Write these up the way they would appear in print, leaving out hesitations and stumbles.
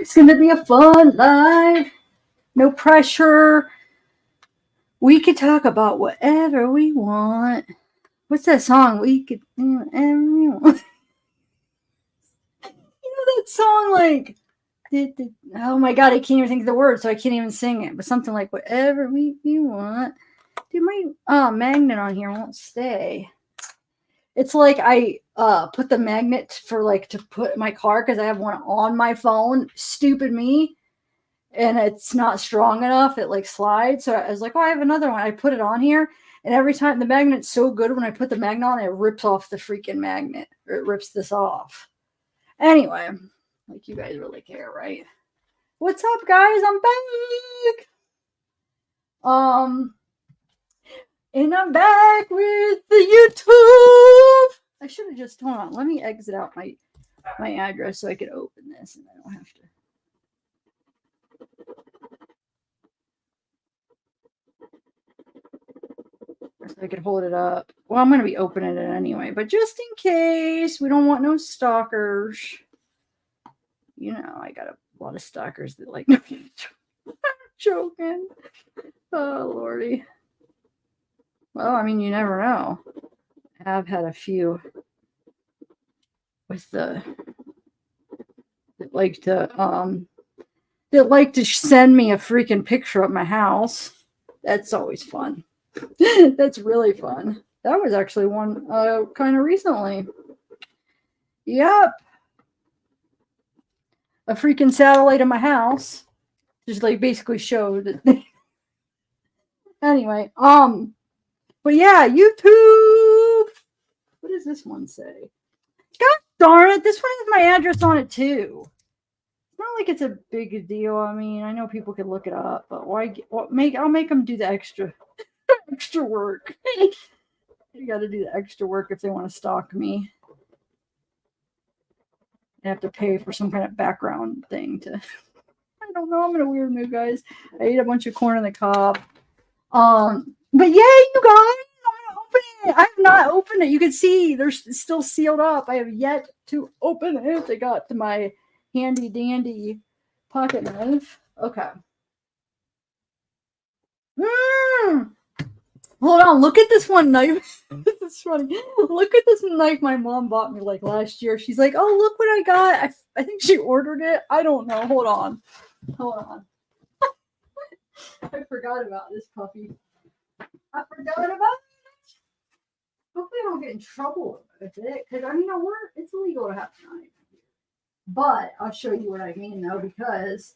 It's going to be a fun live. No pressure. We could talk about whatever we want. What's that song? We could do whatever we want. That song, like, oh my god, I can't even think of the words, so I can't even sing it. But something like whatever we want. Dude, my magnet on here won't stay. It's like I put the magnet for like to put in my car because I have one on my phone. Stupid me. And it's not strong enough. It like slides. So I was like, oh, I have another one. I put it on here. And every time the magnet's so good when I put the magnet on, it rips off the freaking magnet. Or it rips this off. Anyway, like you guys really care, right? What's up, guys? I'm back. And I'm back with the YouTube. I should have just, hold on. Let me exit out my address so I could open this and I don't have to. So I could hold it up. Well, I'm going to be opening it anyway, but just in case we don't want no stalkers. You know, I got a lot of stalkers that like, I'm joking. Oh, Lordy. Well, I mean, you never know. I've had a few with that like to send me a freaking picture of my house. That's always fun. That's really fun. That was actually one kind of recently. Yep. A freaking satellite of my house. Just like basically showed it. Anyway, but yeah, YouTube. What does this one say? God darn it, this one has my address on it too. It's not like it's a big deal. I mean, I know people can look it up, but why? I'll make them do the extra work. You got to do the extra work if they want to stalk me. They have to pay for some kind of background thing to. I don't know. I'm in a weird mood, guys. I ate a bunch of corn on the cob. But yeah, you guys, I'm opening it. I have not opened it. You can see there's still sealed up. I have yet to open it. I got to my handy dandy pocket knife. Okay. Hold on, look at this one knife. It's funny. Look at this knife my mom bought me like last year. She's like, oh, look what I got. I think she ordered it. I don't know. Hold on. I forgot about this puppy. I forgot about it. Hopefully I don't get in trouble with it. Because, I mean, it's illegal to have a knife. But I'll show you what I mean, though, because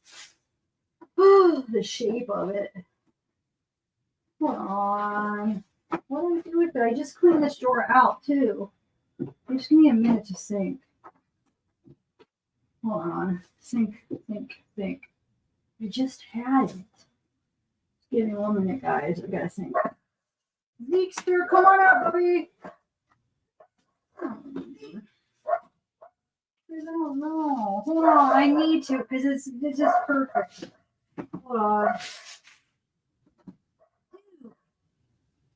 the shape of it. Hold on. What do I do with it? I just cleaned this drawer out, too. Just give me a minute to think. Hold on. Think. I just had it. Give me 1 minute, guys. I gotta think. Zeekster, come on out, puppy. I don't know. Hold on. I need to because it's just perfect. Hold on.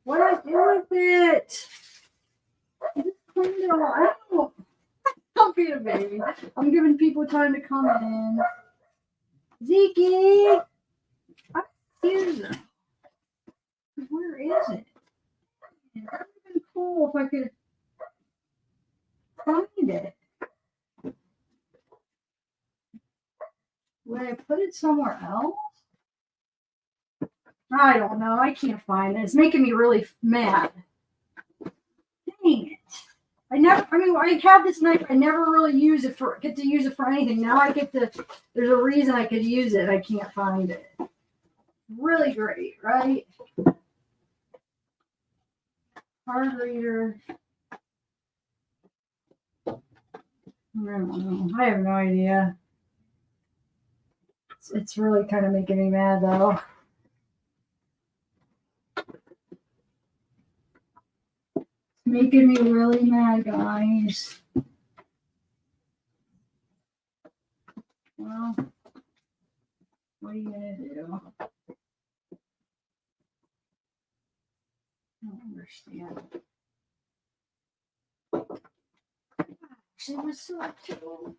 What do I do with it? I just cleaned it all out. Don't be a baby. I'm giving people time to come in. Zeke! I'm confused. Where is it? It would have been cool if I could find it. Would I put it somewhere else? I don't know. I can't find it. It's making me really mad. Dang it. I have this knife. I never really get to use it for anything. Now I get to, there's a reason I could use it. I can't find it. Really great, right? Card reader. I don't know. I have no idea. It's really kind of making me mad, though. Making me really mad, guys. Well, what are you gonna do? I don't understand. Actually, what's up, too?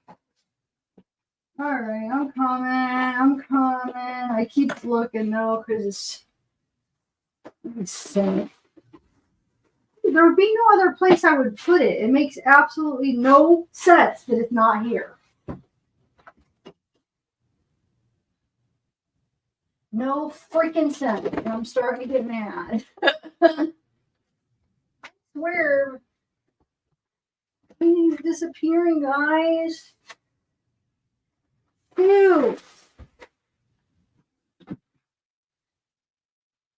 All right, I'm coming. I keep looking though, because it's insane. There would be no other place I would put it. It makes absolutely no sense that it's not here. No freaking sense. I'm starting to get mad. I swear. He's disappearing, guys. Ew.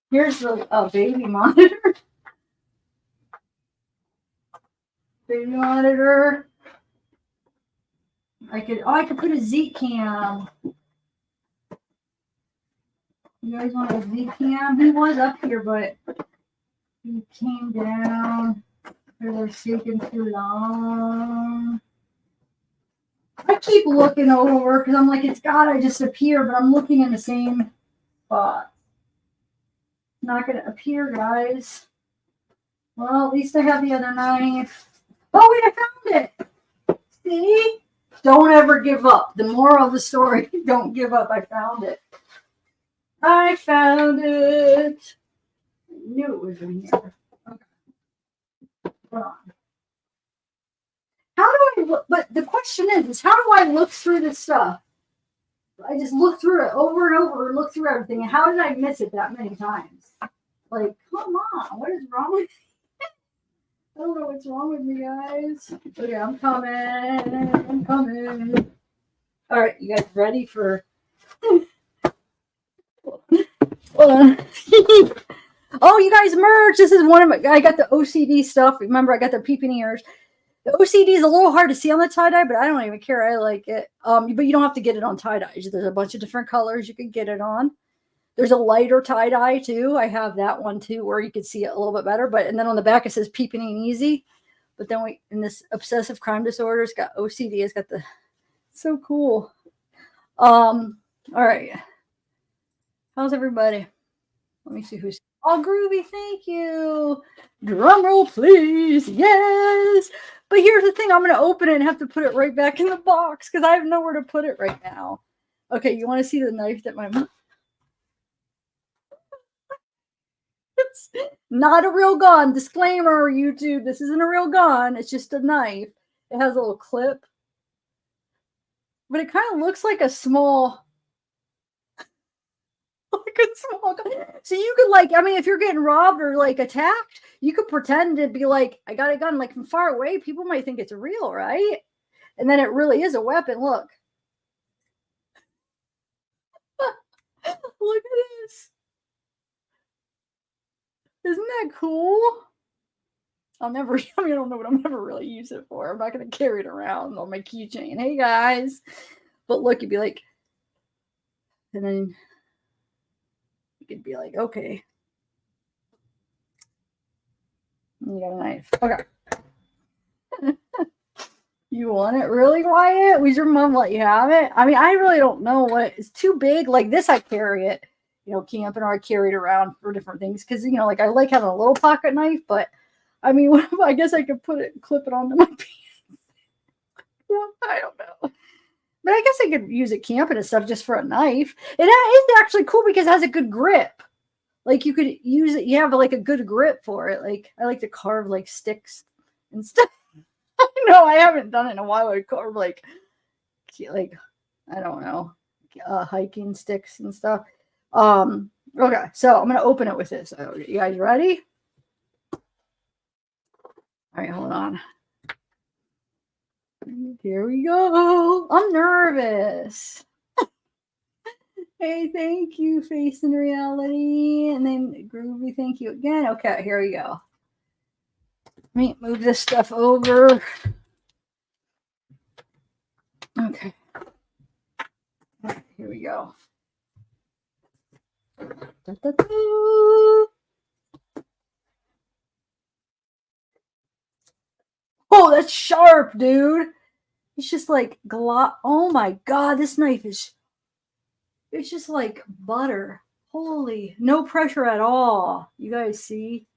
Here's the baby monitor. Baby monitor. I could put a Z cam. You guys want a Z cam? He was up here, but he came down. It was taking too long. I keep looking over because I'm like, it's gotta just appear, but I'm looking in the same spot. Not gonna appear, guys. Well, at least I have the other knife. Oh, wait, I found it. See? Don't ever give up. The moral of the story, don't give up. I found it. I found it. I knew it was in here. Okay. Hold on. How do I look? But the question is how do I look through this stuff? I just look through it over and over and look through everything. And how did I miss it that many times? Like, come on. What is wrong with me? I don't know what's wrong with me, guys. Okay, I'm coming. All right, you guys ready for... Oh, you guys, merch. This is one of my... I got the OCD stuff. Remember, I got the peeping ears. The OCD is a little hard to see on the tie-dye, but I don't even care. I like it. But you don't have to get it on tie-dyes. There's a bunch of different colors you can get it on. There's a lighter tie-dye, too. I have that one, too, where you can see it a little bit better. And then on the back, it says peeping ain't easy. But then in this obsessive crime disorder, it's got OCD. It's got the... So cool. All right. How's everybody? Let me see who's... Oh, Groovy, thank you. Drum roll, please. Yes. But here's the thing. I'm going to open it and have to put it right back in the box because I have nowhere to put it right now. Okay, you want to see the knife that my mom... It's not a real gun. Disclaimer, YouTube. This isn't a real gun. It's just a knife. It has a little clip. But it kind of looks like a small... So you could if you're getting robbed or attacked, you could pretend to be like, I got a gun. Like from far away, people might think it's real, right? And then it really is a weapon. Look. Look at this. Isn't that cool? I don't know what I'm never really use it for. I'm not going to carry it around on my keychain. Hey guys. But look, you'd be like, and then you could be like, okay. You got a knife. Okay. You want it really, Wyatt? Was your mom let you have it? I mean, I really don't know what. It's too big. Like this, I carry it, camping, or I carry it around for different things. Because, I like having a little pocket knife. But, I mean, I guess I could clip it onto my pants. I don't know. But I guess I could use it camping and stuff just for a knife. It is actually cool because it has a good grip. Like you could use it. You have a good grip for it. Like I like to carve sticks and stuff. No, I haven't done it in a while. I carve I don't know, hiking sticks and stuff. Okay, so I'm gonna open it with this. You guys ready? All right, hold on. Here we go. I'm nervous. Hey, thank you, Face and Reality. And then Groovy, thank you again. Okay, here we go. Let me move this stuff over. Okay. Right, here we go. Da, da, da. Oh, that's sharp, dude. It's just like gloss. Oh my God, this knife is... It's just like butter. Holy, no pressure at all. You guys see?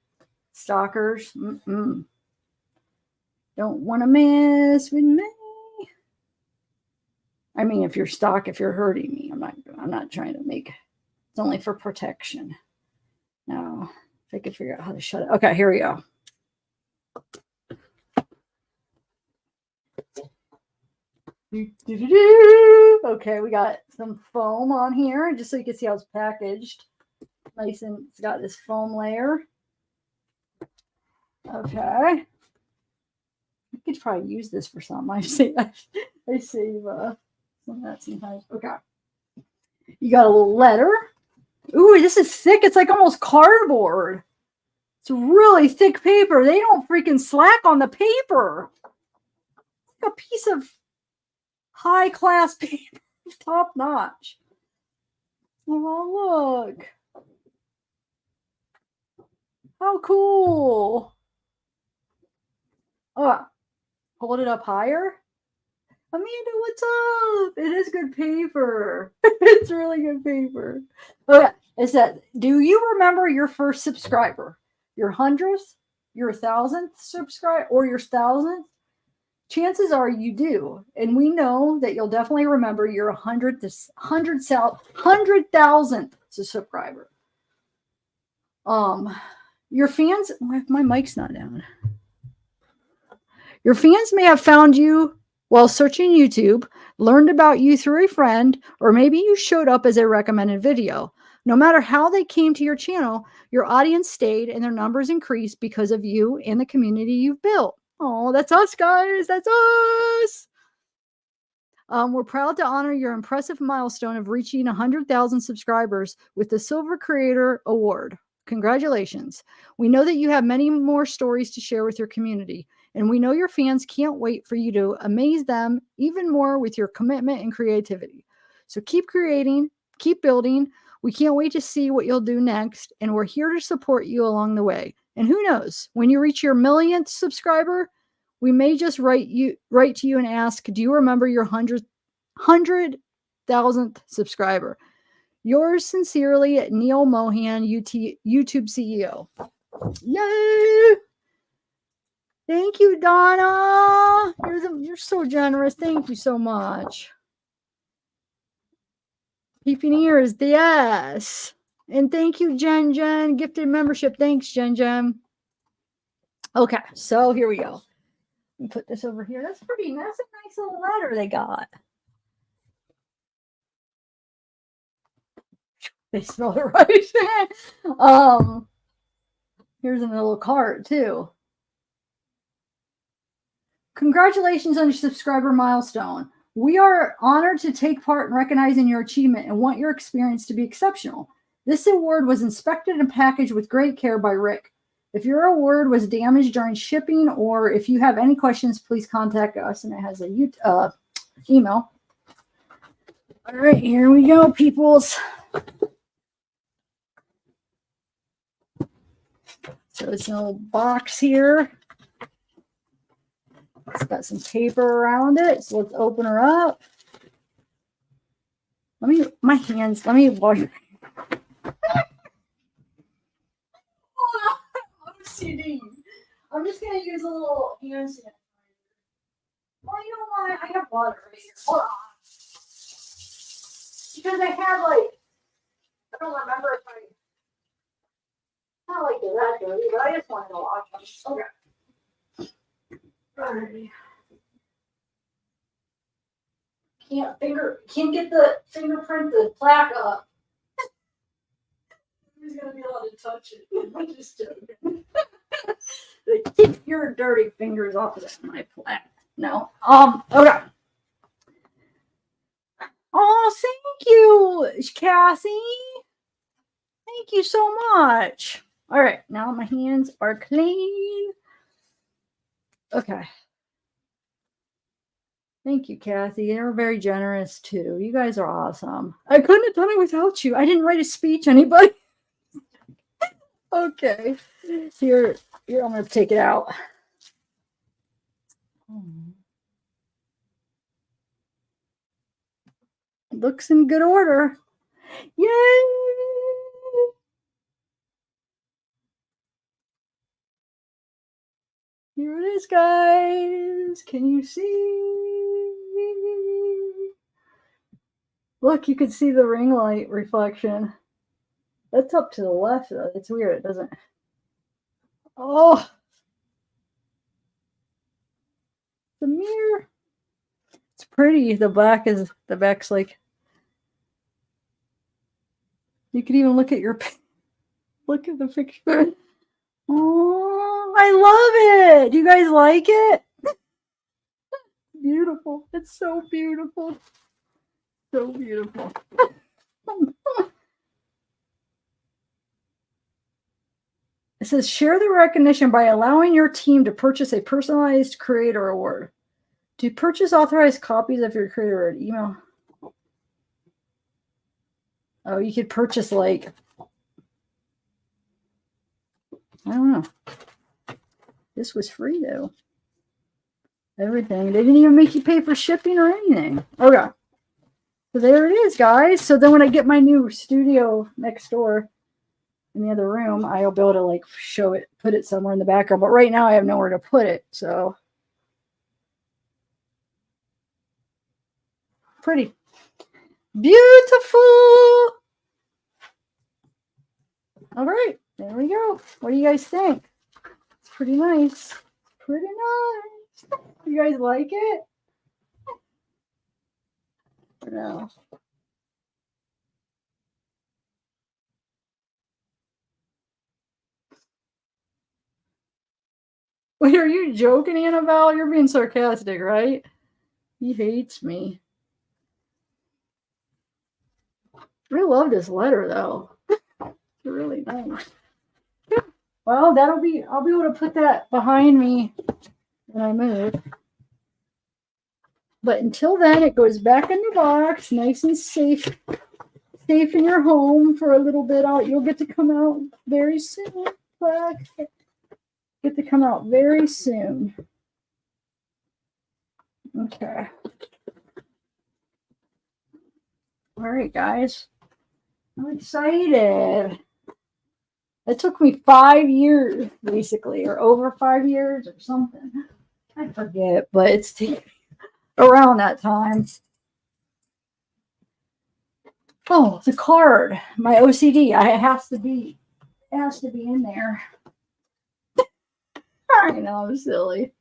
Stalkers. Don't want to mess with me. I mean, if you're stuck, if you're hurting me, I'm not trying to make, it's only for protection. Now, if I could figure out how to shut it. Okay, here we go. Okay, we got some foam on here, just so you can see how it's packaged. Nice, and it's got this foam layer. Okay. I could probably use this for something. I save some of that sometimes. Okay. You got a little letter. Ooh, this is thick. It's like almost cardboard. It's really thick paper. They don't freaking slack on the paper. It's like a piece of high class paper, top notch. Oh, look. How cool. Oh, hold it up higher. Amanda, what's up? It is good paper. It's really good paper. Okay, it said, do you remember your first subscriber? Your 100th? Your 1,000th subscriber? Or your 1,000th? Chances are you do. And we know that you'll definitely remember your 100,000th subscriber. Your fans, my mic's not down. Your fans may have found you while searching YouTube, learned about you through a friend, or maybe you showed up as a recommended video. No matter how they came to your channel, your audience stayed and their numbers increased because of you and the community you've built. Oh, that's us, guys. That's us. We're proud to honor your impressive milestone of reaching 100,000 subscribers with the Silver Creator Award. Congratulations. We know that you have many more stories to share with your community, and we know your fans can't wait for you to amaze them even more with your commitment and creativity. So keep creating, keep building. We can't wait to see what you'll do next, and we're here to support you along the way. And who knows, when you reach your millionth subscriber, we may just write to you and ask, do you remember your 100,000th subscriber? Yours sincerely, Neil Mohan, YouTube CEO. Yay! Thank you, Donna. You're so generous. Thank you so much. Peeping ears, yes. And thank you, Jen. Gifted membership. Thanks, Jen. Okay, so here we go. Let me put this over here. That's a nice little letter they got. They smell it right. Here's a little card too. Congratulations on your subscriber milestone. We are honored to take part in recognizing your achievement and want your experience to be exceptional. This award was inspected and packaged with great care by Rick. If your award was damaged during shipping or if you have any questions, please contact us. And it has a email. All right, here we go, peoples. So it's a little box here. It's got some paper around it. So let's open her up. Let me wash. OCD. I'm just going to use a little hand sanitizer. Well, you know what? I have water right here. Hold on. Because I have I don't remember if not like that dirty, but I just wanted to wash them. Okay. Alrighty. Can't get the fingerprint, the plaque up. Who's gonna be able to touch it? I'm just joking. Keep your dirty fingers off of my plaque. No. Okay. Oh, thank you, Cassie. Thank you so much. All right, now my hands are clean. Okay. Thank you, Kathy. You're very generous too. You guys are awesome. I couldn't have done it without you. I didn't write a speech, anybody. Okay. Here, I'm going to take it out. Looks in good order. Yay! Here it is, guys. Can you see? Look, you can see the ring light reflection. That's up to the left, though. It's weird. It doesn't. Oh, the mirror. It's pretty. The back's like. You can even look at look at the picture. Oh, I love it. Do you guys like it? Beautiful. It's so beautiful. So beautiful. It says share the recognition by allowing your team to purchase a personalized creator award. To purchase authorized copies of your creator award, email. Oh, you could purchase like, I don't know. This was free though. Everything. They didn't even make you pay for shipping or anything. Okay. So there it is, guys. So then when I get my new studio next door in the other room, I'll be able to like show it, put it somewhere in the background. But right now I have nowhere to put it. So pretty. Beautiful. All right. There we go. What do you guys think? It's pretty nice. Pretty nice. You guys like it? No. Wait, are you joking, Annabelle? You're being sarcastic, right? He hates me. I love this letter, though. It's really nice. Well, I'll be able to put that behind me when I move. But until then, it goes back in the box, nice and safe in your home for a little bit. You'll get to come out very soon. Plaque. Get to come out very soon. Okay. All right, guys. I'm excited. It took me 5 years, basically, or over 5 years or something. I forget, but it's around that time. Oh, the card. My OCD. It has to be in there. I know, I'm silly.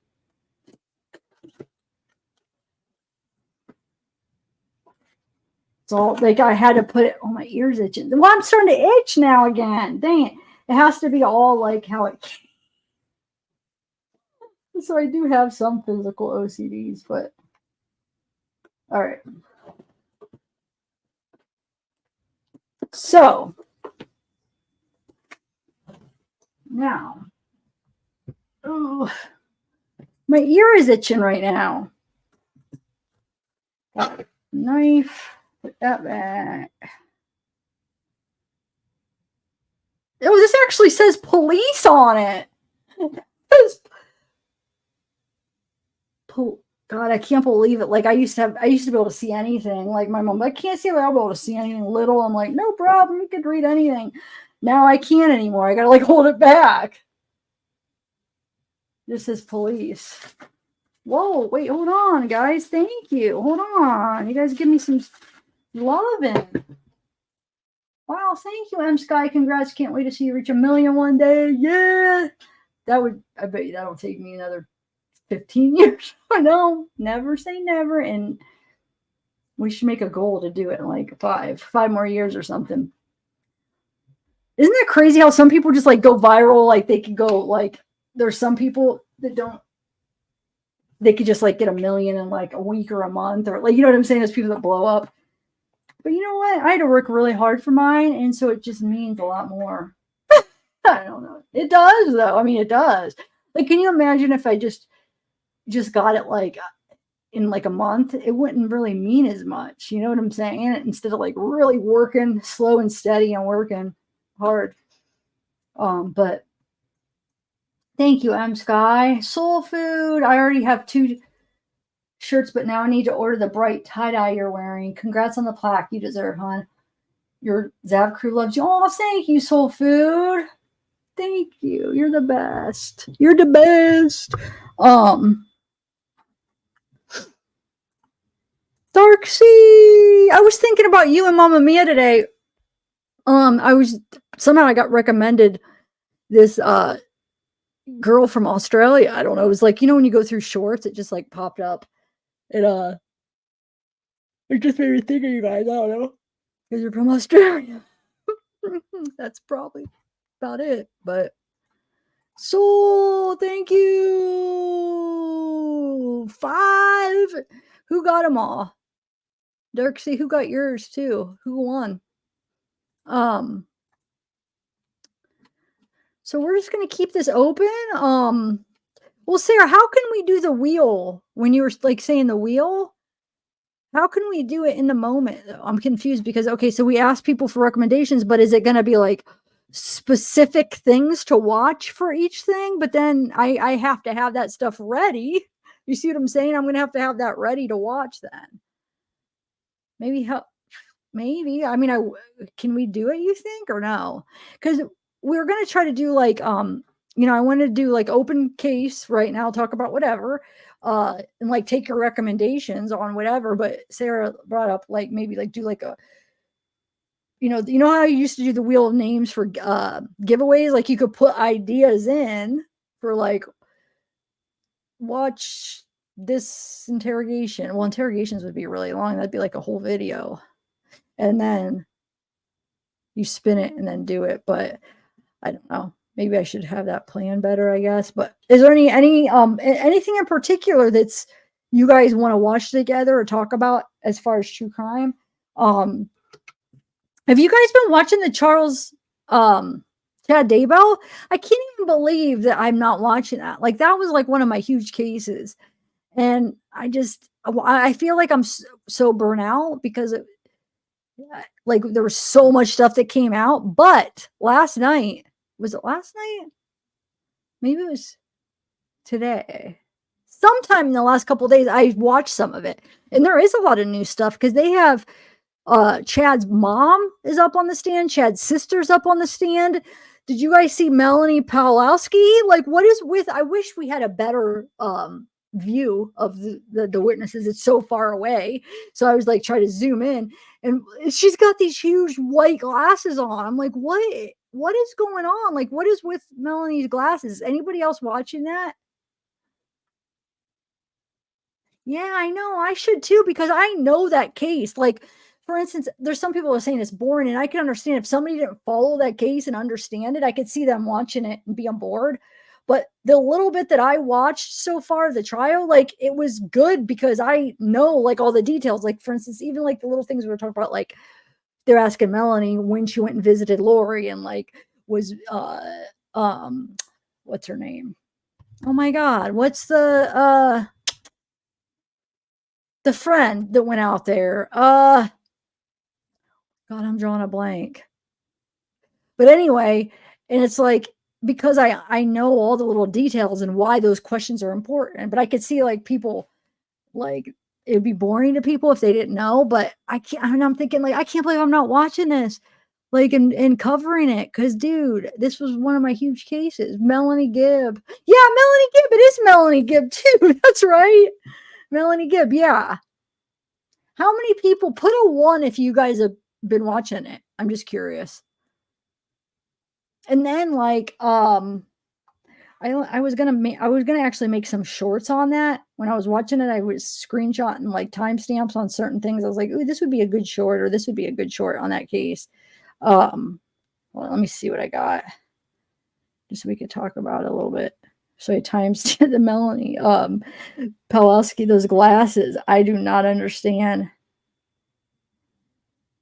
So, like, I had to put it. Oh, my ears itching. Well, I'm starting to itch now again. Dang it. It has to be all like how it. So, I do have some physical OCDs, but. All right. So, now. Oh, my ear is itching right now. Got knife. Put that back. Oh, this actually says police on it. God, I can't believe it. Like I used to be able to see anything. Like my mom, I can't see. I'll be able to see anything little. I'm like, no problem. You could read anything. Now I can't anymore. I gotta like hold it back. This is police. Whoa, wait, hold on, guys. Thank you. Hold on. You guys give me some loving. Wow, thank you, M Sky. Congrats. Can't wait to see you reach 1 million one day. Yeah. I bet you that'll take me another 15 years. I know. Never say never. And we should make a goal to do it in like five more years or something. Isn't that crazy how some people just like go viral? Like they could go like, there's some people that don't, they could just like get 1 million in like a week or a month or like, you know what I'm saying? There's people that blow up. But you know what? I had to work really hard for mine. And so it just means a lot more. I don't know. It does though. I mean, it does. Like, can you imagine if I just got it like in like a month? It wouldn't really mean as much. You know what I'm saying? Instead of like really working slow and steady and working hard. But thank you, M Sky. Soul Food. I already have 2 shirts, but now I need to order the bright tie-dye you're wearing. Congrats on the plaque. You deserve, hon. Your Zav crew loves you. Oh, thank you, Soul Food. Thank you. You're the best. You're the best. Dark Sea. I was thinking about you and Mamma Mia today. I got recommended this girl from Australia. I don't know. It was like, when you go through shorts, it just like popped up. It just made me think of you guys. I don't know. Because you're from Australia. That's probably about it. But so thank you. 5. Who got them all? Dirksy, who got yours too? Who won? So we're just gonna keep this open. Well, Sarah, how can we do the wheel when you were like saying the wheel? How can we do it in the moment? I'm confused because okay, so we asked people for recommendations, but is it gonna be like specific things to watch for each thing? But then I have to have that stuff ready. You see what I'm saying? I'm gonna have to have that ready to watch then. Maybe I mean, can we do it, you think, or no? Because we're going to try to do like, I want to do like open case right now, talk about whatever, and like take your recommendations on whatever. But Sarah brought up like maybe like do like a, you know how you used to do the wheel of names for giveaways? Like you could put ideas in for like, watch this interrogation. Well, interrogations would be really long. That'd be like a whole video. And then you spin it and then do it. But I don't know. Maybe I should have that plan better, I guess. But is there anything in particular that's you guys want to watch together or talk about as far as true crime? Have you guys been watching the Chad Daybell? I can't even believe that I'm not watching that. Like that was like one of my huge cases. And I feel like I'm so burnt out because like there was so much stuff that came out. But last night, was it last night? Maybe it was today. Sometime in the last couple of days, I watched some of it. And there is a lot of new stuff because they have Chad's mom is up on the stand, Chad's sister's up on the stand. Did you guys see Melanie Pawlowski? Like, what is with? I wish we had a better view of the witnesses. It's so far away, so I was like trying to zoom in, and she's got these huge white glasses on. I'm like, what is going on? Like, what is with Melanie's glasses? Anybody else watching that? Yeah, I know. I should too because I know that case. Like, for instance, there's some people who are saying it's boring, and I can understand if somebody didn't follow that case and understand it, I could see them watching it and be on board. But the little bit that I watched so far of the trial, like it was good because I know like all the details. Like, for instance, even like the little things we were talking about, like they're asking Melanie when she went and visited Lori and like was what's her name? Oh my God, what's the friend that went out there? God, I'm drawing a blank. But anyway, and it's like because I know all the little details and why those questions are important, but I could see like people like it would be boring to people if they didn't know. But I can't. I mean, I'm thinking like I can't believe I'm not watching this, like and covering it because dude, this was one of my huge cases. Melanie Gibb, yeah, Melanie Gibb. It is Melanie Gibb too. That's right, Melanie Gibb. Yeah. How many people put a 1 if you guys have been watching it? I'm just curious. And then like I was gonna actually make some shorts on that. When I was watching it, I was screenshotting like timestamps on certain things. I was like, ooh, this would be a good short, or this would be a good short on that case. Well, let me see what I got. Just so we could talk about it a little bit. So I timestamped the Melanie Pawlowski, those glasses. I do not understand.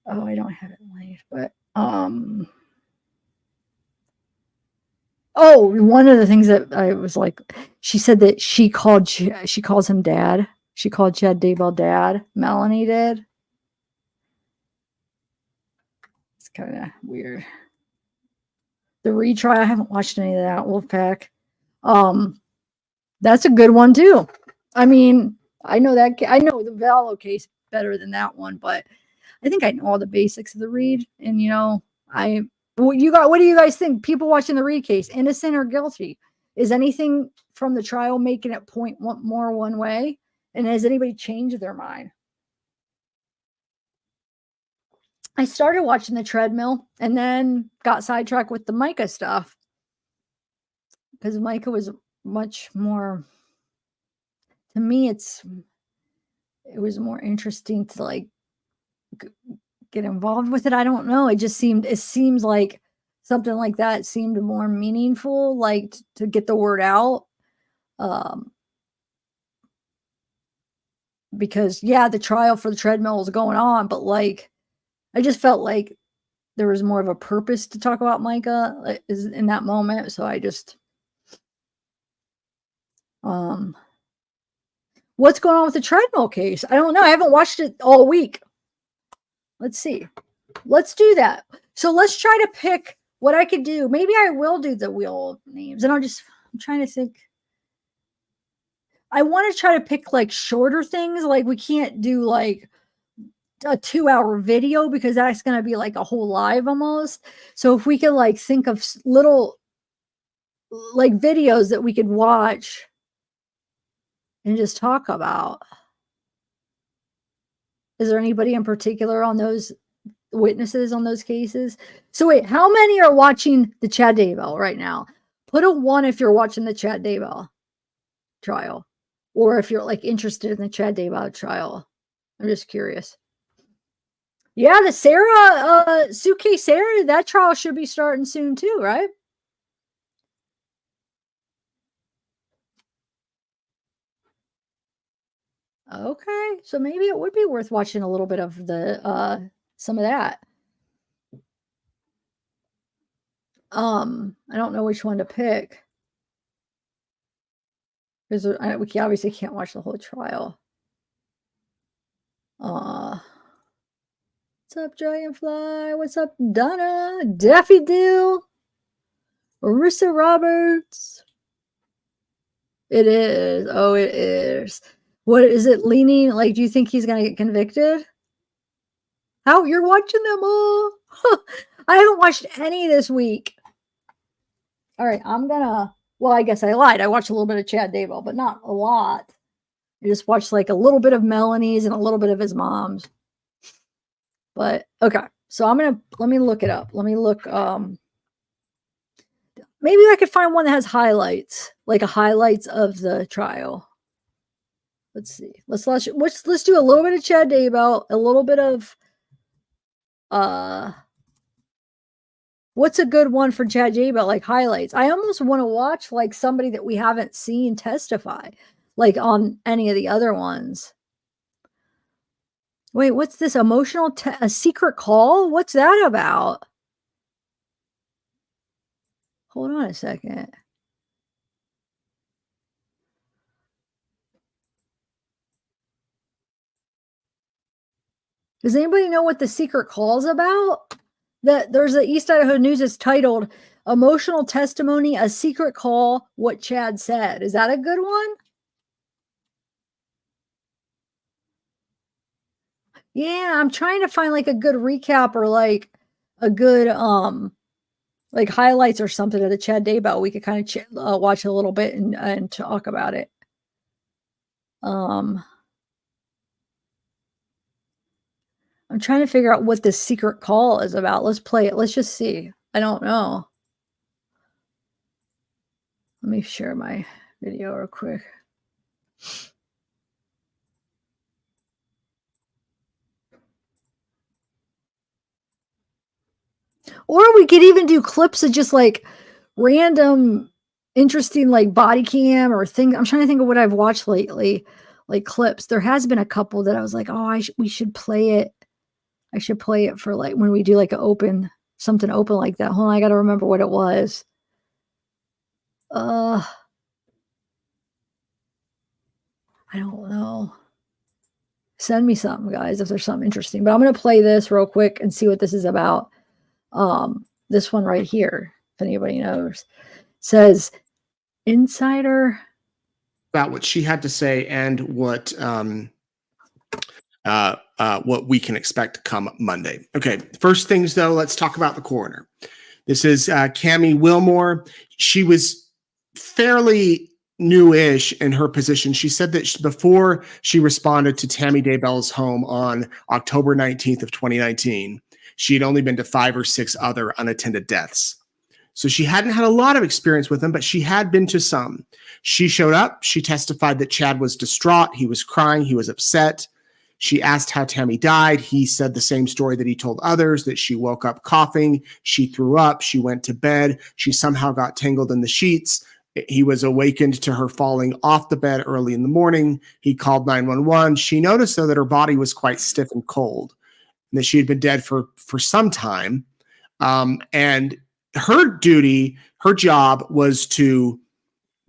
Oh, I don't have it live, but oh, one of the things that I was like, she said that she calls him dad. She called Chad Daybell dad. Melanie did. It's kind of weird. The retrial, I haven't watched any of that. Wolfpack. That's a good one too. I mean, I know the Vallow case better than that one, but I think I know all the basics of the Reed. And what do you guys think? People watching the Reed case, innocent or guilty? Is anything from the trial making it point more one way? And has anybody changed their mind? I started watching the treadmill and then got sidetracked with the Micah stuff because Micah was much more, to me, it was more interesting to like get involved with it. I don't know. It seems like something like that seemed more meaningful, like to get the word out. Because the trial for the treadmill was going on, but like, I just felt like there was more of a purpose to talk about Micah in that moment. So I just, what's going on with the treadmill case? I don't know. I haven't watched it all week. Let's see. Let's do that. So let's try to pick what I could do. Maybe I will do the wheel of names, and I'm trying to think. I want to try to pick like shorter things. Like we can't do like a 2-hour video because that's going to be like a whole live almost. So if we could like think of little like videos that we could watch and just talk about. Is there anybody in particular on those witnesses on those cases? So wait, how many are watching the Chad Daybell right now? Put a 1 if you're watching the Chad Daybell trial, or if you're like interested in the Chad Daybell trial. I'm just curious. Yeah, the Sarah, Suitcase Sarah, that trial should be starting soon too, right? Okay, so maybe it would be worth watching a little bit of the some of that. I don't know which one to pick because we obviously can't watch the whole trial. What's up, Dragonfly? What's up, Donna? Daffy Dill? Marissa Roberts? It is. Oh, it is. What is it leaning? Like, do you think he's going to get convicted? How? You're watching them all? I haven't watched any this week. All right, well, I guess I lied. I watched a little bit of Chad Daybell, but not a lot. I just watched like a little bit of Melanie's and a little bit of his mom's. But okay, so let me look it up. Let me look, maybe I could find one that has highlights, like a highlights of the trial. Let's see. Let's do a little bit of Chad Daybell, a little bit of what's a good one for Chad Daybell, like highlights. I almost want to watch like somebody that we haven't seen testify, like on any of the other ones. Wait, what's this emotional a secret call? What's that about? Hold on a second. Does anybody know what the secret call is about? There's the East Idaho News is titled Emotional Testimony, a Secret Call, What Chad Said. Is that a good one? Yeah, I'm trying to find like a good recap or like a good like highlights or something of the Chad Daybell. We could kind of watch a little bit and talk about it. I'm trying to figure out what this secret call is about. Let's play it. Let's just see. I don't know. Let me share my video real quick. Or we could even do clips of just like random interesting like body cam or things. I'm trying to think of what I've watched lately, like clips. There has been a couple that I was like, oh, we should play it. I should play it for like when we do like something open like that. Hold on, I got to remember what it was. I don't know. Send me something, guys, if there's something interesting. But I'm going to play this real quick and see what this is about. This one right here, if anybody knows, says insider about what she had to say and what we can expect come Monday. Okay, first things though, let's talk about the coroner. This is Cammie Wilmore. She was fairly new-ish in her position. She said that before she responded to Tammy Daybell's home on October 19th of 2019, She had only been to 5 or 6 other unattended deaths. So she hadn't had a lot of experience with them, but she had been to some. She showed up. She testified that Chad was distraught. He was crying. He was upset. She asked how Tammy died. He said the same story that he told others, that she woke up coughing. She threw up. She went to bed. She somehow got tangled in the sheets. He was awakened to her falling off the bed early in the morning. He called 911. She noticed, though, that her body was quite stiff and cold, and that she had been dead for some time. And her duty, her job was to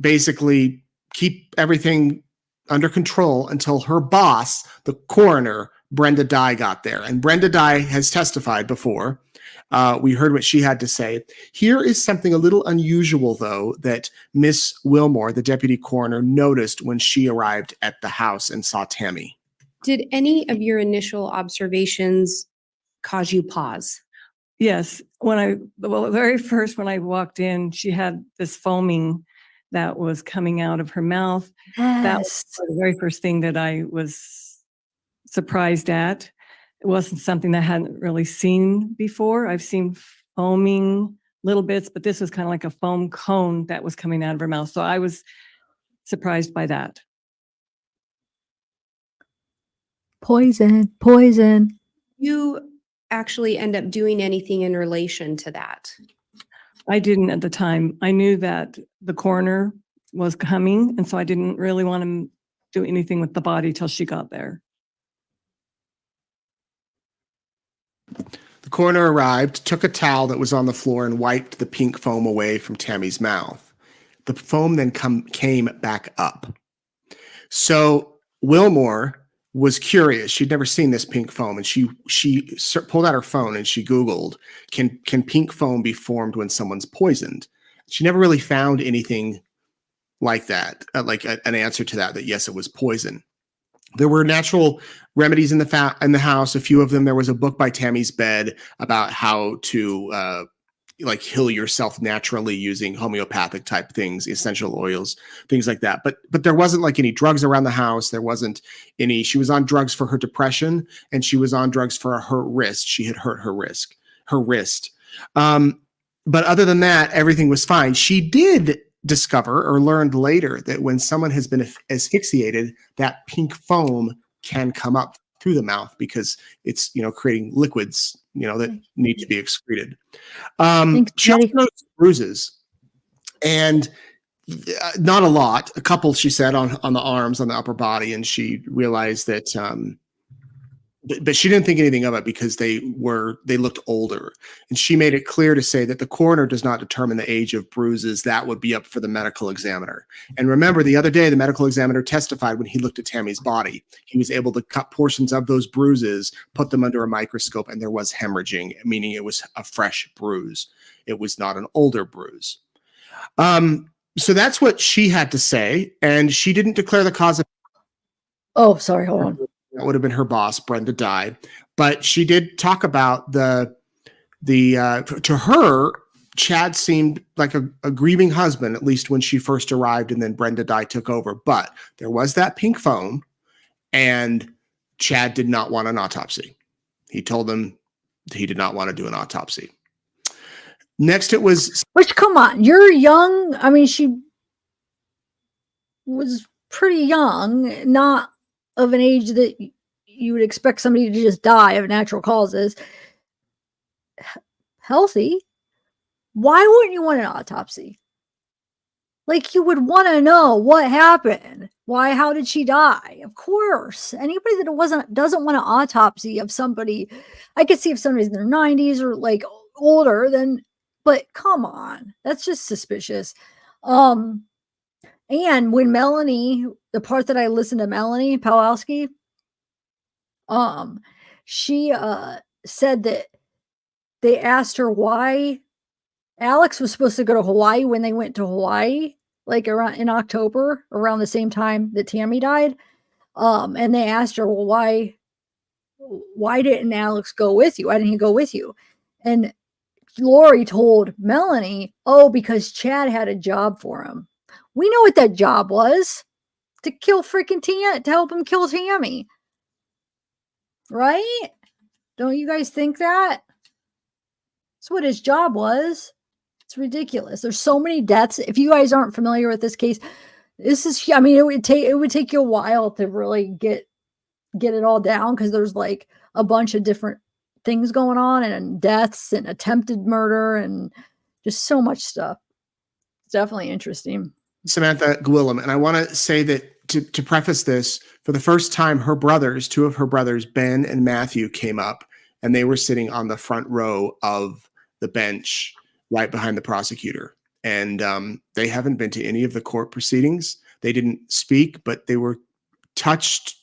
basically keep everything under control until her boss, the coroner, Brenda Dye, got there. And Brenda Dye has testified before. We heard what she had to say. Here is something a little unusual, though, that Miss Wilmore, the deputy coroner, noticed when she arrived at the house and saw Tammy. Did any of your initial observations cause you pause? Yes. Very first, when I walked in, she had this foaming that was coming out of her mouth. That was the very first thing that I was surprised at. It wasn't something that I hadn't really seen before. I've seen foaming little bits, but this was kind of like a foam cone that was coming out of her mouth. So I was surprised by that. Poison. You actually end up doing anything in relation to that? I didn't at the time. I knew that the coroner was coming, and so I didn't really want to do anything with the body till she got there. The coroner arrived, took a towel that was on the floor, and wiped the pink foam away from Tammy's mouth. The foam then came back up. So Wilmore was curious. She'd never seen this pink foam, and she pulled out her phone and she Googled, can pink foam be formed when someone's poisoned? She never really found anything like that, an answer to that yes, it was poison. There were natural remedies in the house. A few of them. There was a book by Tammy's Bed about how to heal yourself naturally using homeopathic type things, essential oils, things like that. But there wasn't like any drugs around the house. There wasn't any. She was on drugs for her depression, and she was on drugs for her wrist. She had hurt her wrist. But other than that, everything was fine. She did discover or learned later that when someone has been asphyxiated, that pink foam can come up through the mouth because it's, creating liquids, that need to be excreted. She also noticed bruises, and not a lot, a couple, she said, on the arms, on the upper body. And she realized that, but she didn't think anything of it because they looked older. And she made it clear to say that the coroner does not determine the age of bruises. That would be up for the medical examiner. And remember, the other day, the medical examiner testified when he looked at Tammy's body. He was able to cut portions of those bruises, put them under a microscope, and there was hemorrhaging, meaning it was a fresh bruise. It was not an older bruise. So that's what she had to say. And she didn't declare the cause of. Oh, sorry. Hold on. That would have been her boss, Brenda Dye. But she did talk about to her, Chad seemed like a grieving husband, at least when she first arrived, and then Brenda Dye took over. But there was that pink foam, and Chad did not want an autopsy. He told them he did not want to do an autopsy. Next, it was... Which, come on, you're young. I mean, she was pretty young, not of an age that you would expect somebody to just die of natural causes. Healthy. Why wouldn't you want an autopsy? Like, you would want to know what happened. Why? How did she die? Of course. Anybody that doesn't want an autopsy of somebody, I could see if somebody's in their 90s or like older, then, but come on, that's just suspicious. And when Melanie, the part that I listened to Melanie Pawlowski, she said that they asked her why Alex was supposed to go to Hawaii when they went to Hawaii, like around in October, around the same time that Tammy died. And they asked her, well, why didn't Alex go with you? Why didn't he go with you? And Lori told Melanie, oh, because Chad had a job for him. We know what that job was, to kill freaking to help him kill Tammy. Right? Don't you guys think that? That's what his job was. It's ridiculous. There's so many deaths. If you guys aren't familiar with this case, this is, I mean, it would take you a while to really get it all down, because there's like a bunch of different things going on, and deaths and attempted murder and just so much stuff. It's definitely interesting. Samantha Gwillem, and I want to say that to preface this, for the first time, her brothers, two of her brothers, Ben and Matthew, came up, and they were sitting on the front row of the bench right behind the prosecutor. And they haven't been to any of the court proceedings. They didn't speak, but they were touched.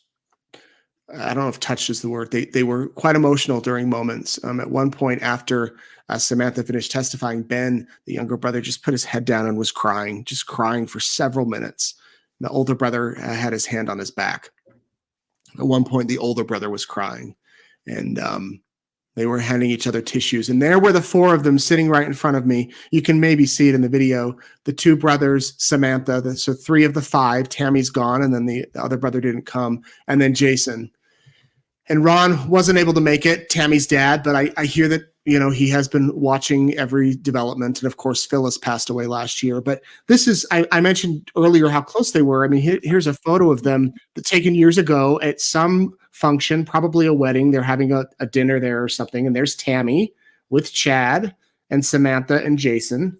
I don't know if touched is the word. They were quite emotional during moments. At one point, after Samantha finished testifying, Ben, the younger brother, just put his head down and was crying, just crying for several minutes. The older brother had his hand on his back. At one point, the older brother was crying, and they were handing each other tissues. And there were the four of them sitting right in front of me. You can maybe see it in the video. The two brothers, Samantha, so three of the five. Tammy's gone, and then the other brother didn't come, and then Jason. And Ron wasn't able to make it, Tammy's dad, but I hear that, you know, he has been watching every development. And of course, Phyllis passed away last year. But this is, I mentioned earlier how close they were. I mean, here's a photo of them taken years ago at some function, probably a wedding. They're having a dinner there or something. And there's Tammy with Chad and Samantha and Jason.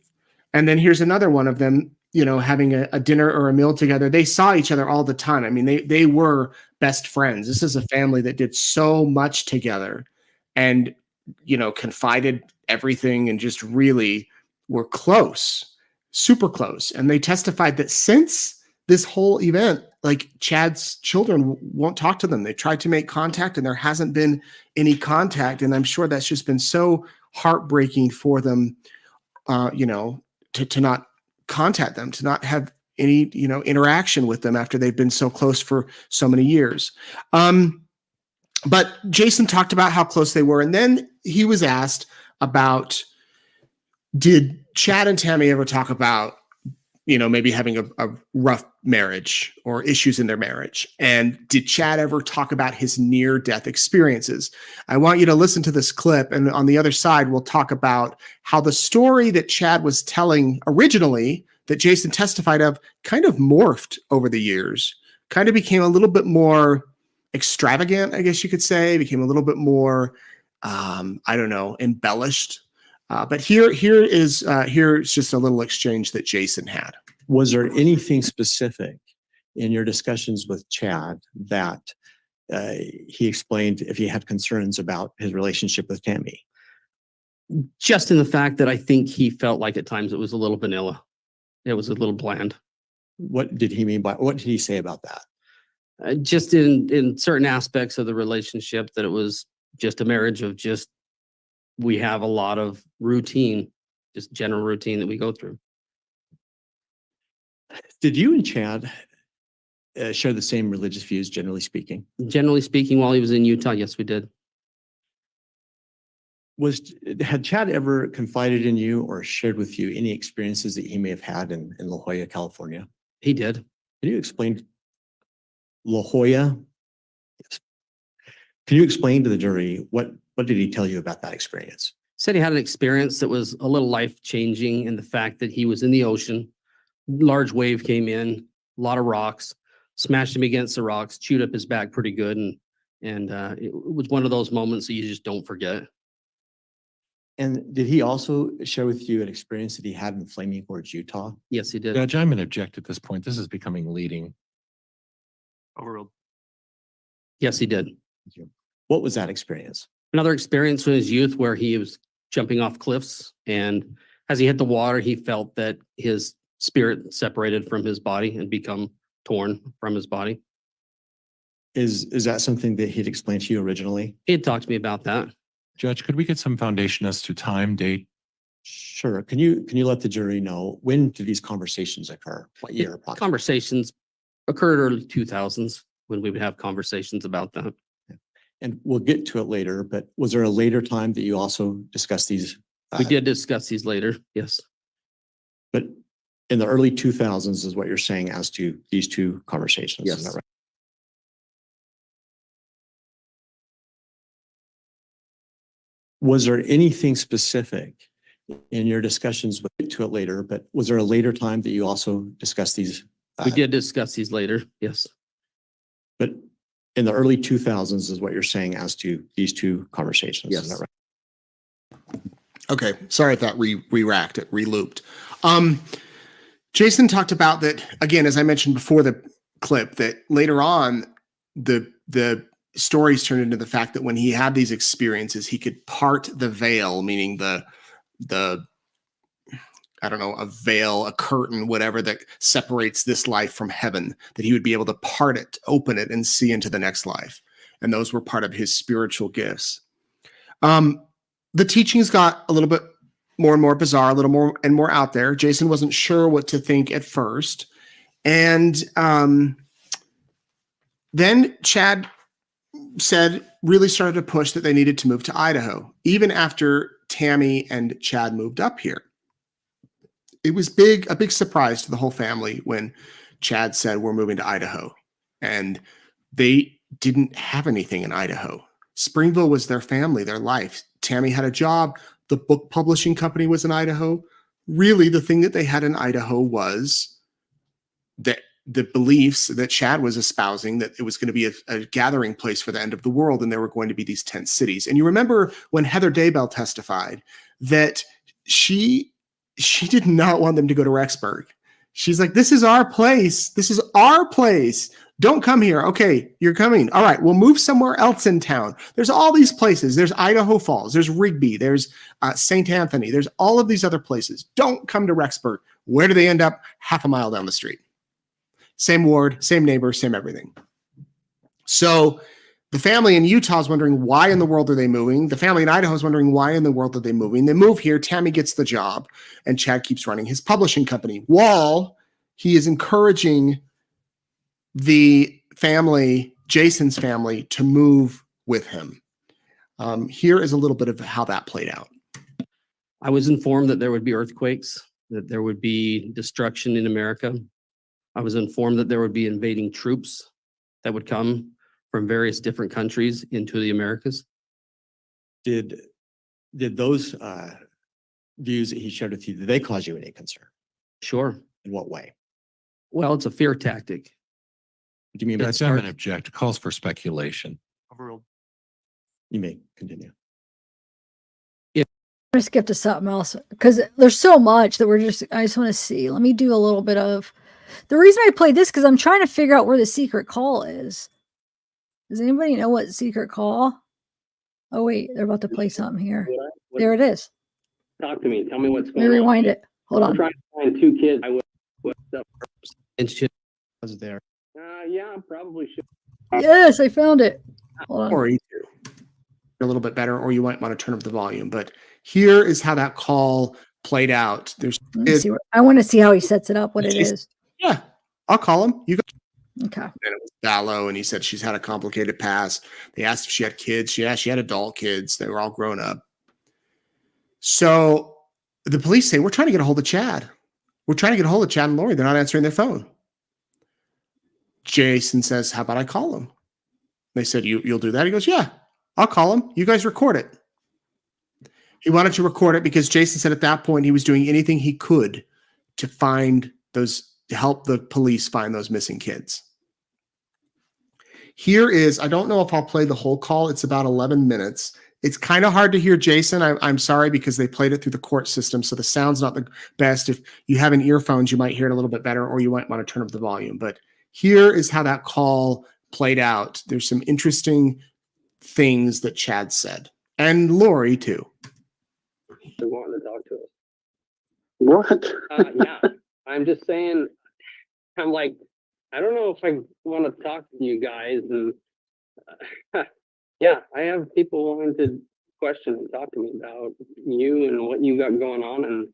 And then here's another one of them, you know, having a dinner or a meal together. They saw each other all the time. I mean, they were best friends. This is a family that did so much together and, you know, confided everything and just really were close, super close. And they testified that since this whole event, like Chad's children won't talk to them. They tried to make contact and there hasn't been any contact. And I'm sure that's just been so heartbreaking for them, you know, to not contact them, to not have any, you know, interaction with them after they've been so close for so many years. But Jason talked about how close they were. And then he was asked about, did Chad and Tammy ever talk about, you know, maybe having a rough marriage or issues in their marriage? And did Chad ever talk about his near-death experiences? I want you to listen to this clip. And on the other side, we'll talk about how the story that Chad was telling originally, that Jason testified of, kind of morphed over the years, kind of became a little bit more extravagant, I guess you could say, became a little bit more, I don't know, embellished. But here's just a little exchange that Jason had. Was there anything specific in your discussions with Chad that he explained if he had concerns about his relationship with Tammy? Just in the fact that I think he felt like at times it was a little vanilla. It was a little bland. What did he mean by, what did he say about that? Just in certain aspects of the relationship, that it was just a marriage of just, we have a lot of routine, just general routine that we go through. Did you and Chad share the same religious views, generally speaking? Generally speaking, while he was in Utah, yes, we did. Had Chad ever confided in you or shared with you any experiences that he may have had in La Jolla, California? He did. Can you explain La Jolla? Yes. Can you explain to the jury what did he tell you about that experience? Said he had an experience that was a little life-changing in the fact that he was in the ocean. Large wave came in, a lot of rocks, smashed him against the rocks, chewed up his back pretty good. And it was one of those moments that you just don't forget. And did he also share with you an experience that he had in Flaming Gorge, Utah? Yes, he did. Judge, I'm going to object at this point. This is becoming leading. Overruled. Yes, he did. What was that experience? Another experience in his youth where he was jumping off cliffs, and as he hit the water, he felt that his spirit separated from his body and become torn from his body. Is that something that he'd explained to you originally? He had talked to me about that. Judge, could we get some foundation as to time, date? Sure. Can you let the jury know, when did these conversations occur? What year? approximately? Conversations occurred early 2000s when we would have conversations about that. And we'll get to it later, but was there a later time that you also discussed these? We did discuss these later, yes. But in the early 2000s is what you're saying as to these two conversations? Yes. Is that right? Was there anything specific in your discussions with to it later, but was there a later time that you also discussed these? We did discuss these later. Yes. But in the early 2000s is what you're saying as to these two conversations. Yes. Is that right? Okay, sorry if that re-racked it, re-looped. Jason talked about that again, as I mentioned before the clip, that later on the stories turned into the fact that when he had these experiences, he could part the veil, meaning the I don't know, a veil, a curtain, whatever that separates this life from heaven, that he would be able to part it, open it, and see into the next life. And those were part of his spiritual gifts. The teachings got a little bit more and more bizarre, a little more and more out there. Jason wasn't sure what to think at first. And then Chad really started to push that they needed to move to Idaho, even after Tammy and Chad moved up here. It was a big surprise to the whole family when Chad said, we're moving to Idaho. And they didn't have anything in Idaho. Springville was their family, their life. Tammy had a job. The book publishing company was in Idaho. Really, the thing that they had in Idaho was that the beliefs that Chad was espousing, that it was going to be a gathering place for the end of the world, and there were going to be these tent cities. And you remember when Heather Daybell testified that she did not want them to go to Rexburg. She's like, this is our place. This is our place. Don't come here. Okay, you're coming. All right, we'll move somewhere else in town. There's all these places. There's Idaho Falls. There's Rigby. There's St. Anthony. There's all of these other places. Don't come to Rexburg. Where do they end up? Half a mile down the street. Same ward, same neighbor, same everything. So the family in Utah is wondering, why in the world are they moving? The family in Idaho is wondering, why in the world are they moving? They move here. Tammy gets the job, and Chad keeps running his publishing company while he is encouraging the family, Jason's family, to move with him. Here is a little bit of how that played out. I was informed that there would be earthquakes, that there would be destruction in America. I was informed that there would be invading troops that would come from various different countries into the Americas. Did those views that he shared with you, did they cause you any concern? Sure. In what way? Well, it's a fear tactic. What do you mean by Judge, I'm going to object. Calls for speculation. You may continue. I'm gonna skip to something else because there's so much that I just want to see. Let me do a little bit of the reason I played this because I'm trying to figure out where the secret call is. Does anybody know what secret call? Oh wait, they're about to play something here. There it is. Talk to me. Tell me what's Let me going on. rewind it. Hold I'm on. trying to find two kids. What's up? And shit. Was there? Yeah, probably should. Yes, I found it. Hold on. Or either a little bit better, or you might want to turn up the volume. But here is how that call played out. I want to see how he sets it up, what it is. Yeah, I'll call him. You go. Okay. And it was Vallow, and he said she's had a complicated past. They asked if she had kids. Yeah, she had adult kids. They were all grown up. So the police say, we're trying to get a hold of Chad. We're trying to get a hold of Chad and Lori. They're not answering their phone. Jason says, how about I call him? They said, you'll do that? He goes, yeah, I'll call him. You guys record it. He wanted to record it because Jason said at that point he was doing anything he could to help the police find those missing kids. Here is, I don't know if I'll play the whole call. It's about 11 minutes. It's kind of hard to hear Jason. I'm sorry because they played it through the court system, so the sound's not the best. If you have an earphones, you might hear it a little bit better, or you might want to turn up the volume. But here is how that call played out. There's some interesting things that Chad said, and Lori too. They wanted to talk to us. What? Yeah, I'm just saying. I'm like, I don't know if I want to talk to you guys, and yeah, I have people wanting to question and talk to me about you and what you got going on, and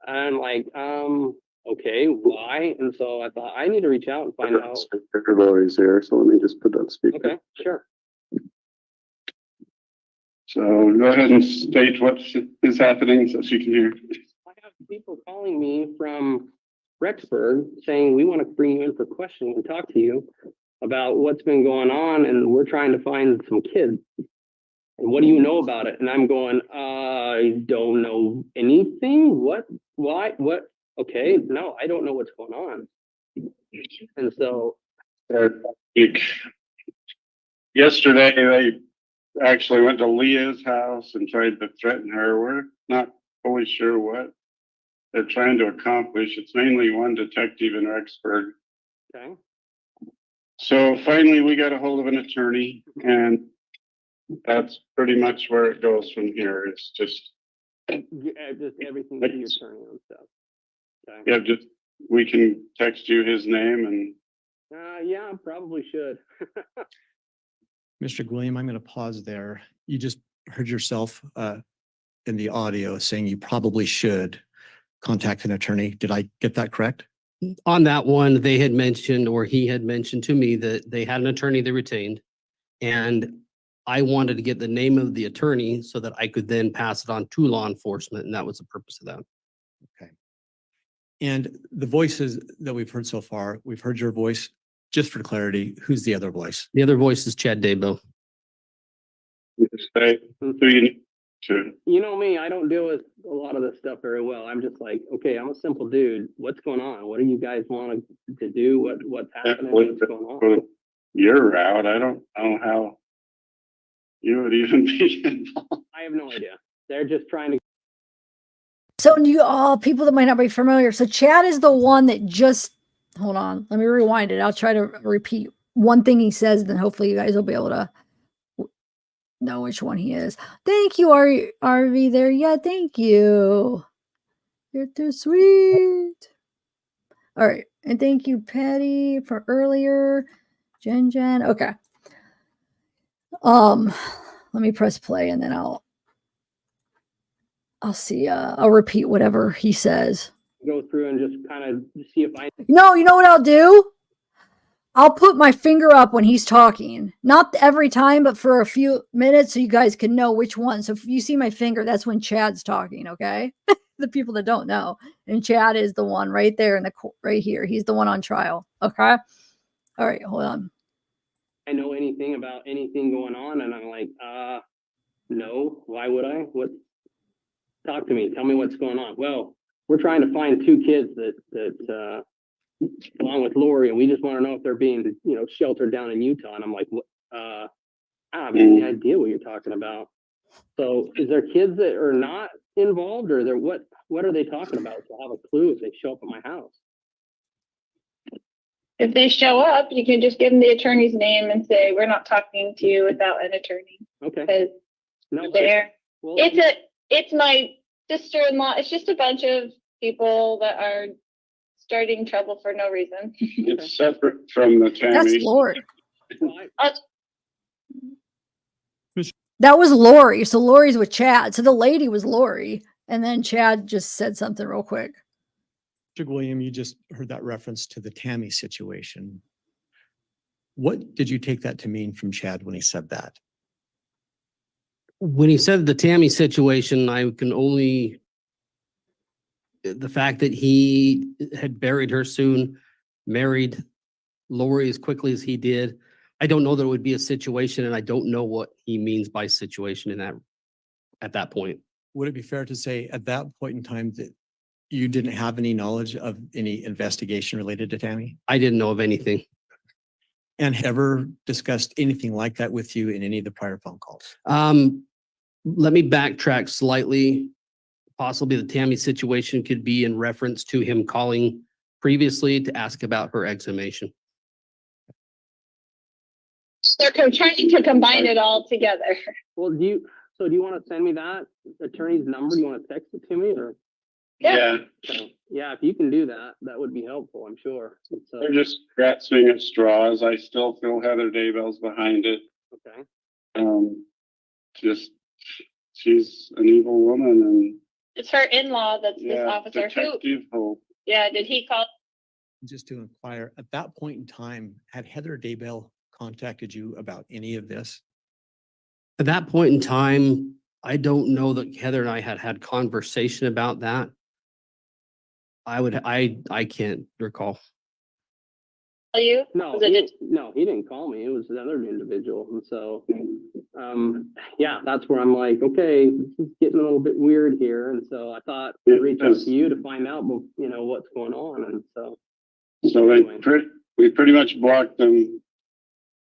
I'm like, okay, why? And so I thought I need to reach out and find out. Lori's there, so let me just put that speaker. Okay, sure. So go ahead and state what is happening so she can hear. I have people calling me from Rexburg saying we want to bring you in for questioning and talk to you about what's been going on, and we're trying to find some kids. And what do you know about it? And I'm going, I don't know anything. What? Why? What? Okay, no, I don't know what's going on. And so, Yesterday, they actually went to Leah's house and tried to threaten her. We're not fully sure what they're trying to accomplish. It's mainly one detective in Rexburg. okay, So finally, we got a hold of an attorney, and that's pretty much where it goes from here. It's just, just everything to your attorney and stuff. Okay. yeah, just, we can text you his name and Yeah, probably should. Mr. Gwilliam, I'm going to pause there. You just heard yourself in the audio saying you probably should contact an attorney. Did I get that correct? On that one, they had mentioned, or he had mentioned to me that they had an attorney they retained. And I wanted to get the name of the attorney so that I could then pass it on to law enforcement. And that was the purpose of that. Okay. And the voices that we've heard so far, we've heard your voice. Just for clarity, who's the other voice? The other voice is Chad Daybell. say who you need to. You know me, I don't deal with a lot of this stuff very well. I'm just like, okay, I'm a simple dude. What's going on? What do you guys want to do? What's happening? What's going on? Your route. I don't know how you would even be involved. I have no idea. They're just trying to. So you all people that might not be familiar. So Chad is the one that just hold on. Let me rewind it. I'll try to repeat one thing he says, then hopefully you guys will be able to know which one he is. Thank you, RV there. Yeah, thank you. You're too sweet. All right. And thank you, Patty, for earlier. Jen. Okay. Let me press play and then I'll see. I'll repeat whatever he says. Go through and just kind of see if I. No, you know what I'll do? I'll put my finger up when he's talking. Not every time, but for a few minutes so you guys can know which one. So if you see my finger, that's when Chad's talking, okay? The people that don't know. And Chad is the one right there in the right here. He's the one on trial, okay? All right, hold on. I know anything about anything going on, and I'm like, no, why would I? What? Talk to me. Tell me what's going on. Well, we're trying to find two kids that along with Lori, and we just want to know if they're being, sheltered down in Utah. And I'm like, what? I have any idea what you're talking about. So, is there kids that are not involved, or they're what? What are they talking about? So I have a clue if they show up at my house. If they show up, you can just give them the attorney's name and say, we're not talking to you without an attorney. Okay. Because No, there, well, it's my sister-in-law. It's just a bunch of people that are starting trouble for no reason. It's separate from the Tammy. That's Lori. I, That was Lori. So Lori's with Chad. So the lady was Lori. And then Chad just said something real quick. Mr. William, you just heard that reference to the Tammy situation. What did you take that to mean from Chad when he said that? When he said the Tammy situation, I can only, the fact that he had buried her soon, married Lori as quickly as he did. I don't know that it would be a situation, and I don't know what he means by situation in that at that point. Would it be fair to say at that point in time that you didn't have any knowledge of any investigation related to Tammy? I didn't know of anything. And ever discussed anything like that with you in any of the prior phone calls? Let me backtrack slightly. Possibly the Tammy situation could be in reference to him calling previously to ask about her exhumation. They're trying to combine it all together. well, do you want to send me that attorney's number? Do you want to text it to me, or? Yeah, Yeah, if you can do that, that would be helpful, I'm sure. So, they're just grasping at straws. I still feel Heather Daybell's behind it. okay. Just she's an evil woman, and It's her in-law that's this officer. Detective Hope. Yeah, did he call? Just to inquire, at that point in time, had Heather Daybell contacted you about any of this? At that point in time, I don't know that Heather and I had conversation about that. I can't recall. You? No, Was it he didn't call me. It was another individual, and so yeah, that's where I'm like, okay, this is getting a little bit weird here. And so I thought I'd reach out to you to find out, you know, what's going on. And so. So anyway. we pretty much blocked them.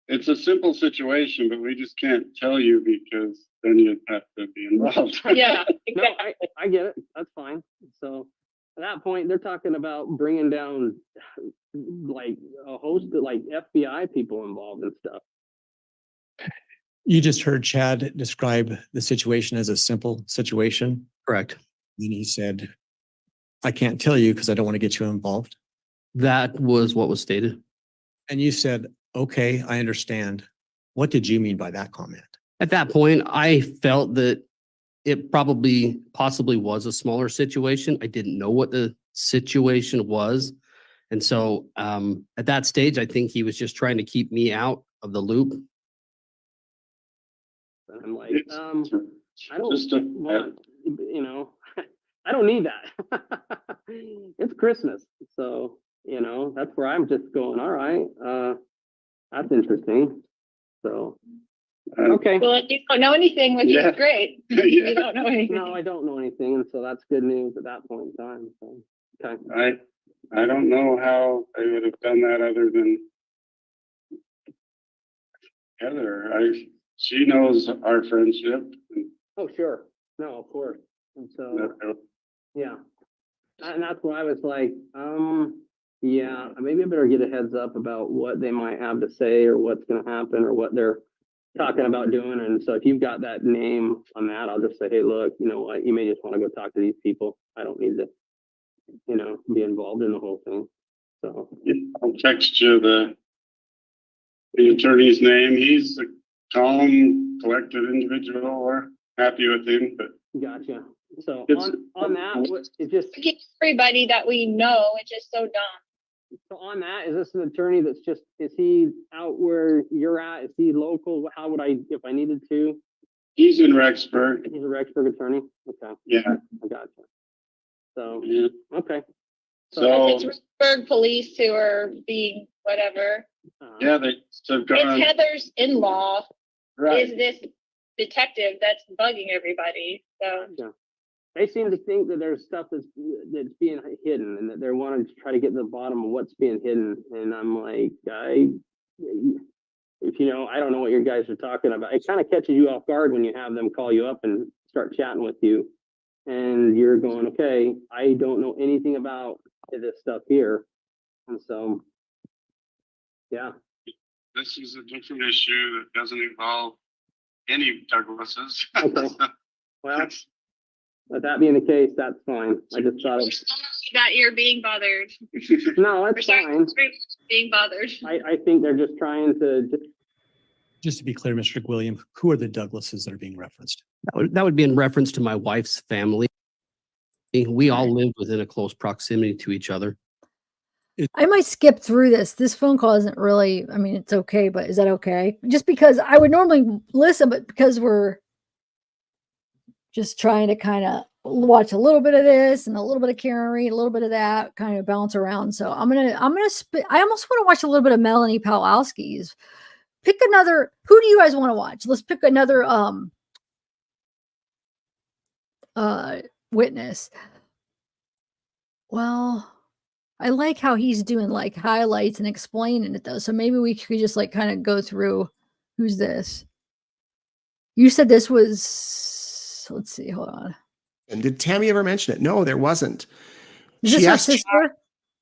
It's a simple situation, but we just can't tell you because then you'd have to be involved. Yeah, No, exactly. I get it. That's fine. So at that point, they're talking about bringing down like a host of like FBI people involved and stuff. You just heard Chad describe the situation as a simple situation. Correct. And he said, I can't tell you because I don't want to get you involved. That was what was stated. And you said, okay, I understand. What did you mean by that comment? At that point, I felt that it possibly was a smaller situation. I didn't know what the situation was. And so at that stage, I think he was just trying to keep me out of the loop. And I'm like, I don't want, you know, I don't need that. It's Christmas. So, you know, that's where I'm just going, all right, that's interesting. So, okay. Well, you don't know anything, which Yeah. is great. Yeah. You don't know anything. No, I don't know anything. And so that's good news at that point in time. So, okay. I don't know how they would have done that other than Heather. She knows our friendship. And Oh, sure. No, of course. And so, yeah. And that's where I was like, yeah, maybe I better get a heads up about what they might have to say or what's going to happen or what they're talking about doing. And so if you've got that name on that, I'll just say, hey, look, you know what, you may just want to go talk to these people. I don't need to, you know, be involved in the whole thing. So I'll text you the attorney's name. He's a calm, collected individual. We're happy with him, but gotcha. So It's- on that, it just, Get everybody that we know, it's just so dumb. so on that, is this an attorney that's just, is he out where you're at? Is he local? How would I, if I needed to? he's in Rexburg. He's a Rexburg attorney? Okay, Yeah. I gotcha. So, Yeah. okay. So, It's Pittsburgh police who are being whatever. yeah, they've It's gone, Heather's in-law right. is this detective that's bugging everybody. So Yeah. They seem to think that there's stuff that's being hidden and that they're wanting to try to get to the bottom of what's being hidden. And I'm like, if you know, I don't know what your guys are talking about. It kind of catches you off guard when you have them call you up and start chatting with you. And you're going, okay, I don't know anything about this stuff here. And so, yeah. This is a different issue that doesn't involve any Douglases. Okay. Well, with that being the case, that's fine. I just thought we're it, sorry that you're being bothered. no, We're that's sorry fine. you're being bothered. I think they're just trying to, Just to be clear, Mr. William, who are the Douglases that are being referenced? That would be in reference to my wife's family. We all lived within a close proximity to each other. I might skip through this. This phone call isn't really, I mean, it's okay, but is that okay? Just because I would normally listen, but because we're just trying to kind of watch a little bit of this and a little bit of Karen Reed, a little bit of that, kind of bounce around. So I almost want to watch a little bit of Melanie Pawlowski's. Pick another, who do you guys want to watch? Let's pick another witness. Well, I like how he's doing like highlights and explaining it though. So maybe we could just like kind of go through who's this. You said this was, let's see, hold on. And did Tammy ever mention it? No, there wasn't. Is this She her asked sister?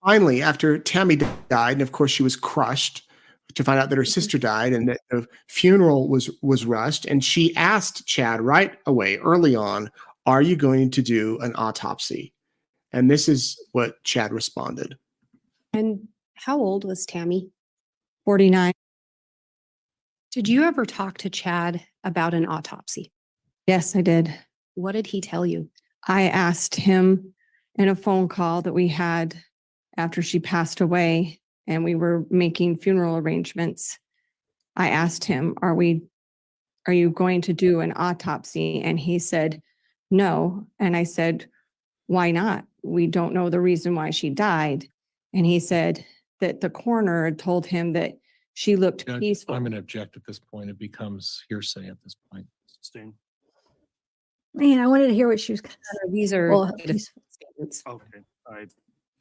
finally after Tammy died, and of course she was crushed to find out that her sister died and that the funeral was rushed. And she asked Chad right away, early on, are you going to do an autopsy? And this is what Chad responded. And how old was Tammy? 49. Did you ever talk to Chad about an autopsy? Yes, I did. What did he tell you? I asked him in a phone call that we had after she passed away and we were making funeral arrangements. I asked him, are you going to do an autopsy? And he said, no. And I said, why not? We don't know the reason why she died. And he said that the coroner had told him that she looked Judge, peaceful. I'm going to object at this point. It becomes hearsay at this point. Sustain. Man, I wanted to hear what she was going to say. These are Well, data peaceful. statements. Okay, I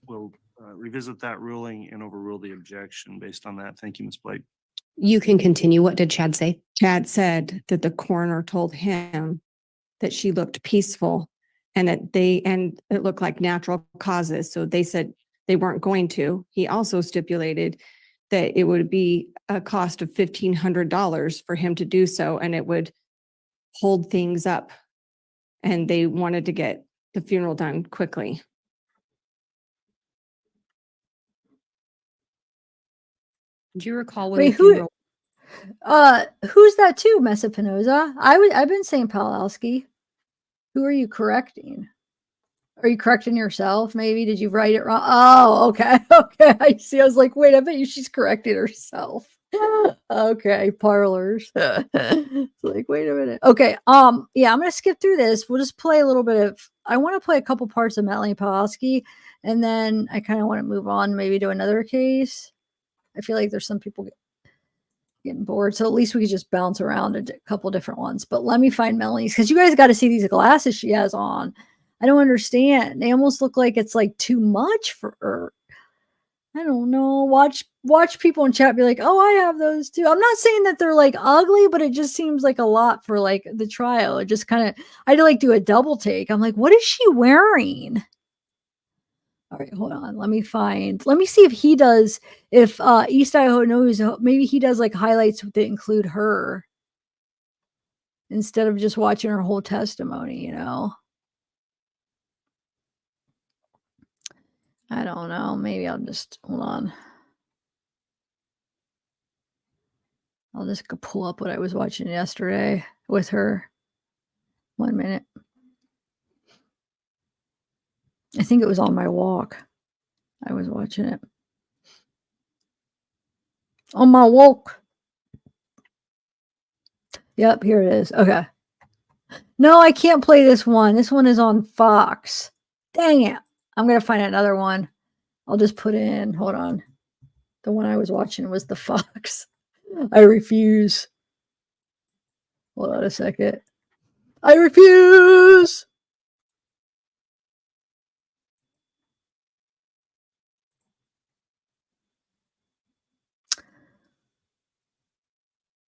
will revisit that ruling and overrule the objection based on that. Thank you, Ms. Blake. You can continue. What did Chad say? Chad said that the coroner told him that she looked peaceful and that and it looked like natural causes. So they said they weren't going to. He also stipulated that it would be a cost of $1,500 for him to do so, and it would hold things up. And they wanted to get the funeral done quickly. Do you recall when Wait, the funeral? who's that too, Mesa Pinoza? I've been saying Pawlowski. Who are you correcting? Are you correcting yourself? Maybe did you write it wrong? Oh, okay, okay. I see. I was like, wait, I bet you she's correcting herself. Okay, parlors. It's like, wait a minute. Okay, yeah, I'm gonna skip through this. We'll just play a little bit of. I want to play a couple parts of Melanie Pawlowski, and then I kind of want to move on, maybe to another case. I feel like there's some people getting bored, so at least we could just bounce around a couple different ones. But let me find Melanie's, because you guys got to see these glasses she has on. I don't understand. They almost look like it's like too much for her. I don't know. Watch people in chat be like, oh, I have those too. I'm not saying that they're like ugly, but it just seems like a lot for like the trial. It just kind of, I had to like do a double take. I'm like, what is she wearing? All right, hold on. Let me see if he does, if East Idaho knows, maybe he does like highlights that include her instead of just watching her whole testimony, you know? I don't know. Maybe I'll just, hold on. I'll just go pull up what I was watching yesterday with her. 1 minute. I think it was on my walk. I was watching it. On my walk. Yep, here it is. Okay. No, I can't play this one. This one is on Fox. Dang it. I'm going to find another one. I'll just put in, hold on. The one I was watching was the Fox. I refuse. Hold on a second. I refuse.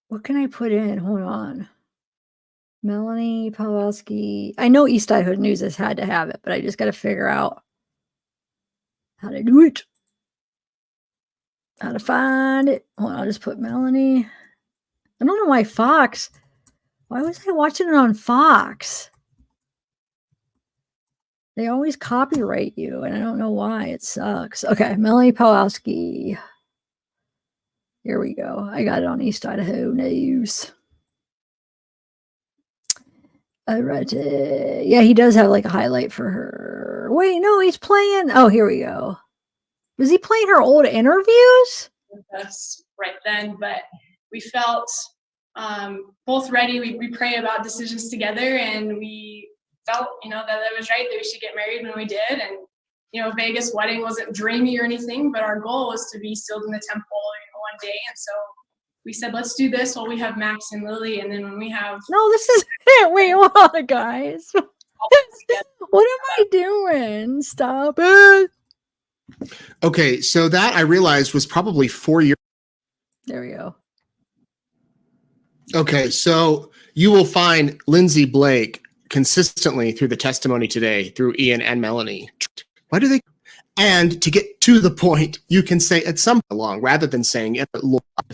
What can I put in? Hold on. Melanie Pawlowski. I know East Idaho News has had to have it, but I just got to figure out how to do it. How to find it. Hold on, I'll just put Melanie. I don't know why Fox. Why was I watching it on Fox? They always copyright you, and I don't know why. It sucks. Okay, Melanie Pawlowski. Here we go. I got it on East Idaho News. All right. Yeah, he does have like a highlight for her. Wait, no, he's playing. Oh, here we go. Was he playing her old interviews? Us right then, but we felt both ready. We pray about decisions together, and we felt, that it was right that we should get married when we did. And Vegas wedding wasn't dreamy or anything, but our goal was to be sealed in the temple, one day. And so we said, let's do this while we have Max and Lily, and then when we have this is it. Wait, hold on, guys. What am I doing? Stop it. Okay, so that I realized was probably 4 years. There we go. Okay, so you will find Lindsay Blake consistently through the testimony today, through Ian and Melanie. Why do they? And to get to the point, you can say at some along rather than saying it.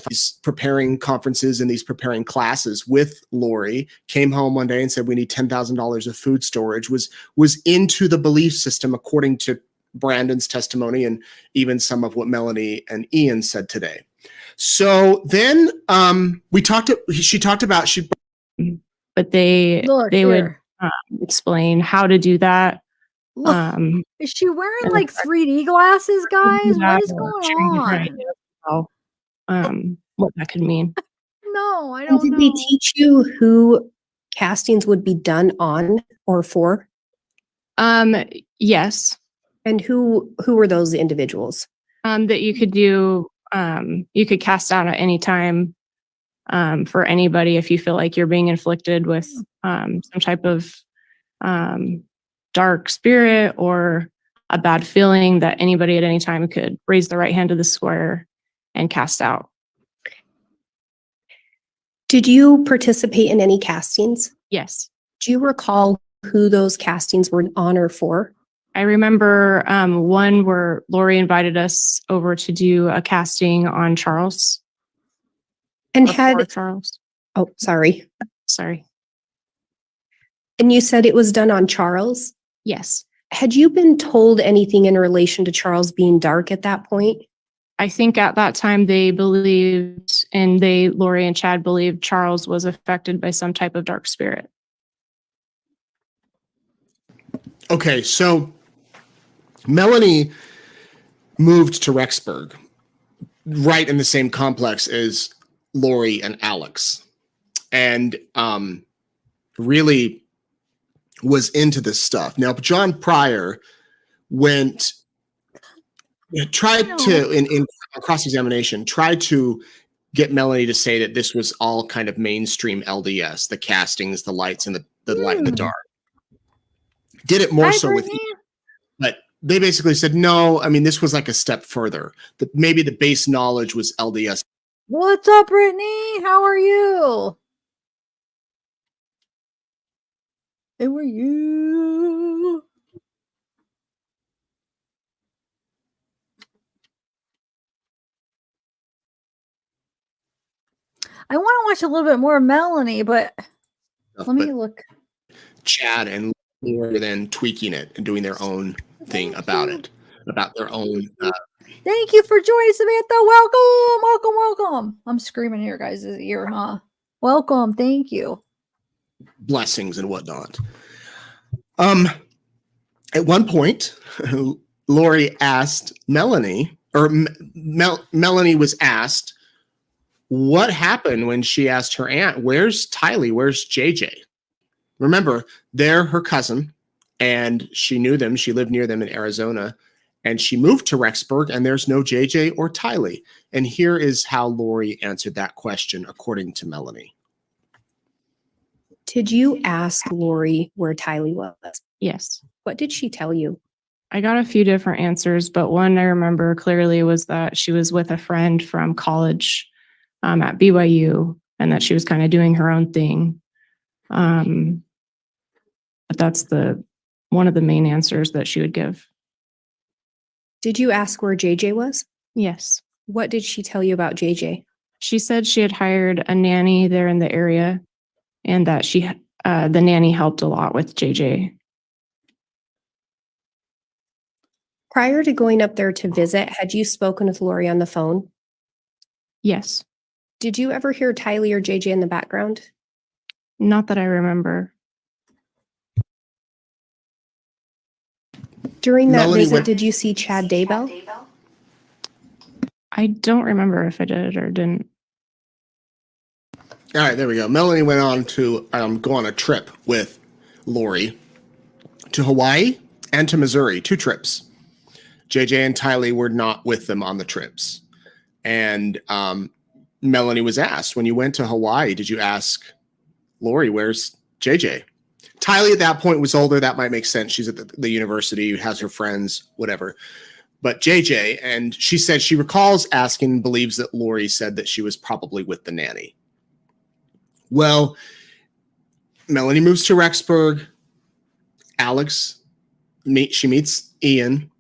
He's preparing conferences and these preparing classes with Lori, came home one day and said we need $10,000 of food storage. Was into the belief system according to Brandon's testimony and even some of what Melanie and Ian said today. So then she talked about but they would explain how to do that. Is she wearing like 3D glasses, guys? What is going on? What that could mean. No, I don't know. Did they teach you who castings would be done on or for? Yes. And who were those individuals? That you could do you could cast out at any time for anybody if you feel like you're being inflicted with some type of dark spirit or a bad feeling, that anybody at any time could raise the right hand to the square and cast out. Did you participate in any castings? Yes. Do you recall who those castings were on or for? I remember one where Lori invited us over to do a casting on Charles. And Or had for Charles. Oh, sorry. Sorry. And you said it was done on Charles? Yes. Had you been told anything in relation to Charles being dark at that point? I think at that time they believed, and Lori and Chad believed, Charles was affected by some type of dark spirit. Okay, so Melanie moved to Rexburg, right in the same complex as Lori and Alex, and really was into this stuff. Now, John Pryor tried to, in cross-examination, tried to get Melanie to say that this was all kind of mainstream LDS, the castings, the lights, and the light and the dark. Did it more so with Ian, but they basically said, no, I mean, this was like a step further. That maybe the base knowledge was LDS. What's up, Brittany? How are you? How are you? I want to watch a little bit more of Melanie, but let me look. Chad and Lori then tweaking it and doing their own thing about it, about their own. Thank you for joining, Samantha. Welcome, welcome, welcome. I'm screaming in your guys' ear, huh? Welcome. Thank you. Blessings and whatnot. At one point, Lori asked Melanie, or Melanie was asked, what happened when she asked her aunt, where's Tylee? Where's JJ? Remember, they're her cousin, and she knew them. She lived near them in Arizona, and she moved to Rexburg, and there's no JJ or Tylee. And here is how Lori answered that question, according to Melanie. Did you ask Lori where Tylee was? Yes. What did she tell you? I got a few different answers, but one I remember clearly was that she was with a friend from college at BYU, and that she was kind of doing her own thing. But that's one of the main answers that she would give. Did you ask where JJ was? Yes. What did she tell you about JJ? She said she had hired a nanny there in the area, and that the nanny helped a lot with JJ. Prior to going up there to visit, had you spoken with Lori on the phone? Yes. Did you ever hear Tylee or JJ in the background? Not that I remember. During that Melanie visit, went- did you see Chad Daybell? I don't remember if I did or didn't. All right, there we go. Melanie went on to go on a trip with Lori to Hawaii and to Missouri, 2 trips. JJ and Tylee were not with them on the trips. And Melanie was asked, when you went to Hawaii, did you ask Lori, where's JJ? Tylee at that point was older. That might make sense. She's at the university, has her friends, whatever. But JJ, and she said she recalls asking, believes that Lori said that she was probably with the nanny. Well, Melanie moves to Rexburg. Alex, she meets Ian.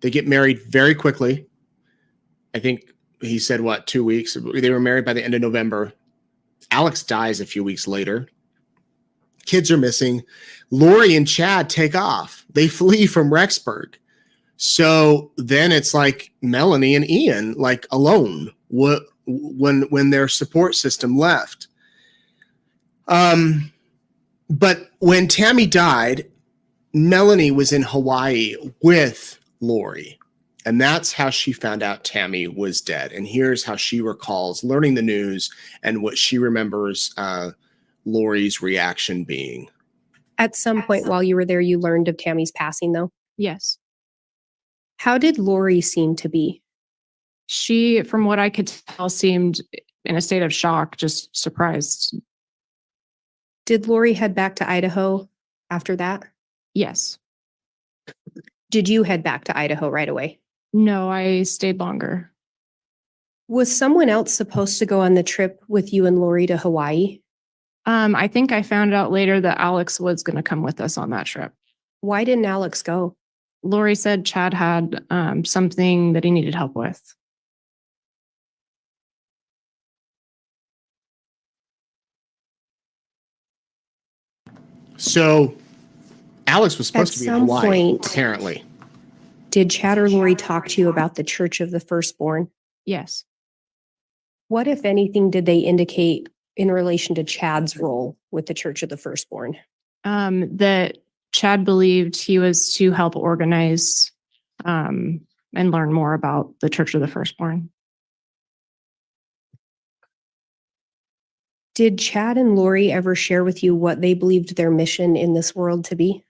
They get married very quickly. I think he said, 2 weeks? They were married by the end of November. Alex dies a few weeks later. Kids are missing. Lori and Chad take off. They flee from Rexburg. So then it's like Melanie and Ian, like alone, when their support system left. But when Tammy died, Melanie was in Hawaii with Lori. And that's how she found out Tammy was dead. And here's how she recalls learning the news and what she remembers Lori's reaction being. At some point while you were there, you learned of Tammy's passing, though? Yes. How did Lori seem to be? She, from what I could tell, seemed in a state of shock, just surprised. Did Lori head back to Idaho after that? Yes. Did you head back to Idaho right away? No, I stayed longer. Was someone else supposed to go on the trip with you and Lori to Hawaii? I think I found out later that Alex was going to come with us on that trip. Why didn't Alex go? Lori said Chad had something that he needed help with. So Alex was supposed At to be in some Hawaii, point- apparently. Did Chad or Lori talk to you about the Church of the Firstborn? Yes. What, if anything, did they indicate in relation to Chad's role with the Church of the Firstborn? That Chad believed he was to help organize and learn more about the Church of the Firstborn. Did Chad and Lori ever share with you what they believed their mission in this world to be?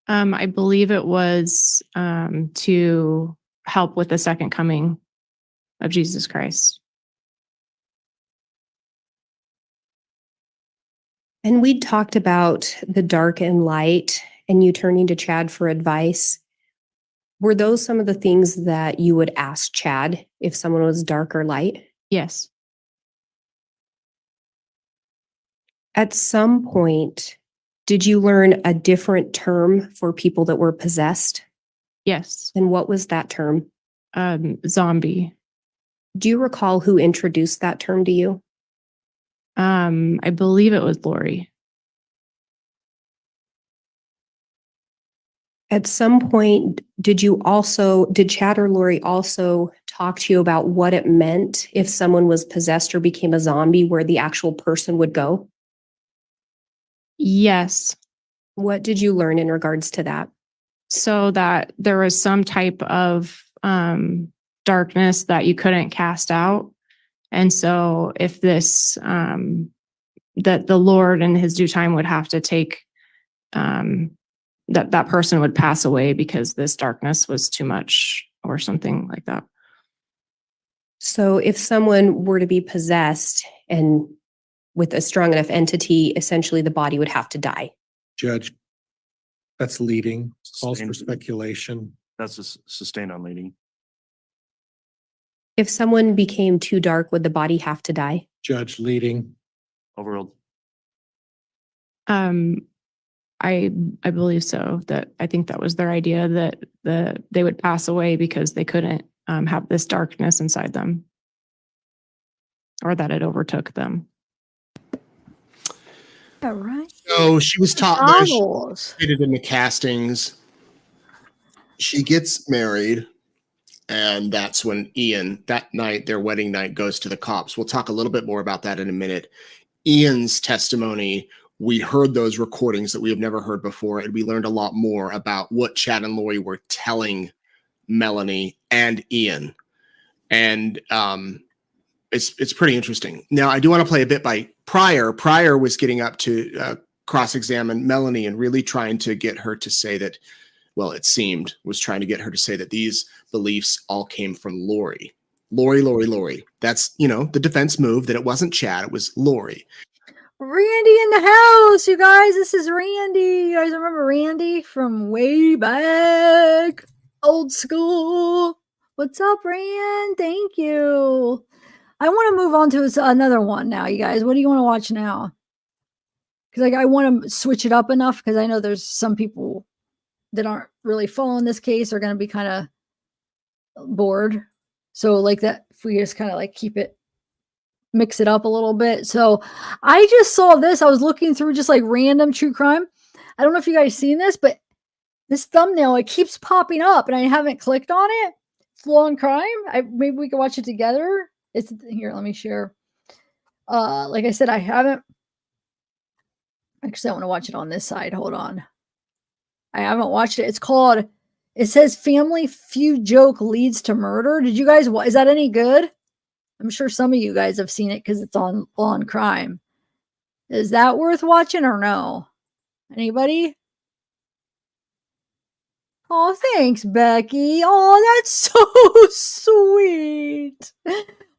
I believe it was to help with the second coming of Jesus Christ. And we'd talked about the dark and light and you turning to Chad for advice. Were those some of the things that you would ask Chad if someone was dark or light? Yes. At some point, did you learn a different term for people that were possessed? Yes. And what was that term? Zombie. Do you recall who introduced that term to you? I believe it was Lori. At some point, did Chad or Lori also talk to you about what it meant if someone was possessed or became a zombie, where the actual person would go? Yes. What did you learn in regards to that? So that there was some type of darkness that you couldn't cast out. And so if this, that the Lord in his due time would have to take, that person would pass away because this darkness was too much or something like that. So if someone were to be possessed and with a strong enough entity, essentially the body would have to die. Judge, that's leading, calls for Sustained. speculation. That's a sustained on leading. If someone became too dark, would the body have to die? Judge, leading. Overruled. I believe so. That I think that was their idea, that they would pass away because they couldn't have this darkness inside them, or that it overtook them. All right. So she was taught Novels. in the castings. She gets married, and that's when Ian, that night, their wedding night, goes to the cops. We'll talk a little bit more about that in a minute. Ian's testimony, we heard those recordings that we have never heard before, and we learned a lot more about what Chad and Lori were telling Melanie and Ian. And it's pretty interesting. Now, I do want to play a bit by Pryor. Pryor was getting up to cross-examine Melanie and really trying to get her to say that, well, it seemed, was trying to get her to say that these beliefs all came from Lori. Lori. That's, the defense move, that it wasn't Chad, it was Lori. Randy in the house, you guys. This is Randy. You guys remember Randy from way back? Old school. What's up, Rand? Thank you. I want to move on to another one now, you guys. What do you want to watch now? Because I want to switch it up enough, because I know there's some people that aren't really following this case are going to be kind of bored. So like that, if we just kind of like mix it up a little bit. So I just saw this. I was looking through just like random true crime. I don't know if you guys seen this, but this thumbnail, it keeps popping up and I haven't clicked on it. Flaw in Crime. Maybe we can watch it together. It's here. Let me share. Like I said, I haven't. Actually, I want to watch it on this side. Hold on. I haven't watched it. It says Family Feud joke leads to murder. Did you guys, is that any good? I'm sure some of you guys have seen it because it's on Law and Crime. Is that worth watching or no? Anybody? Oh, thanks, Becky. Oh, that's so sweet.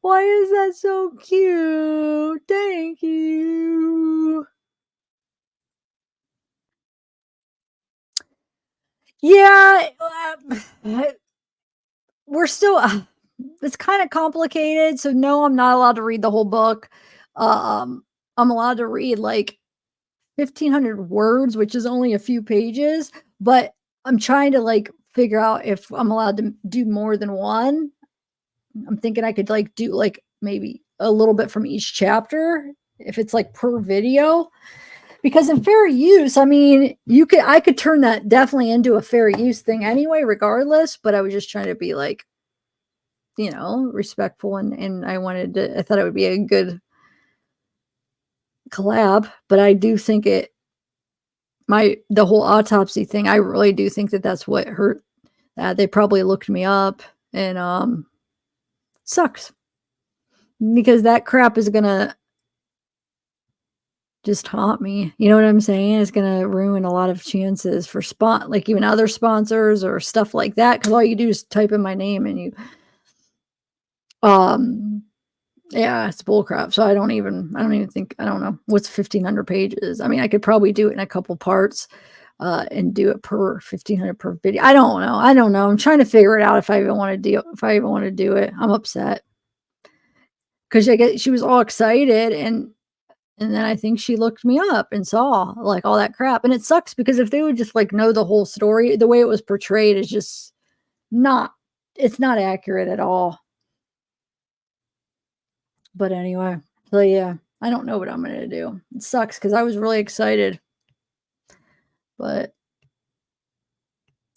Why is that so cute? Thank you. Yeah, we're still, it's kind of complicated. So, no, I'm not allowed to read the whole book. I'm allowed to read like 1,500 words, which is only a few pages, but I'm trying to like figure out if I'm allowed to do more than one. I'm thinking I could like do like maybe a little bit from each chapter if it's like per video. Because in fair use, I mean, I could turn that definitely into a fair use thing anyway, regardless, but I was just trying to be like, respectful and I thought it would be a good collab, but I do think the whole autopsy thing, I really do think that that's what hurt. They probably looked me up and sucks because that crap is gonna just haunt me. You know what I'm saying? It's gonna ruin a lot of chances for like even other sponsors or stuff like that. Because all you do is type in my name and you, yeah, it's bullcrap. So I don't even think, I don't know what's 1,500 pages. I mean, I could probably do it in a couple parts. And do it per 1,500 per video. I don't know. I'm trying to figure it out if I even want to do it. I'm upset because she was all excited and then I think she looked me up and saw like all that crap. And it sucks because if they would just like know the whole story, the way it was portrayed is just it's not accurate at all. But anyway, so yeah, I don't know what I'm gonna do. It sucks because I was really excited, but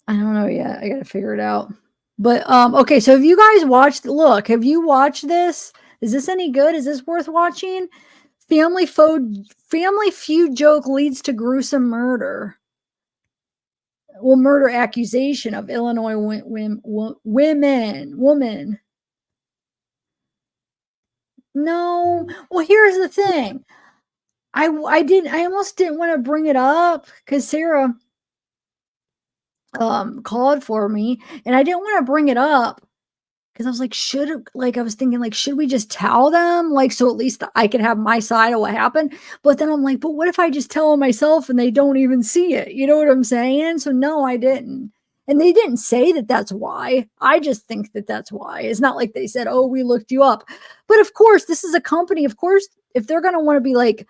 I don't know yet. I gotta figure it out. But okay, so have you guys have you watched this? Is this any good? Is this worth watching? Family feud joke leads to gruesome murder. Well, murder accusation of Illinois woman. No. Well, here's the thing. I almost didn't want to bring it up because Sarah called for me and I didn't want to bring it up because I was like, I was thinking like, should we just tell them? Like, so at least I could have my side of what happened. But then I'm like, but what if I just tell them myself and they don't even see it? You know what I'm saying? So no, I didn't. And they didn't say that that's why. I just think that that's why. It's not like they said, oh, we looked you up. But of course, this is a company. Of course, if they're going to want to be like,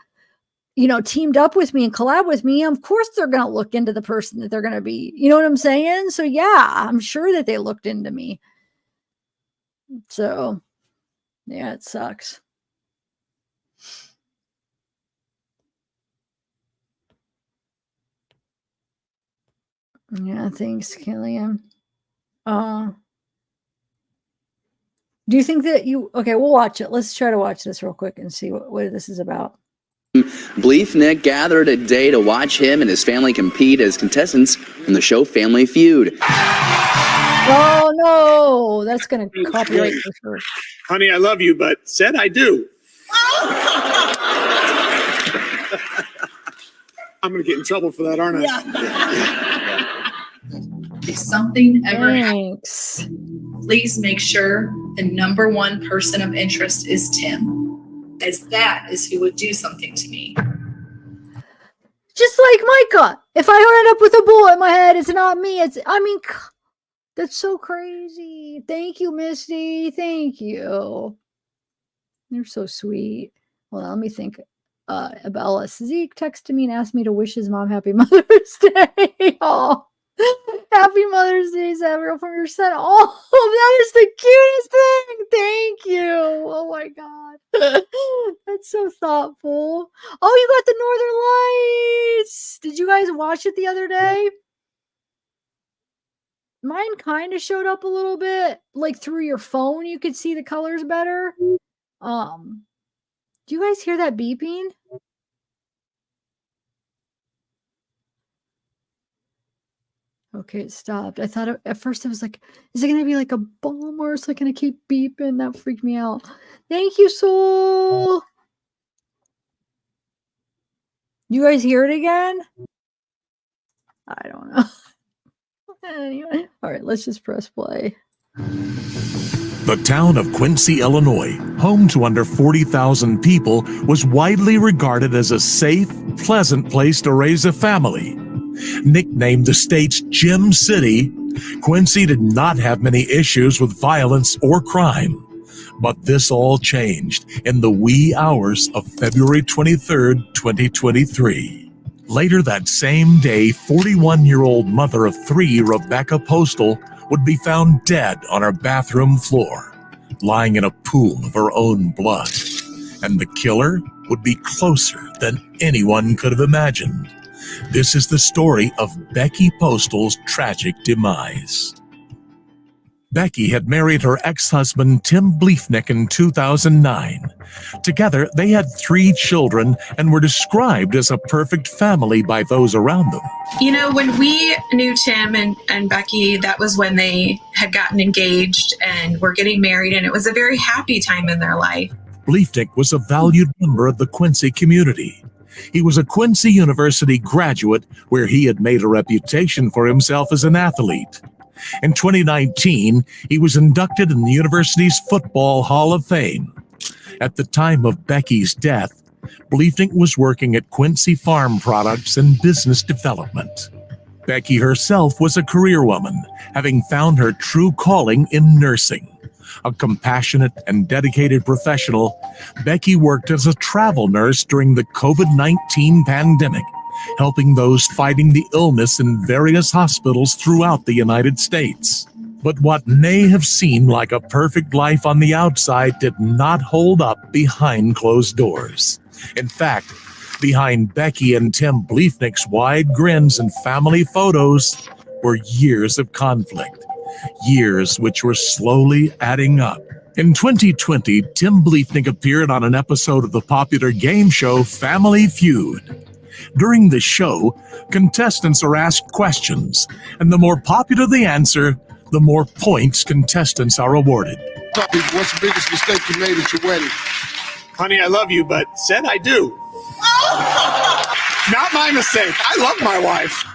teamed up with me and collab with me, of course they're going to look into the person that they're going to be. You know what I'm saying? So yeah, I'm sure that they looked into me. So yeah, it sucks. Yeah, thanks, Killian. Do you think that okay, we'll watch it. Let's try to watch this real quick and see what this is about. Bleefnick gathered a day to watch him and his family compete as contestants in the show Family Feud. Oh no, that's gonna copyright for sure. Honey, I love you, but said I do. I'm gonna get in trouble for that, aren't I? If something ever Thanks. happens, please make sure the number one person of interest is Tim, as that is who would do something to me. Just like Micah. If I end up with a bullet in my head, it's not me. That's so crazy. Thank you, Misty. Thank you. You're so sweet. Well, let me think. Abellis. Zeke texted me and asked me to wish his mom happy Mother's Day. Oh, happy Mother's Day, Zavgirl, from your son. Oh, that is the cutest thing. Thank you. Oh my God. That's so thoughtful. Oh, you got the Northern Lights. Did you guys watch it the other day? Mine kind of showed up a little bit, like through your phone. You could see the colors better. Do you guys hear that beeping? Okay, it stopped. I thought at first I was like, is it going to be like a bomb or is it going to keep beeping? That freaked me out. Thank you, Soul. You guys hear it again? I don't know. Anyway, all right, let's just press play. The town of Quincy, Illinois, home to under 40,000 people, was widely regarded as a safe, pleasant place to raise a family. Nicknamed the state's Gem City, Quincy did not have many issues with violence or crime. But this all changed in the wee hours of February 23rd, 2023. Later that same day, 41-year-old mother of three, Rebecca Postal, would be found dead on her bathroom floor, lying in a pool of her own blood. And the killer would be closer than anyone could have imagined. This is the story of Becky Postal's tragic demise. Becky had married her ex-husband Tim Bliefnick in 2009. Together, they had 3 children and were described as a perfect family by those around them. You know, when we knew Tim and Becky, that was when they had gotten engaged and were getting married, and it was a very happy time in their life. Bliefnick was a valued member of the Quincy community. He was a Quincy University graduate where he had made a reputation for himself as an athlete. In 2019, he was inducted in the university's Football Hall of Fame. At the time of Becky's death, Bliefnick was working at Quincy Farm Products and Business Development. Becky herself was a career woman, having found her true calling in nursing. A compassionate and dedicated professional, Becky worked as a travel nurse during the COVID-19 pandemic, helping those fighting the illness in various hospitals throughout the United States. But what may have seemed like a perfect life on the outside did not hold up behind closed doors. In fact, behind Becky and Tim Bliefnick's wide grins and family photos were years of conflict, years which were slowly adding up. In 2020, Tim Bliefnick appeared on an episode of the popular game show Family Feud. During the show, contestants are asked questions, and the more popular the answer, the more points contestants are awarded. What's the biggest mistake you made at your wedding? Honey, I love you, but said I do. Not my mistake. I love my wife.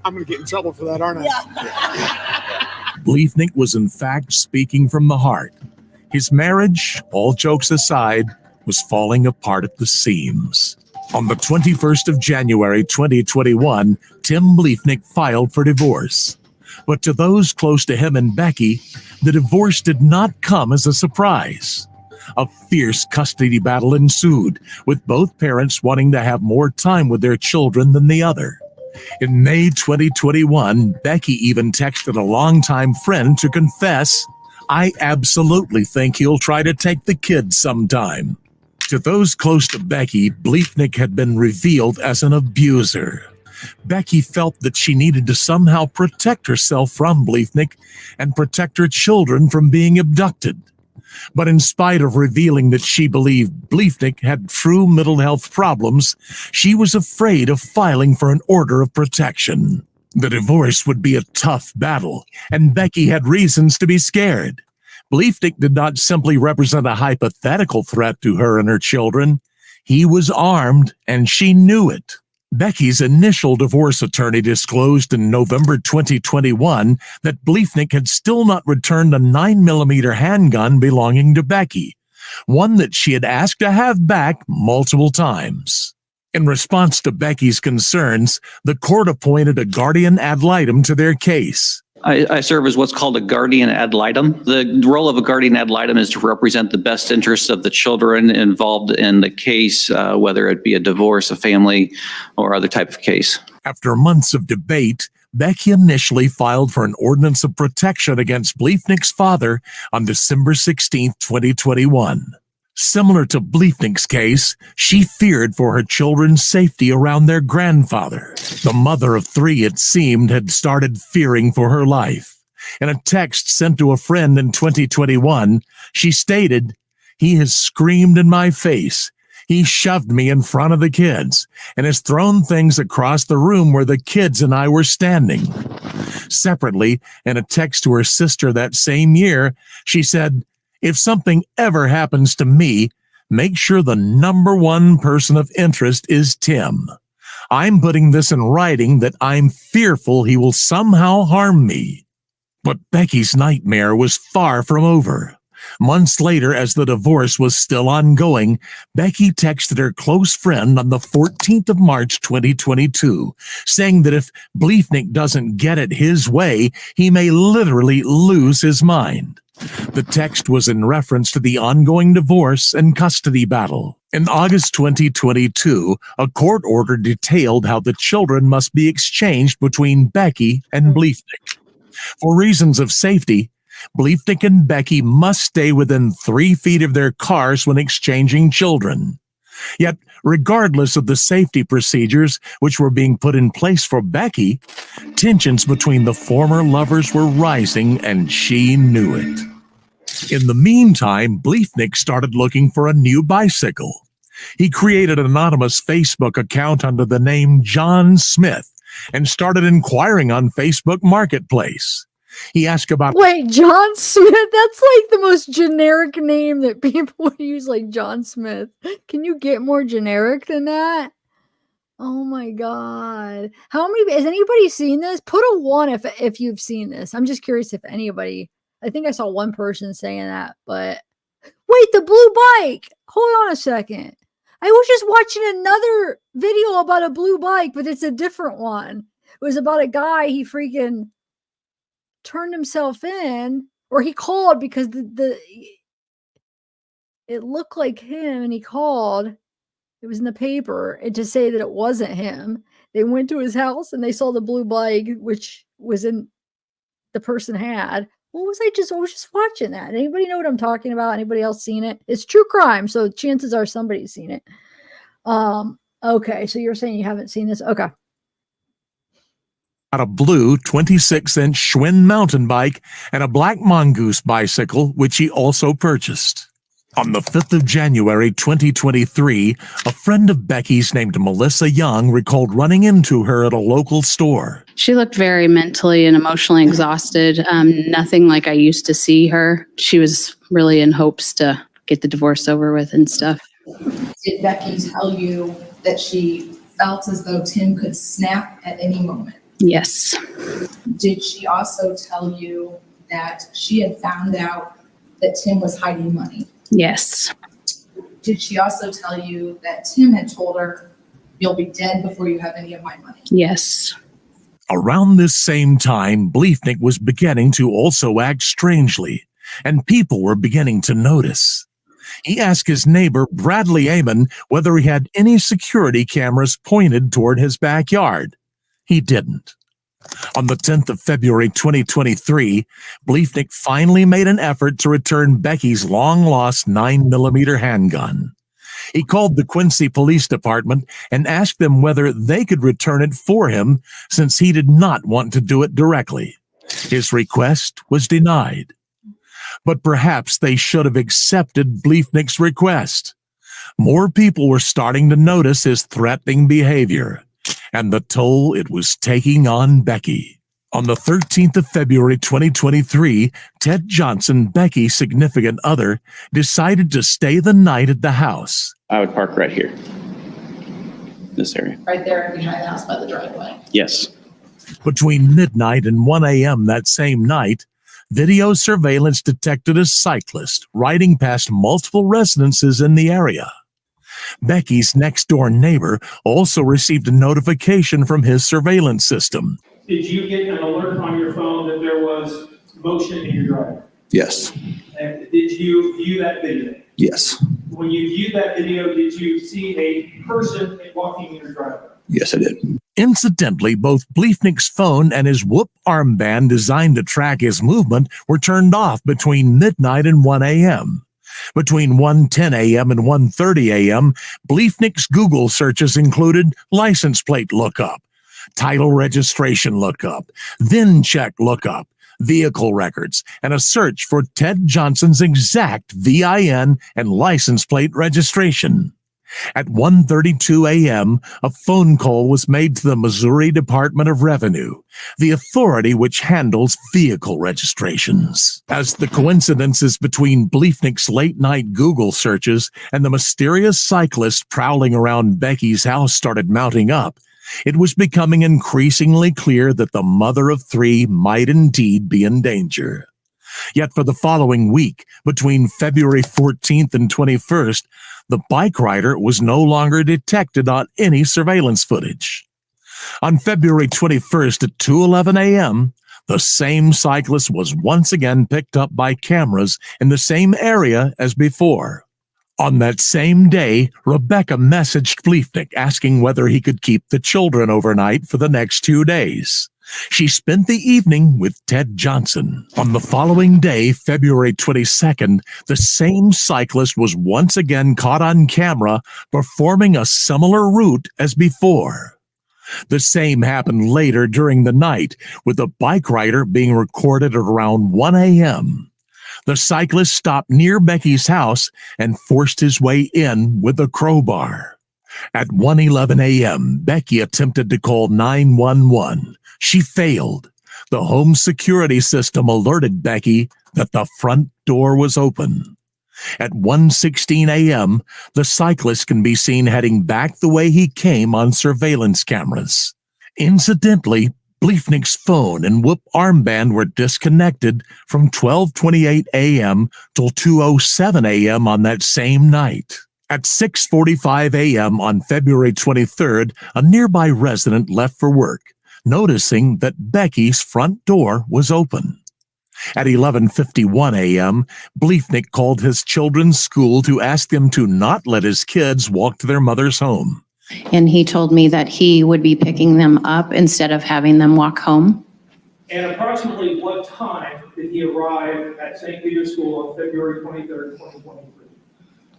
I'm going to get in trouble for that, aren't I? Bliefnick was in fact speaking from the heart. His marriage, all jokes aside, was falling apart at the seams. On the 21st of January 2021, Tim Bliefnick filed for divorce. But to those close to him and Becky, the divorce did not come as a surprise. A fierce custody battle ensued, with both parents wanting to have more time with their children than the other. In May 2021, Becky even texted a longtime friend to confess, "I absolutely think he'll try to take the kids sometime." To those close to Becky, Bliefnick had been revealed as an abuser. Becky felt that she needed to somehow protect herself from Bliefnick and protect her children from being abducted. But in spite of revealing that she believed Bliefnick had true mental health problems, she was afraid of filing for an order of protection. The divorce would be a tough battle, and Becky had reasons to be scared. Bliefnick did not simply represent a hypothetical threat to her and her children. He was armed, and she knew it. Becky's initial divorce attorney disclosed in November 2021 that Bliefnick had still not returned a 9mm handgun belonging to Becky, one that she had asked to have back multiple times. In response to Becky's concerns, the court appointed a guardian ad litem to their case. I serve as what's called a guardian ad litem. The role of a guardian ad litem is to represent the best interests of the children involved in the case, whether it be a divorce, a family, or other type of case. After months of debate, Becky initially filed for an ordinance of protection against Bliefnick's father on December 16, 2021. Similar to Bliefnick's case, she feared for her children's safety around their grandfather. The mother of three, it seemed, had started fearing for her life. In a text sent to a friend in 2021, she stated, "He has screamed in my face. He shoved me in front of the kids and has thrown things across the room where the kids and I were standing." Separately, in a text to her sister that same year, she said, "If something ever happens to me, make sure the number one person of interest is Tim. I'm putting this in writing that I'm fearful he will somehow harm me. But Becky's nightmare was far from over. Months later, as the divorce was still ongoing, Becky texted her close friend on the 14th of March 2022, saying that if Bliefnick doesn't get it his way, he may literally lose his mind. The text was in reference to the ongoing divorce and custody battle. In August 2022, a court order detailed how the children must be exchanged between Becky and Bliefnick. For reasons of safety, Bliefnick and Becky must stay within 3 feet of their cars when exchanging children. Yet, regardless of the safety procedures which were being put in place for Becky, tensions between the former lovers were rising and she knew it. In the meantime, Bliefnick started looking for a new bicycle. He created an anonymous Facebook account under the name John Smith and started inquiring on Facebook Marketplace. He asked about— Wait, John Smith? That's like the most generic name that people would use, like John Smith. Can you get more generic than that? Oh my God. How many, has anybody seen this? Put a 1 if you've seen this. I'm just curious if anybody, I think I saw one person saying that, but wait, the blue bike. Hold on a second. I was just watching another video about a blue bike, but it's a different one. It was about a guy, he freaking turned himself in, or he called because it looked like him, and he called. It was in the paper, and to say that it wasn't him. They went to his house and they saw the blue bike, which was in the person had. I was just watching that. Anybody know what I'm talking about? Anybody else seen it? It's true crime, so chances are somebody's seen it. Okay, so you're saying you haven't seen this? Okay. a blue 26-inch Schwinn mountain bike and a black mongoose bicycle, which he also purchased. On the 5th of January 2023, a friend of Becky's named Melissa Young recalled running into her at a local store. She looked very mentally and emotionally exhausted. Nothing like I used to see her. She was really in hopes to get the divorce over with and stuff. Did Becky tell you that she felt as though Tim could snap at any moment? Yes. Did she also tell you that she had found out that Tim was hiding money? Yes. Did she also tell you that Tim had told her, "You'll be dead before you have any of my money"? Yes. Around this same time, Bliefnick was beginning to also act strangely, and people were beginning to notice. He asked his neighbor, Bradley Amon, whether he had any security cameras pointed toward his backyard. He didn't. On the 10th of February 2023, Bliefnick finally made an effort to return Becky's long-lost 9mm handgun. He called the Quincy Police Department and asked them whether they could return it for him, since he did not want to do it directly. His request was denied. But perhaps they should have accepted Bliefnick's request. More people were starting to notice his threatening behavior and the toll it was taking on Becky. On the 13th of February 2023, Ted Johnson, Becky's significant other, decided to stay the night at the house. I would park right here, this area. Right there behind the house by the driveway. Yes. Between midnight and 1 a.m. that same night, video surveillance detected a cyclist riding past multiple residences in the area. Becky's next-door neighbor also received a notification from his surveillance system. Did you get an alert on your phone that there was motion in your driveway? Yes. And did you view that video? Yes. When you viewed that video, did you see a person walking in your driveway? Yes, I did. Incidentally, both Bliefnick's phone and his Whoop armband designed to track his movement were turned off between midnight and 1 a.m. Between 1:10 a.m. and 1:30 a.m., Bliefnick's Google searches included license plate lookup, title registration lookup, VIN check lookup, vehicle records, and a search for Ted Johnson's exact VIN and license plate registration. At 1:32 a.m., a phone call was made to the Missouri Department of Revenue, the authority which handles vehicle registrations. As the coincidences between Bliefnick's late-night Google searches and the mysterious cyclist prowling around Becky's house started mounting up, It was becoming increasingly clear that the mother of three might indeed be in danger. Yet for the following week, between February 14th and 21st, the bike rider was no longer detected on any surveillance footage. On February 21st at 2:11 a.m., the same cyclist was once again picked up by cameras in the same area as before. On that same day, Rebecca messaged Bleefnick asking whether he could keep the children overnight for the next 2 days. She spent the evening with Ted Johnson. On the following day, February 22nd, the same cyclist was once again caught on camera performing a similar route as before. The same happened later during the night, with the bike rider being recorded at around 1 a.m. The cyclist stopped near Becky's house and forced his way in with a crowbar. At 1:11 a.m., Becky attempted to call 911. She failed. The home security system alerted Becky that the front door was open. At 1:16 a.m., the cyclist can be seen heading back the way he came on surveillance cameras. Incidentally, Bleefnick's phone and whoop armband were disconnected from 12:28 a.m. till 2:07 a.m. on that same night. At 6:45 a.m. on February 23rd, a nearby resident left for work, noticing that Becky's front door was open. At 11:51 a.m., Bleefnick called his children's school to ask them to not let his kids walk to their mother's home. And he told me that he would be picking them up instead of having them walk home. And approximately what time did he arrive at St. Peter's School on February 23rd, 2023?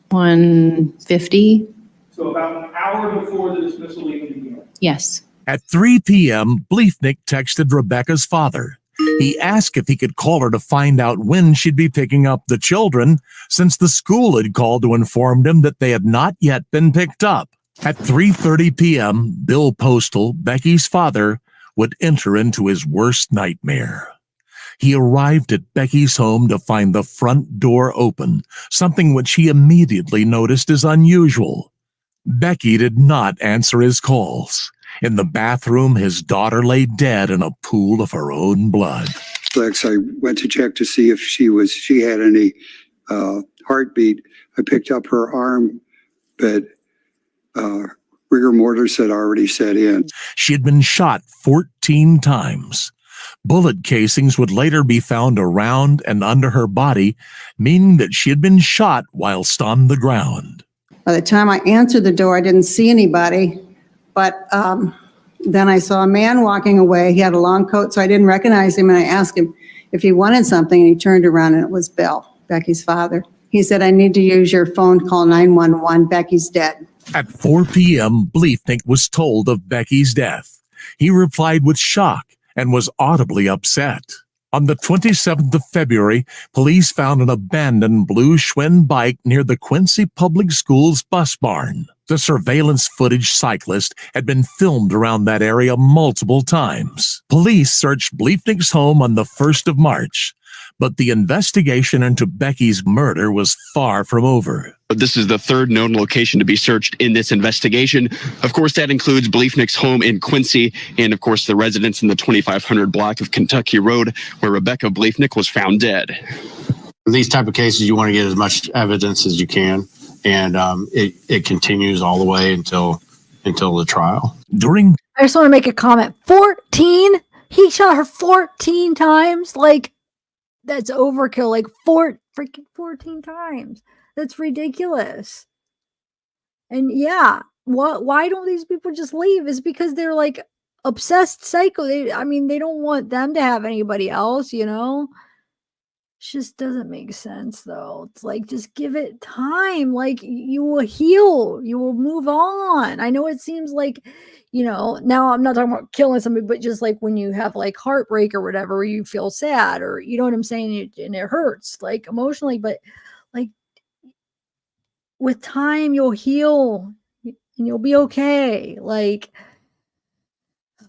1:50? So about an hour before the dismissal even began. Yes. At 3 p.m., Bleefnick texted Rebecca's father. He asked if he could call her to find out when she'd be picking up the children, since the school had called to inform him that they had not yet been picked up. At 3:30 p.m., Bill Postal, Becky's father, would enter into his worst nightmare. He arrived at Becky's home to find the front door open, something which he immediately noticed as unusual. Becky did not answer his calls. In the bathroom, his daughter lay dead in a pool of her own blood. Lex, I went to check to see if she had any heartbeat. I picked up her arm, but rigor mortis had already set in. She had been shot 14 times. Bullet casings would later be found around and under her body, meaning that she had been shot whilst on the ground. By the time I answered the door, I didn't see anybody, but then I saw a man walking away. He had a long coat, so I didn't recognize him, and I asked him if he wanted something, and he turned around, and it was Bill, Becky's father. He said, "I need to use your phone, call 911, Becky's dead." At 4 p.m., Bleefnick was told of Becky's death. He replied with shock and was audibly upset. On the 27th of February, police found an abandoned blue Schwinn bike near the Quincy Public Schools bus barn. The surveillance footage cyclist had been filmed around that area multiple times. Police searched Bleefnick's home on the 1st of March, but the investigation into Becky's murder was far from over. This is the third known location to be searched in this investigation. Of course, that includes Bleefnick's home in Quincy and, of course, the residence in the 2500 block of Kentucky Road where Rebecca Bleefnick was found dead. For these type of cases, you want to get as much evidence as you can, and it continues all the way until the trial. I just want to make a comment. 14? He shot her 14 times? Like, that's overkill. Like, 14 times. That's ridiculous. And yeah, why don't these people just leave? It's because they're like obsessed psycho. They don't want them to have anybody else, you know? It just doesn't make sense though. It's like, just give it time. Like, you will heal. You will move on. I know it seems like, you know, now I'm not talking about killing somebody, but just like when you have like heartbreak or whatever, or you feel sad, or you know what I'm saying? And it hurts like emotionally, but like, with time, you'll heal and you'll be okay. Like,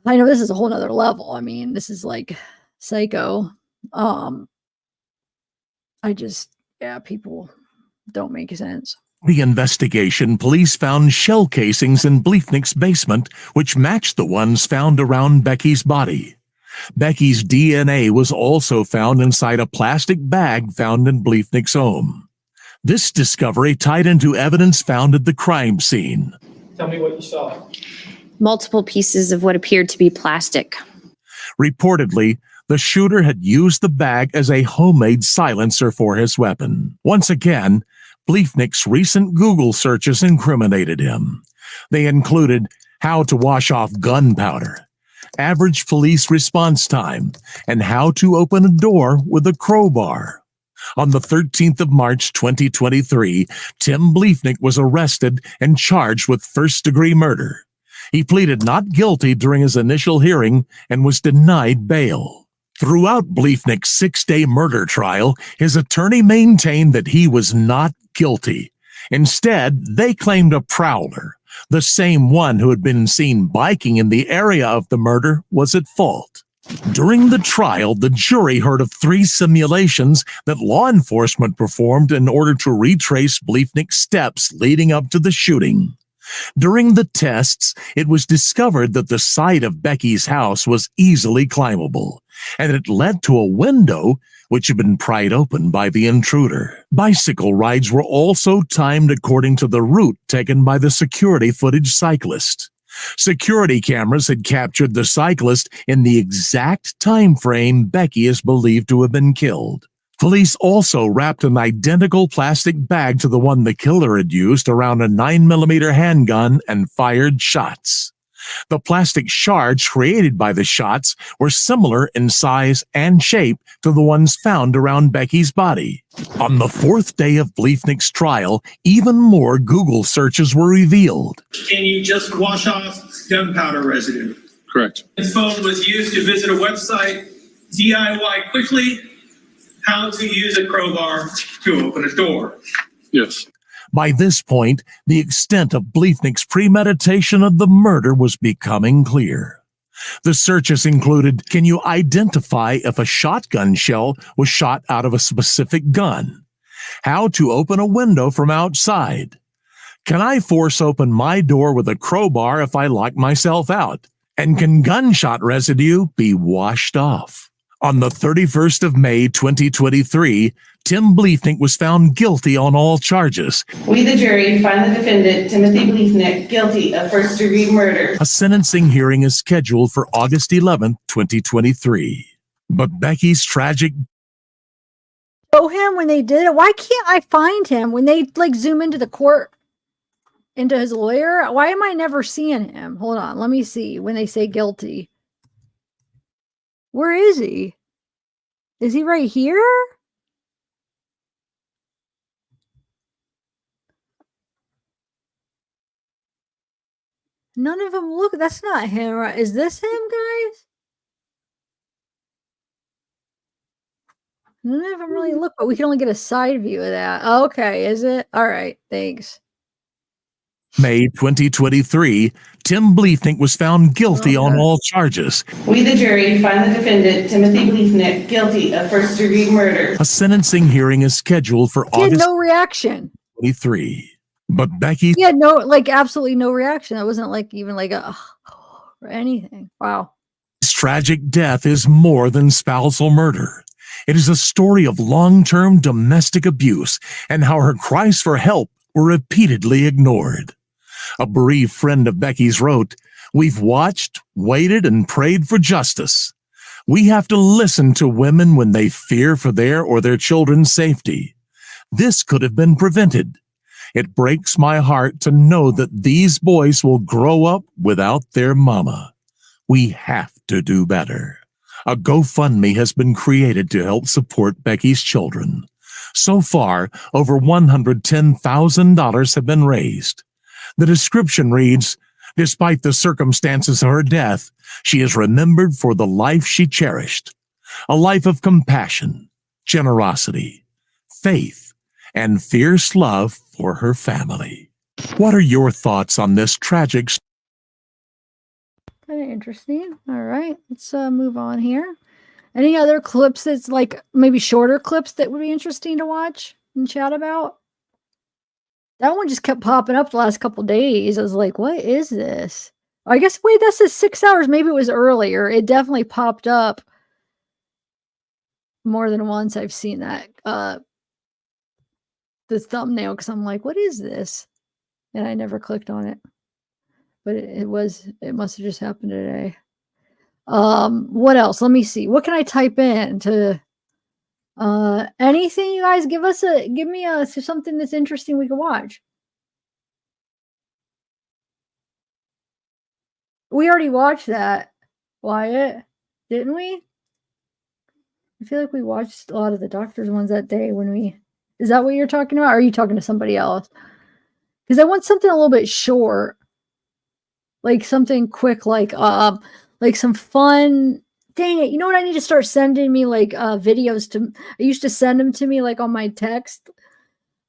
I know this is a whole nother level. I mean, this is like psycho. People don't make sense. The investigation, police found shell casings in Bleefnick's basement, which matched the ones found around Becky's body. Becky's DNA was also found inside a plastic bag found in Bleefnick's home. This discovery tied into evidence found at the crime scene. Tell me what you saw. Multiple pieces of what appeared to be plastic. Reportedly, the shooter had used the bag as a homemade silencer for his weapon. Once again, Bleefnick's recent Google searches incriminated him. They included how to wash off gunpowder, average police response time, and how to open a door with a crowbar. On the 13th of March 2023, Tim Bleefnick was arrested and charged with first-degree murder. He pleaded not guilty during his initial hearing and was denied bail. Throughout Bleefnick's 6-day murder trial, his attorney maintained that he was not guilty. Instead, they claimed a prowler, the same one who had been seen biking in the area of the murder, was at fault. During the trial, the jury heard of 3 simulations that law enforcement performed in order to retrace Bleefnick's steps leading up to the shooting. During the tests, it was discovered that the side of Becky's house was easily climbable, and it led to a window which had been pried open by the intruder. Bicycle rides were also timed according to the route taken by the security footage cyclist. Security cameras had captured the cyclist in the exact time frame Becky is believed to have been killed. Police also wrapped an identical plastic bag to the one the killer had used around a 9mm handgun and fired shots. The plastic shards created by the shots were similar in size and shape to the ones found around Becky's body. On the 4th day of Bleefnick's trial, even more Google searches were revealed. Can you just wash off gunpowder residue? Correct. His phone was used to visit a website, DIY quickly, how to use a crowbar to open a door. Yes. By this point, the extent of Bleefnick's premeditation of the murder was becoming clear. The searches included, can you identify if a shotgun shell was shot out of a specific gun? How to open a window from outside? Can I force open my door with a crowbar if I lock myself out? And can gunshot residue be washed off? On the 31st of May 2023, Tim Bleefnick was found guilty on all charges. We, the jury, find the defendant, Timothy Bleefnick, guilty of first-degree murder. A sentencing hearing is scheduled for August 11, 2023. But Becky's tragic... Show him when they did it. Why can't I find him when they like zoom into the court, into his lawyer? Why am I never seeing him? Hold on, let me see when they say guilty. Where is he? Is he right here? None of them look. That's not him, right? Is this him, guys? None of them really look, but we can only get a side view of that. Okay, is it? All right, thanks. May 2023, Tim Bleefnick was found guilty on all charges. We, the jury, find the defendant, Timothy Bleefnick, guilty of first-degree murder. A sentencing hearing is scheduled for He had August no reaction. 23. But Becky... He had no, like, absolutely no reaction. That wasn't like even like a or anything. Wow. His tragic death is more than spousal murder. It is a story of long-term domestic abuse and how her cries for help were repeatedly ignored. A bereaved friend of Becky's wrote, "We've watched, waited, and prayed for justice. We have to listen to women when they fear for their or their children's safety. This could have been prevented. It breaks my heart to know that these boys will grow up without their mama. We have to do better." A GoFundMe has been created to help support Becky's children. So far, over $110,000 have been raised. The description reads, "Despite the circumstances of her death, she is remembered for the life she cherished, a life of compassion, generosity, faith, and fierce love for her family." What are your thoughts on this tragic story? Kind of interesting. All right, let's move on here. Any other clips that's like maybe shorter clips that would be interesting to watch and chat about? That one just kept popping up the last couple days. I was like, what is this? I guess, wait, that says 6 hours. Maybe it was earlier. It definitely popped up more than once. I've seen that, the thumbnail, because I'm like, what is this? And I never clicked on it. But it must have just happened today. What else? Let me see. What can I type in to anything, you guys? Give me something that's interesting we can watch. We already watched that, Wyatt, didn't we? I feel like we watched a lot of the doctor's ones that day is that what you're talking about? Or are you talking to somebody else? Because I want something a little bit short, like something quick, like some fun. Dang it! You know what? I need to start sending me like videos to. I used to send them to me like on my text,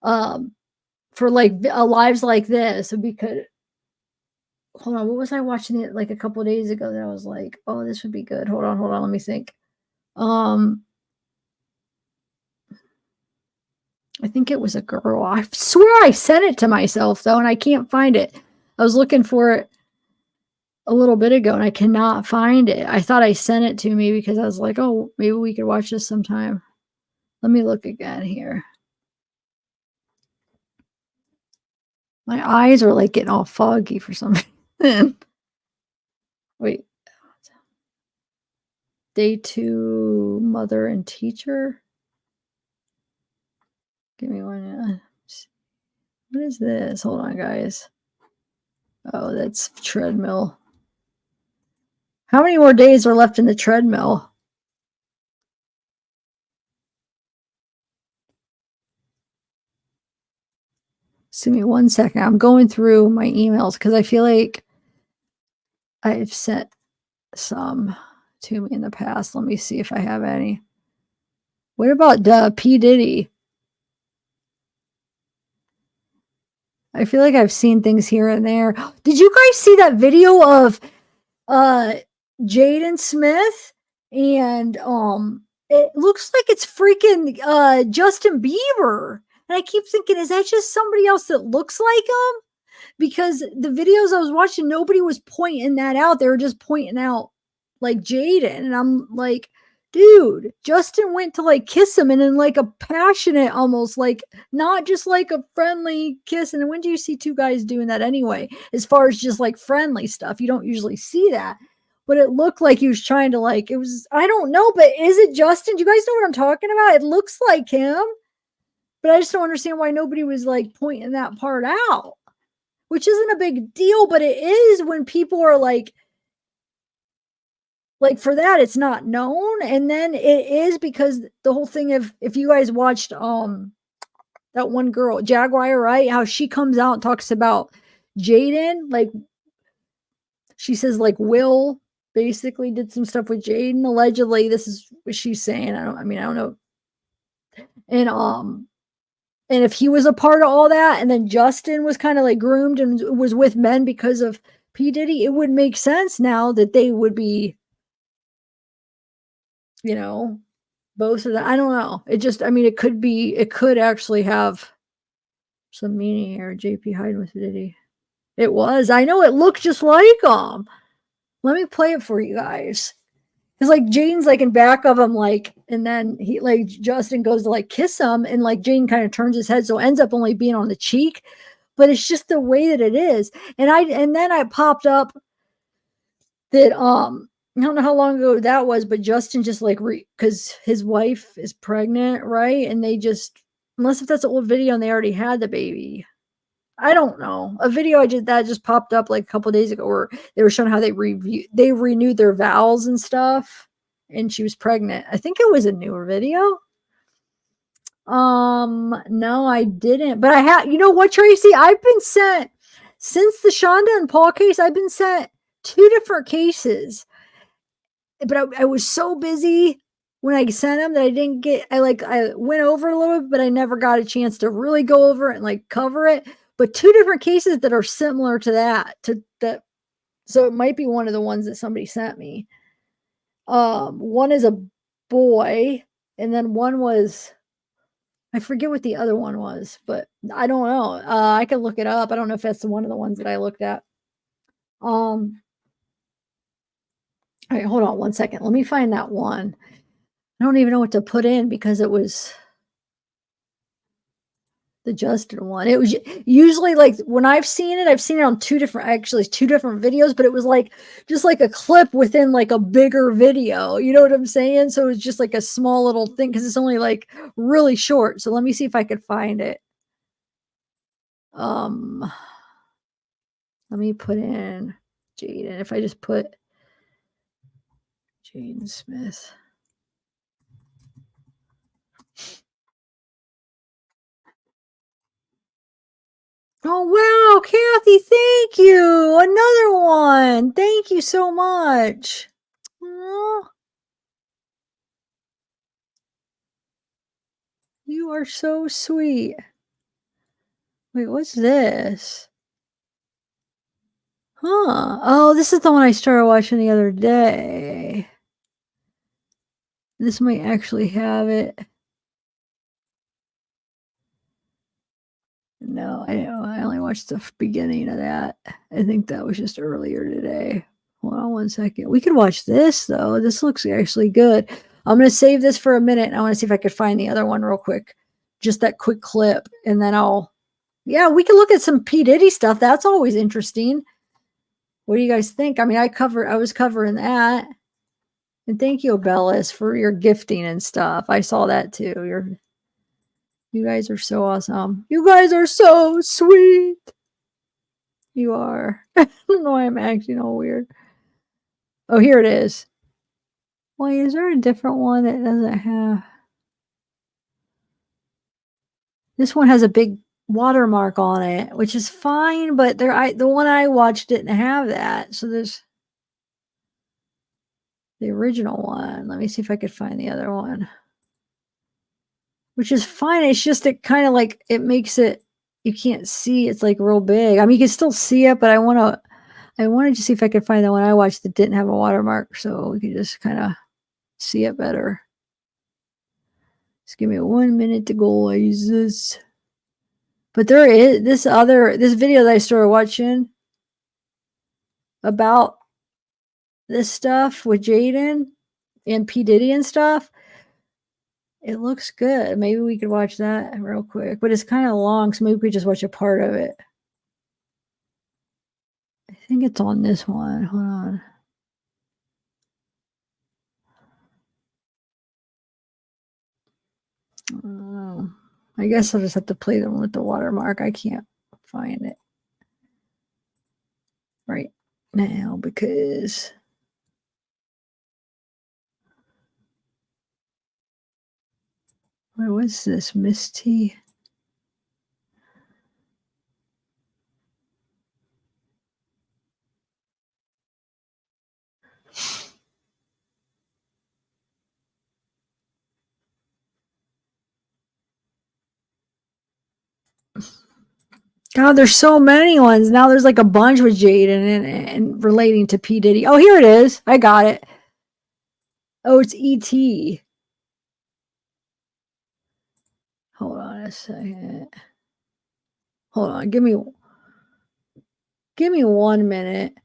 for like lives like this. Would be good. Hold on, what was I watching it like a couple of days ago that I was like, oh, this would be good. Hold on, let me think. I think it was a girl. I swear I sent it to myself though, and I can't find it. I was looking for it a little bit ago and I cannot find it. I thought I sent it to me because I was like, oh, maybe we could watch this sometime. Let me look again here. My eyes are like getting all foggy for some reason. Wait. Day 2, mother and teacher. Give me one. What is this? Hold on, guys. Oh, that's treadmill. How many more days are left in the treadmill? Just give me 1 second. I'm going through my emails because I feel like I've sent some to me in the past. Let me see if I have any. What about P. Diddy? I feel like I've seen things here and there. Did you guys see that video of Jaden Smith? And it looks like it's freaking Justin Bieber. And I keep thinking, is that just somebody else that looks like him? Because the videos I was watching, nobody was pointing that out. They were just pointing out like Jaden. And I'm like, dude, Justin went to like kiss him and in like a passionate, almost like not just like a friendly kiss. And when do you see two guys doing that anyway? As far as just like friendly stuff, you don't usually see that. But it looked like he was trying to like, it was, I don't know, but is it Justin? Do you guys know what I'm talking about? It looks like him, but I just don't understand why nobody was like pointing that part out, which isn't a big deal, but it is when people are like for that, it's not known. And then it is because the whole thing of, if you guys watched that one girl, Jaguar, right? How she comes out and talks about Jaden, like she says like Will basically did some stuff with Jaden, allegedly. This is what she's saying. I don't know. And if he was a part of all that, and then Justin was kind of like groomed and was with men because of P. Diddy, it would make sense now that they would be, you know, both of that. I don't know. It just, I mean, it could actually have some meaning here. JP hiding with Diddy. It was. I know it looked just like him. Let me play it for you guys. Because like Jaden's like in back of him, like, and then he like Justin goes to like kiss him, and like Jaden kind of turns his head, so it ends up only being on the cheek. But it's just the way that it is. And then I popped up that I don't know how long ago that was, but Justin just like because his wife is pregnant, right? And they just, unless if that's an old video and they already had the baby. I don't know. A video I did that just popped up like a couple of days ago where they were showing how they renewed their vows and stuff, and she was pregnant. I think it was a newer video. No, I didn't. But I had, you know what, Tracy? I've been sent since the Shonda and Paul case. I've been sent 2 different cases, but I was so busy when I sent them that I didn't get. I went over a little bit, but I never got a chance to really go over it and like cover it. But 2 different cases that are similar to that, so it might be one of the ones that somebody sent me. One is a boy, and then one was I forget what the other one was, but I don't know. I could look it up. I don't know if that's one of the ones that I looked at. All right, hold on 1 second. Let me find that one. I don't even know what to put in because it was the Justin one. It was usually like when I've seen it on two different videos, but it was like just like a clip within like a bigger video. You know what I'm saying? So it's just like a small little thing because it's only like really short. So let me see if I could find it. Let me put in Jaden. If I just put Jaden Smith. Oh, wow, Kathy, thank you. Another one. Thank you so much. Aw. You are so sweet. Wait, what's this? Huh. Oh, this is the one I started watching the other day. This might actually have it. No, I only watched the beginning of that. I think that was just earlier today. Hold on 1 second. We could watch this, though. This looks actually good. I'm going to save this for a minute. And I want to see if I could find the other one real quick. Just that quick clip. And then yeah, we can look at some P. Diddy stuff. That's always interesting. What do you guys think? I mean, I was covering that. And thank you, Bellis, for your gifting and stuff. I saw that too. You guys are so awesome. You guys are so sweet. You are. I don't know why I'm acting all weird. Oh, here it is. Wait, is there a different one that doesn't have? This one has a big watermark on it, which is fine, but the one I watched didn't have that. So there's the original one. Let me see if I could find the other one. Which is fine. It's just it kind of like it makes it you can't see. It's like real big. I mean, you can still see it, but I wanted to see if I could find the one I watched that didn't have a watermark, so we could just kind of see it better. Just give me 1 minute to go, guys. But there is this video that I started watching about this stuff with Jaden and P. Diddy and stuff. It looks good. Maybe we could watch that real quick, but it's kind of long, so maybe we could just watch a part of it. I think it's on this one. Hold on. I don't know. I guess I'll just have to play them with the watermark. I can't find it right now because what was this? Misty? God, there's so many ones. Now there's like a bunch with Jaden and relating to P. Diddy. Oh, here it is. I got it. Oh, it's E.T. Hold on a second. Hold on. Give me 1 minute.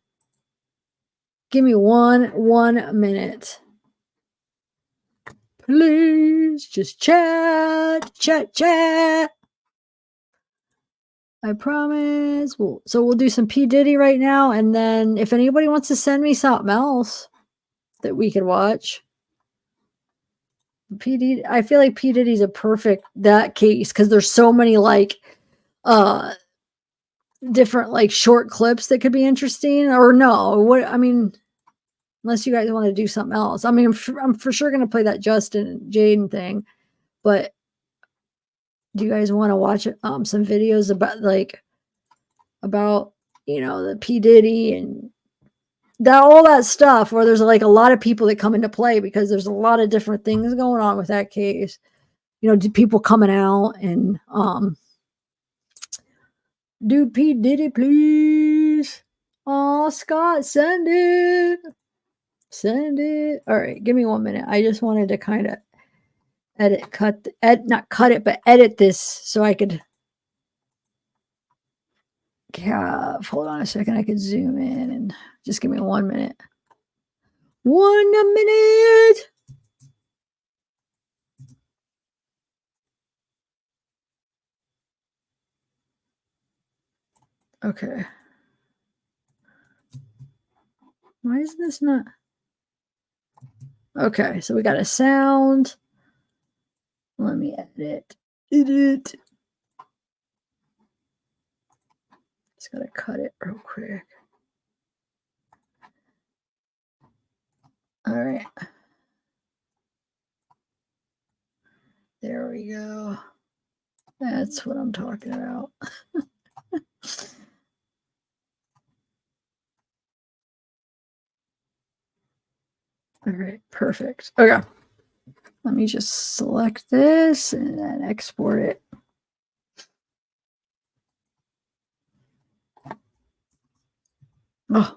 Give me one minute. Please just chat. I promise. We'll do some P. Diddy right now, and then if anybody wants to send me something else that we could watch. P. Diddy, I feel like P. Diddy's a perfect that case because there's so many like different like short clips that could be interesting. Or no, what I mean, unless you guys want to do something else. I mean, I'm for sure gonna play that Justin and Jaden thing, but do you guys want to watch some videos about the P. Diddy and all that stuff where there's like a lot of people that come into play because there's a lot of different things going on with that case. People coming out and do P. Diddy, please. Oh, Scott, send it. All right, give me 1 minute. I just wanted to kind of not cut it, but edit this so I could have, hold on a second, I could zoom in and just give me 1 minute. 1 minute. Okay. Why is this not? Okay, so we got a sound. Let me edit. Edit. Just gotta cut it real quick. All right. There we go. That's what I'm talking about. All right, perfect. Okay. Let me just select this and then export it. Oh.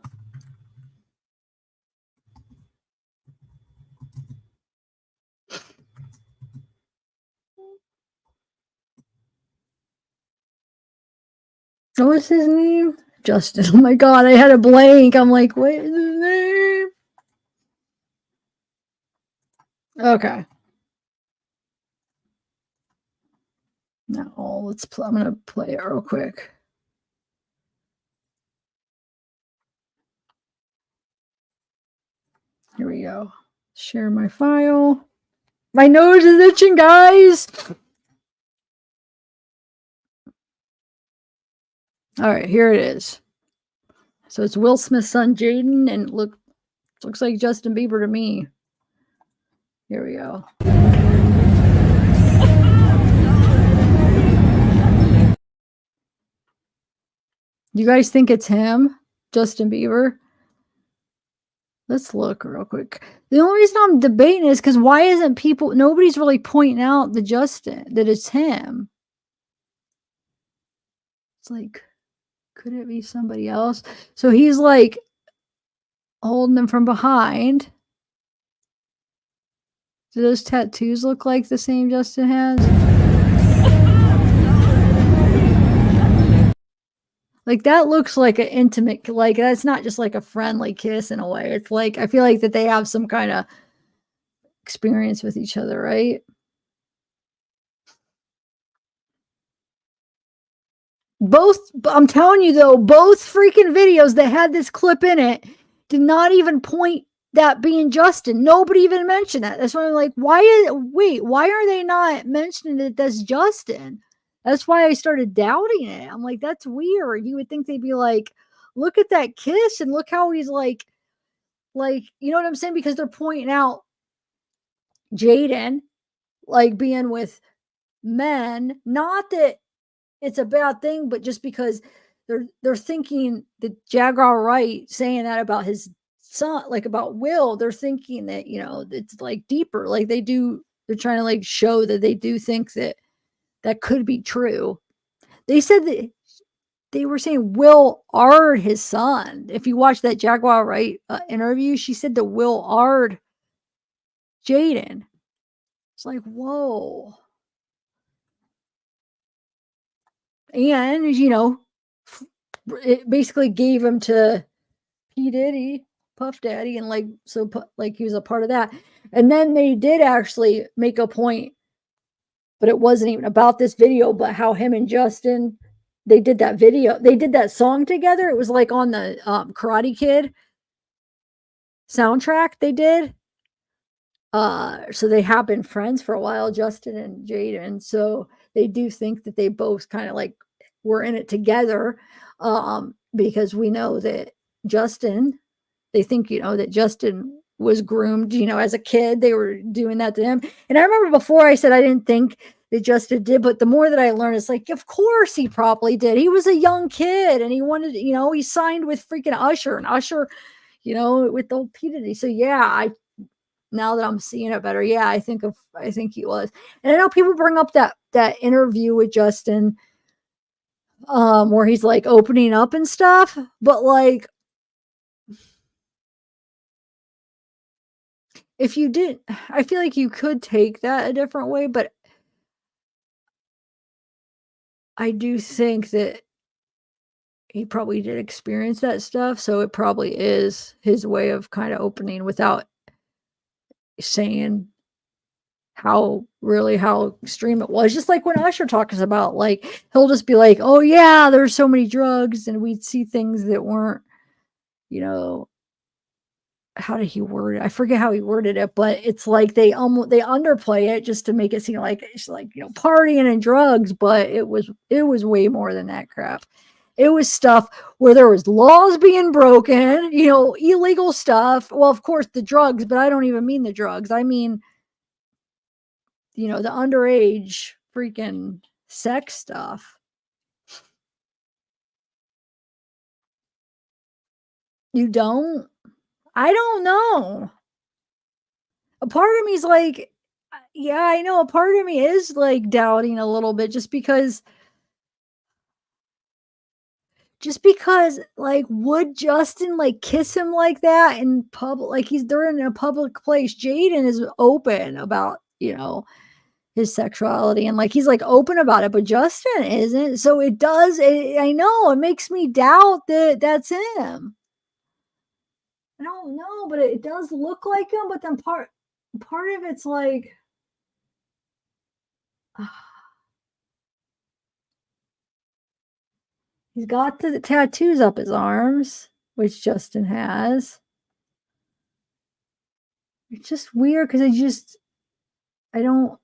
What's his name? Justin. Oh my God, I had a blank. I'm like, what is his name? Okay. Now let's play. I'm gonna play it real quick. Here we go. Share my file. My nose is itching, guys. All right, here it is. So it's Will Smith's son, Jaden, and looks like Justin Bieber to me. Here we go. You guys think it's him, Justin Bieber? Let's look real quick. The only reason I'm debating is because why isn't nobody's really pointing out that it's him. It's like, could it be somebody else? So he's like holding them from behind. Do those tattoos look like the same Justin has? Like that looks like an intimate, like that's not just like a friendly kiss in a way. It's like, I feel like that they have some kind of experience with each other, right? I'm telling you though, both freaking videos that had this clip in it did not even point that being Justin. Nobody even mentioned that. That's why I'm like, why are they not mentioning that that's Justin? That's why I started doubting it. I'm like, that's weird. You would think they'd be like, look at that kiss and look how he's like, you know what I'm saying? Because they're pointing out Jaden like being with men. Not that it's a bad thing, but just because they're thinking that Jaguar Wright saying that about his son, like about Will, they're thinking that, you know, it's like deeper. Like they're trying to like show that they do think that could be true. They said that they were saying Will Ard his son. If you watch that Jaguar Wright interview, she said that Will Ard Jaden. It's like, whoa. And, you know, it basically gave him to P. Diddy, Puff Daddy, and like, so like he was a part of that. And then they did actually make a point, but it wasn't even about this video, but how him and Justin, they did that video, they did that song together. It was like on the Karate Kid soundtrack they did. So they have been friends for a while, Justin and Jaden. So they do think that they both kind of like were in it together. Because we know that Justin, they think, you know, that Justin was groomed, you know, as a kid, they were doing that to him. And I remember before I said I didn't think that Justin did, but the more that I learned, it's like, of course he probably did. He was a young kid and he wanted, you know, he signed with freaking Usher, and Usher, you know, with the old P. Diddy. So yeah, now that I'm seeing it better, yeah, I think he was. And I know people bring up that interview with Justin, where he's like opening up and stuff, but like if you did, I feel like you could take that a different way, but I do think that he probably did experience that stuff, so it probably is his way of kind of opening without saying how extreme it was. Just like when Usher talks about, like, he'll just be like, "Oh yeah, there's so many drugs," and we'd see things that weren't, you know, how did he word it? I forget how he worded it, but it's like they underplay it just to make it seem like it's like, partying and drugs, but it was way more than that crap. It was stuff where there was laws being broken, illegal stuff. Well, of course the drugs, but I don't even mean the drugs. I mean, the underage freaking sex stuff. You don't? I don't know. A part of me's like, yeah, I know. A part of me is like doubting a little bit just because like, would Justin like kiss him like that in public? Like, they're in a public place. Jaden is open about, his sexuality, and like he's like open about it, but Justin isn't. So I know it makes me doubt that that's him. I don't know, but it does look like him. But then part of it's like, he's got the tattoos up his arms, which Justin has. It's just weird because I don't.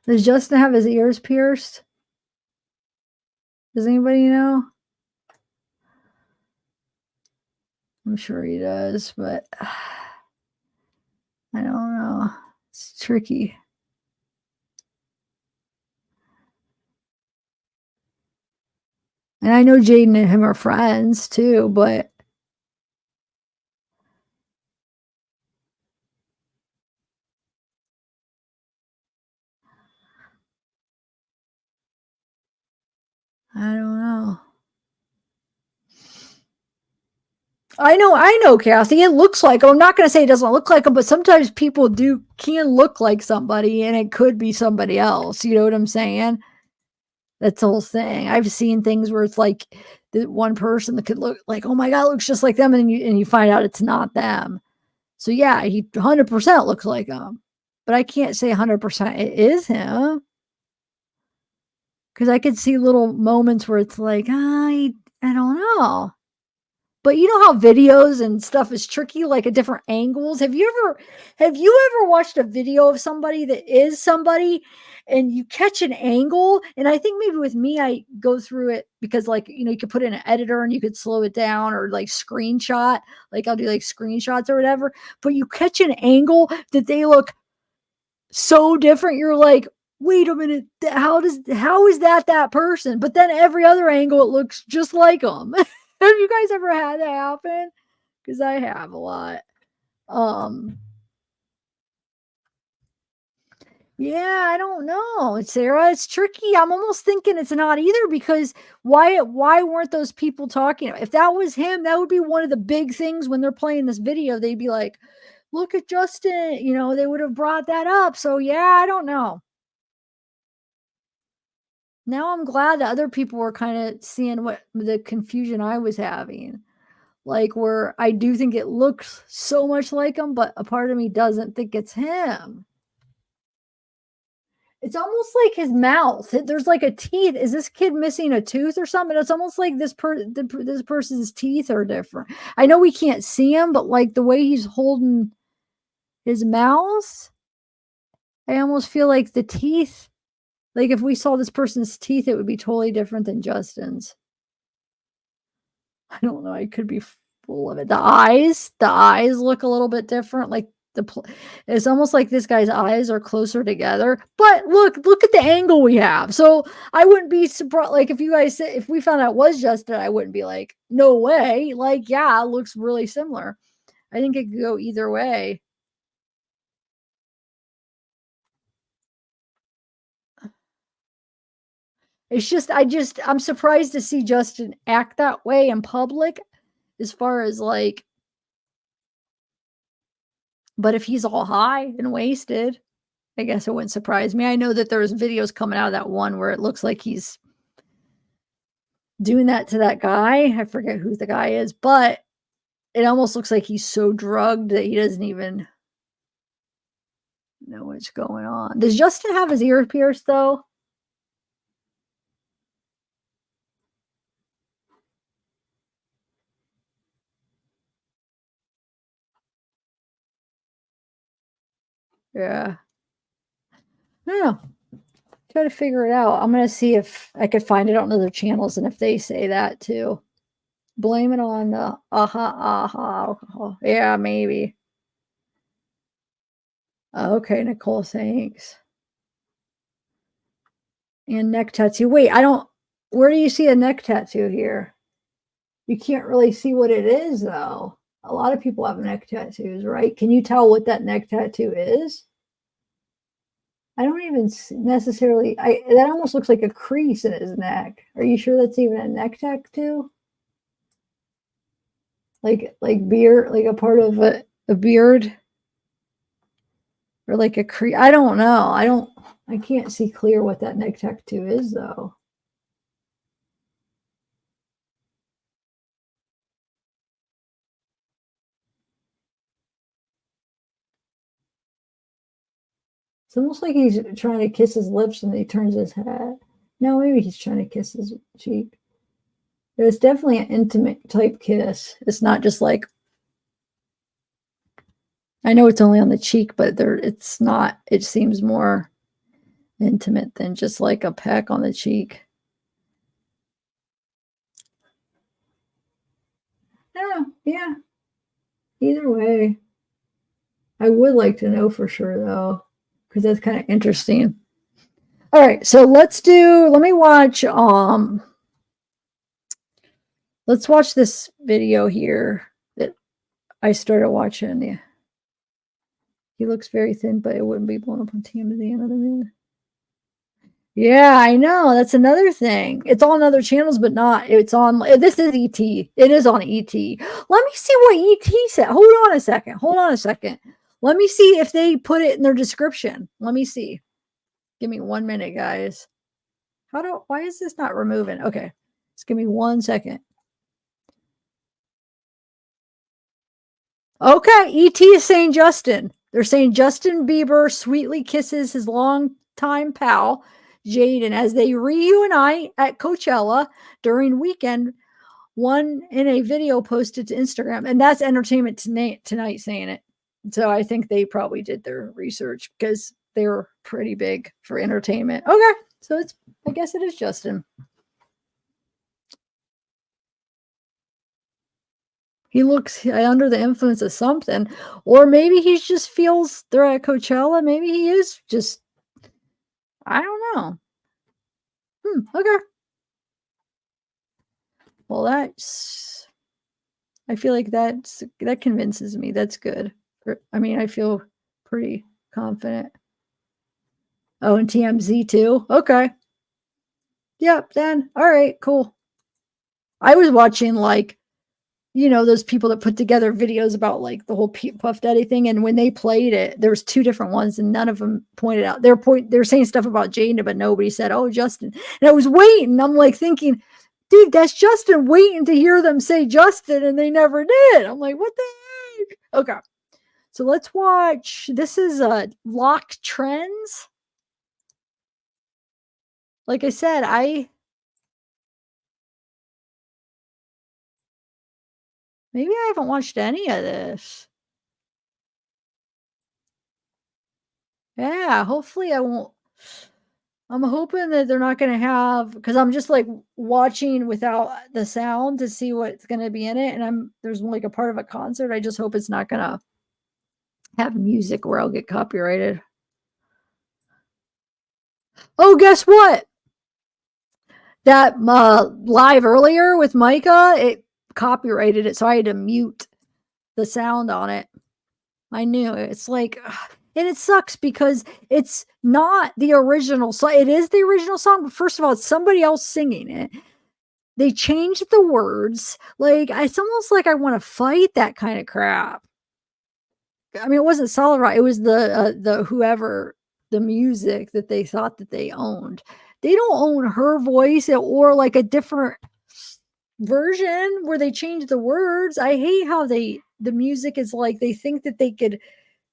Does Justin have his ears pierced? Does anybody know? I'm sure he does, but I don't know. It's tricky. And I know Jaden and him are friends too, but I don't know. I know, Kathy. It looks like him. I'm not going to say it doesn't look like him, but sometimes people can look like somebody, and it could be somebody else. You know what I'm saying? That's the whole thing. I've seen things where it's like the one person that could look like, oh my God, it looks just like them, and you find out it's not them. So yeah, he 100% looks like him, but I can't say 100% it is him. Because I could see little moments where it's like, I don't know. But you know how videos and stuff is tricky, like at different angles. Have you ever watched a video of somebody that is somebody and you catch an angle? And I think maybe with me, I go through it because like, you could put in an editor and you could slow it down or like screenshot, like I'll do like screenshots or whatever, but you catch an angle that they look so different. You're like, wait a minute, how is that person? But then every other angle, it looks just like them. Have you guys ever had that happen? Because I have a lot. Yeah, I don't know, Sarah. It's tricky. I'm almost thinking it's not either because why weren't those people talking? If that was him, that would be one of the big things when they're playing this video. They'd be like, look at Justin. They would have brought that up. So yeah, I don't know. Now I'm glad that other people were kind of seeing what the confusion I was having. Like where I do think it looks so much like him, but a part of me doesn't think it's him. It's almost like his mouth. There's like a teeth. Is this kid missing a tooth or something? It's almost like this person's teeth are different. I know we can't see him, but like the way he's holding his mouth, I almost feel like the teeth. Like if we saw this person's teeth, it would be totally different than Justin's. I don't know. I could be full of it. The eyes look a little bit different. Like it's almost like this guy's eyes are closer together. But look at the angle we have. So I wouldn't be surprised. Like if you guys said, if we found out it was Justin, I wouldn't be like, no way. Like, yeah, it looks really similar. I think it could go either way. It's just, I'm surprised to see Justin act that way in public as far as like, but if he's all high and wasted, I guess it wouldn't surprise me. I know that there's videos coming out of that one where it looks like he's doing that to that guy. I forget who the guy is, but it almost looks like he's so drugged that he doesn't even know what's going on. Does Justin have his ear pierced though? Yeah. I don't know. Try to figure it out. I'm gonna see if I could find it on other channels and if they say that too. Blame it on the alcohol. Yeah, maybe. Okay, Nicole, thanks. And neck tattoo. Wait, where do you see a neck tattoo here? You can't really see what it is though. A lot of people have neck tattoos, right? Can you tell what that neck tattoo is? I don't even necessarily, that almost looks like a crease in his neck. Are you sure that's even a neck tattoo? Like beard, like a part of a beard? Or like a crease? I don't know. I can't see clear what that neck tattoo is though. It's almost like he's trying to kiss his lips and he turns his head. No, maybe he's trying to kiss his cheek. It's definitely an intimate type kiss. It's not just like, I know it's only on the cheek, but it's not, it seems more intimate than just like a peck on the cheek. Oh, yeah. Either way. I would like to know for sure though, because that's kind of interesting. All right, so let me watch let's watch this video here that I started watching. Yeah. He looks very thin, but it wouldn't be blown up on TMZ another minute. Yeah, I know. That's another thing. It's on other channels, but not. It's on. This is ET. It is on ET. Let me see what ET said. Hold on a second. Let me see if they put it in their description. Let me see. Give me 1 minute, guys. Why is this not removing? Okay. Just give me 1 second. Okay. ET is saying Justin. They're saying Justin Bieber sweetly kisses his longtime pal, Jaden, as they reunite at Coachella during weekend one in a video posted to Instagram. And that's Entertainment Tonight saying it. So I think they probably did their research because they were pretty big for entertainment. Okay. So I guess it is Justin. He looks under the influence of something, or maybe he just feels they're at Coachella. Maybe he is just, I don't know. Okay. Well, I feel like that convinces me. That's good. I mean, I feel pretty confident. Oh, and TMZ too. Okay. Yep. Then, all right, cool. I was watching those people that put together videos about like the whole Puff Daddy thing, and when they played it, there was 2 different ones, and none of them pointed out. They're saying stuff about Jaden, but nobody said, "Oh, Justin." And I was waiting. I'm like thinking, dude, that's Justin, waiting to hear them say Justin, and they never did. I'm like, what the heck? Okay, so let's watch. This is Lock Trends. Like I said, maybe I haven't watched any of this. Yeah, hopefully I won't. I'm hoping that they're not going to have, because I'm just like watching without the sound to see what's going to be in it. And there's like a part of a concert. I just hope it's not going to have music where I'll get copyrighted. Oh, guess what? That live earlier with Micah, it copyrighted it. So I had to mute the sound on it. I knew it's like, And it sucks because it's not the original song. It is the original song, but first of all, it's somebody else singing it. They changed the words. Like, it's almost like I want to fight that kind of crap. I mean, it wasn't Solid Rock. It was the whoever, the music that they thought that they owned. They don't own her voice or like a different version where they change the words. I hate how the music is like, they think that they could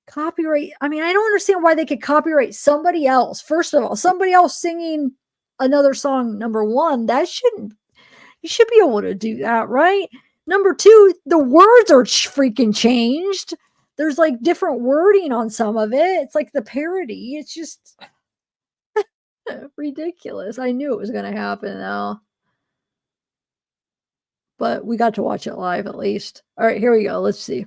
copyright. I mean, I don't understand why they could copyright somebody else. First of all, somebody else singing another song, number one, you should be able to do that, right? Number two, the words are freaking changed. There's like different wording on some of it. It's like the parody. It's just ridiculous. I knew it was going to happen though. But we got to watch it live at least. All right, here we go. Let's see.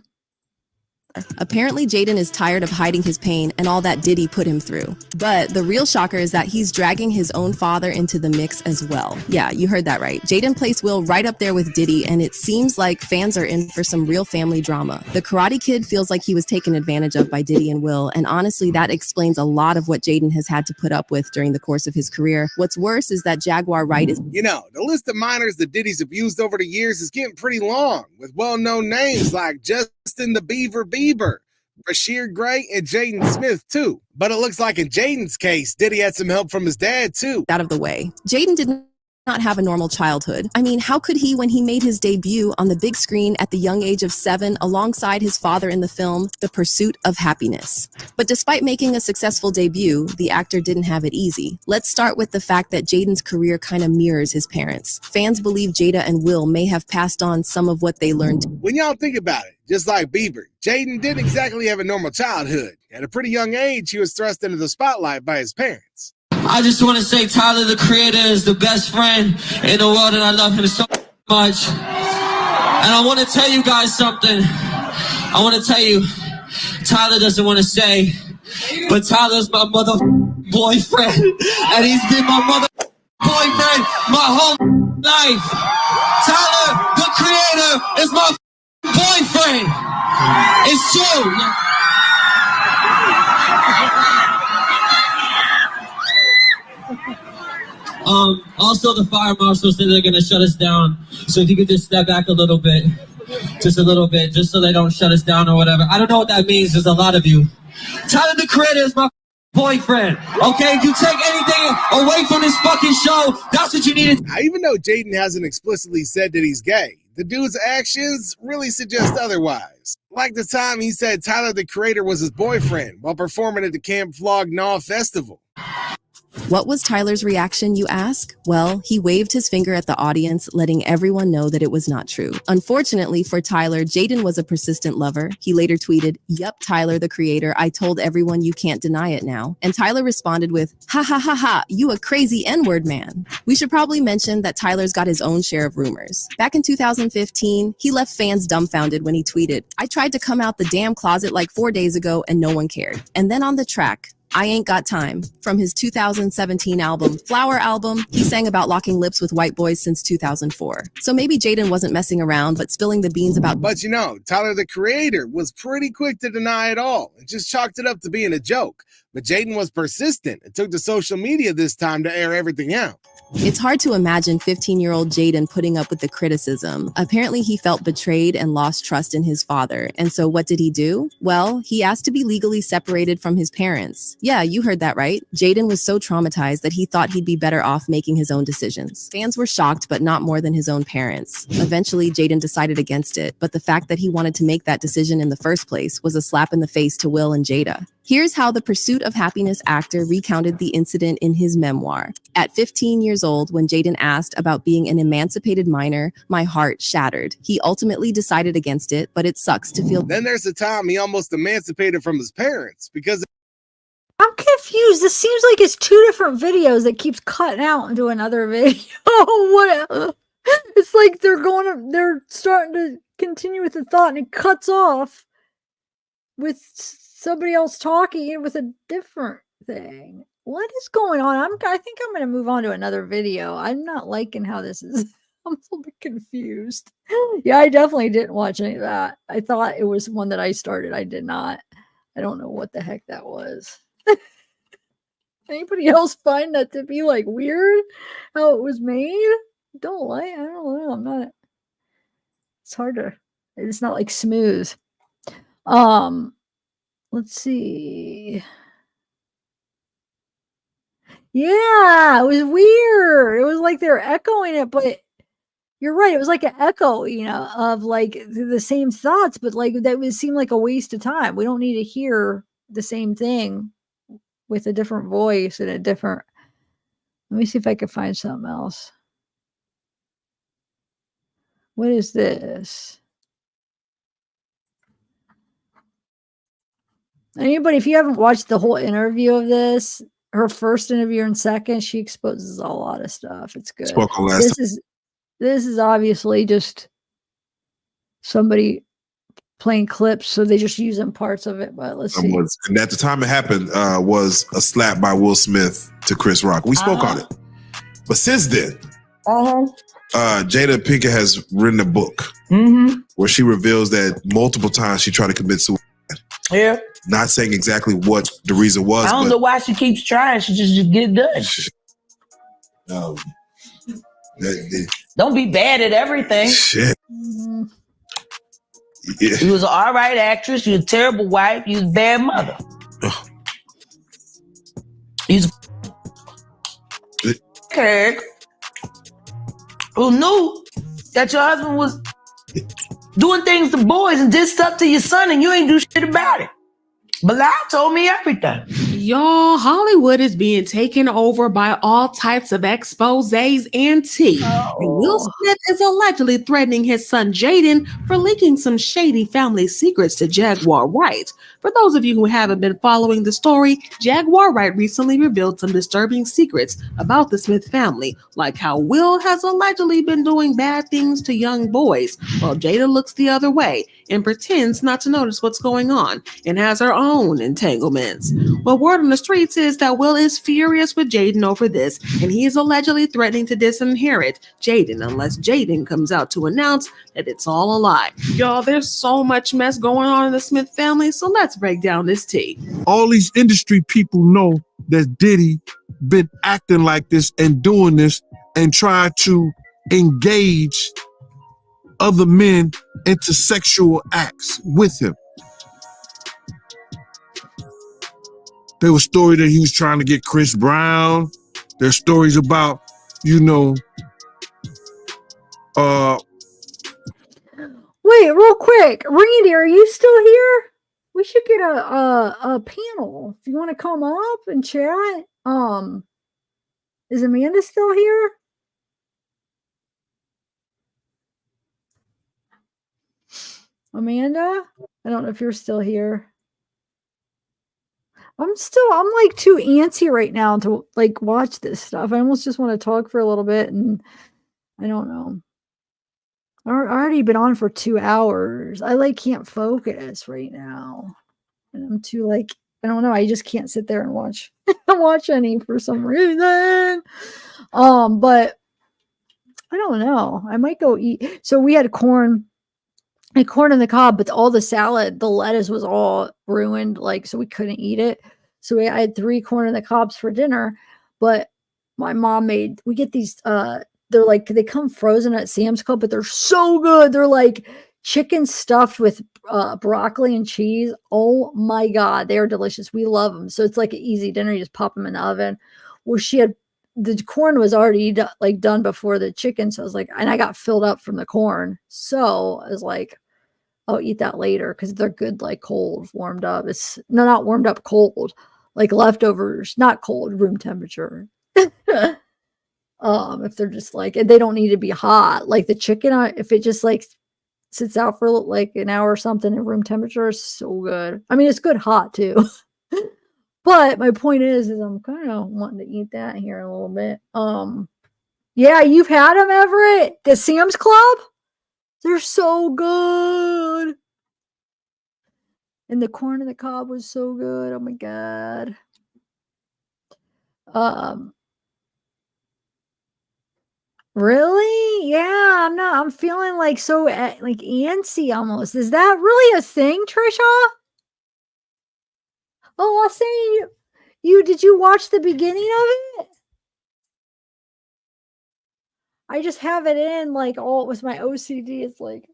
Apparently, Jaden is tired of hiding his pain and all that Diddy put him through. But the real shocker is that he's dragging his own father into the mix as well. Yeah, you heard that right. Jaden placed Will right up there with Diddy, and it seems like fans are in for some real family drama. The Karate Kid feels like he was taken advantage of by Diddy and Will, and honestly, that explains a lot of what Jaden has had to put up with during the course of his career. What's worse is that Jaguar Wright is... You know, the list of minors that Diddy's abused over the years is getting pretty long, with well-known names like Justin the Beaver Bieber, Bashir Gray, and Jaden Smith, too. But it looks like in Jaden's case, Diddy had some help from his dad, too. Out of the way. Jaden did not have a normal childhood. I mean, how could he when he made his debut on the big screen at the young age of 7 alongside his father in the film The Pursuit of Happiness? But despite making a successful debut, the actor didn't have it easy. Let's start with the fact that Jaden's career kind of mirrors his parents. Fans believe Jada and Will may have passed on some of what they learned. When y'all think about it, just like Bieber, Jaden didn't exactly have a normal childhood. At a pretty young age, he was thrust into the spotlight by his parents. I just want to say Tyler, the Creator, is the best friend in the world, and I love him so much. And I want to tell you guys something. I want to tell you, Tyler doesn't want to say, but Tyler's my mother boyfriend, and he's been my mother boyfriend my whole life. Tyler, the Creator, is my boyfriend. It's true. Also, the fire marshal said they're going to shut us down. So if you could just step back a little bit, just so they don't shut us down or whatever. I don't know what that means. There's a lot of you. Tyler, the Creator, is my boyfriend. Okay, if you take anything away from this fucking show, that's what you needed. Even though Jaden hasn't explicitly said that he's gay, the dude's actions really suggest otherwise. Like the time he said Tyler, the Creator, was his boyfriend while performing at the Camp Flog Gnaw Festival. What was Tyler's reaction, you ask? Well, he waved his finger at the audience, letting everyone know that it was not true. Unfortunately for Tyler, Jaden was a persistent lover. He later tweeted, "Yup, Tyler, the Creator, I told everyone you can't deny it now." And Tyler responded with, "Ha ha ha ha, you a crazy N-word man." We should probably mention that Tyler's got his own share of rumors. Back in 2015, he left fans dumbfounded when he tweeted, "I tried to come out the damn closet like 4 days ago and no one cared." And then on the track, I Ain't Got Time, from his 2017 album, Flower Album, he sang about locking lips with white boys since 2004. So maybe Jaden wasn't messing around, but spilling the beans about... But you know, Tyler, the Creator, was pretty quick to deny it all and just chalked it up to being a joke. But Jaden was persistent and took to social media this time to air everything out. It's hard to imagine 15-year-old Jaden putting up with the criticism. Apparently, he felt betrayed and lost trust in his father. And so what did he do? Well, he asked to be legally separated from his parents. Yeah, you heard that right. Jaden was so traumatized that he thought he'd be better off making his own decisions. Fans were shocked, but not more than his own parents. Eventually, Jaden decided against it, but the fact that he wanted to make that decision in the first place was a slap in the face to Will and Jada. Here's how the Pursuit of Happiness actor recounted the incident in his memoir. At 15 years old, when Jaden asked about being an emancipated minor, my heart shattered. He ultimately decided against it, but it sucks to feel... Then there's the time he almost emancipated from his parents because... I'm confused. This seems like it's 2 different videos that keeps cutting out into another video. What? It's like they're starting to continue with the thought and it cuts off with somebody else talking with a different thing. What is going on? I think I'm going to move on to another video. I'm not liking how this is. I'm a little bit confused. Yeah, I definitely didn't watch any of that. I thought it was one that I started. I did not. I don't know what the heck that was. Anybody else find that to be like weird? How it was made? I don't know. I'm not. It's hard to. It's not like smooth. Let's see. Yeah, it was weird. It was like they're echoing it, but you're right. It was like an echo, of like the same thoughts, but like that would seem like a waste of time. We don't need to hear the same thing with a different voice and a different. Let me see if I can find something else. What is this? Anybody, if you haven't watched the whole interview of this, her first interview and second, she exposes a lot of stuff. It's good. Spoke on last time. This is obviously just somebody playing clips, so they just using parts of it. But let's see. And at the time it happened, was a slap by Will Smith to Chris Rock. We spoke on it, but since then, Jada Pinkett has written a book where she reveals that multiple times she tried to commit suicide. Yeah. Not saying exactly what the reason was. I don't know why she keeps trying. She just get it done. Don't be bad at everything. Shit. Yeah. You was an all right actress. You was a terrible wife. You was a bad mother. You was a kid who knew that your husband was doing things to boys and did stuff to your son and you ain't do shit about it. Bilal told me everything. Y'all, Hollywood is being taken over by all types of exposés and tea. And Will Smith is allegedly threatening his son Jaden for leaking some shady family secrets to Jaguar Wright. For those of you who haven't been following the story, Jaguar Wright recently revealed some disturbing secrets about the Smith family, like how Will has allegedly been doing bad things to young boys, while Jada looks the other way and pretends not to notice what's going on and has her own entanglements. Well, word on the streets is that Will is furious with Jaden over this, and he is allegedly threatening to disinherit Jaden unless Jaden comes out to announce that it's all a lie. Y'all, there's so much mess going on in the Smith family, so let's break down this tea. All these industry people know that Diddy been acting like this and doing this and trying to engage other men into sexual acts with him. There was a story that he was trying to get Chris Brown. There's stories about, Wait, real quick. Randy, are you still here? We should get a panel. If you want to come up and chat. Is Amanda still here? Amanda? I don't know if you're still here. I'm like too antsy right now to like watch this stuff. I almost just want to talk for a little bit, and I don't know. I already been on for 2 hours. I like can't focus right now. And I'm too like, I don't know. I just can't sit there and watch any for some reason. But I don't know. I might go eat. So we had corn in the cob, but all the salad, the lettuce was all ruined, like, so we couldn't eat it. So I had 3 corn in the cobs for dinner, but my mom we get these, they're like, they come frozen at Sam's Club, but they're so good. They're like chicken stuffed with broccoli and cheese. Oh my God, they are delicious. We love them. So it's like an easy dinner. You just pop them in the oven. Well, the corn was already done before the chicken. So I was like, and I got filled up from the corn. So I was like, I'll eat that later because they're good, like cold, warmed up. Not warmed up, cold, like leftovers, not cold, room temperature. If they're just like, and they don't need to be hot. Like the chicken, if it just like sits out for like an hour or something at room temperature, is so good. I mean, it's good hot too. But my point is I'm kind of wanting to eat that here in a little bit. Yeah, you've had them, Everett? The Sam's Club? They're so good. And the corn in the cob was so good. Oh my God. Really? Yeah, I'm feeling like so like antsy almost. Is that really a thing, Trisha? Oh, I was saying did you watch the beginning of it? I just have it in like all with my OCD. It's like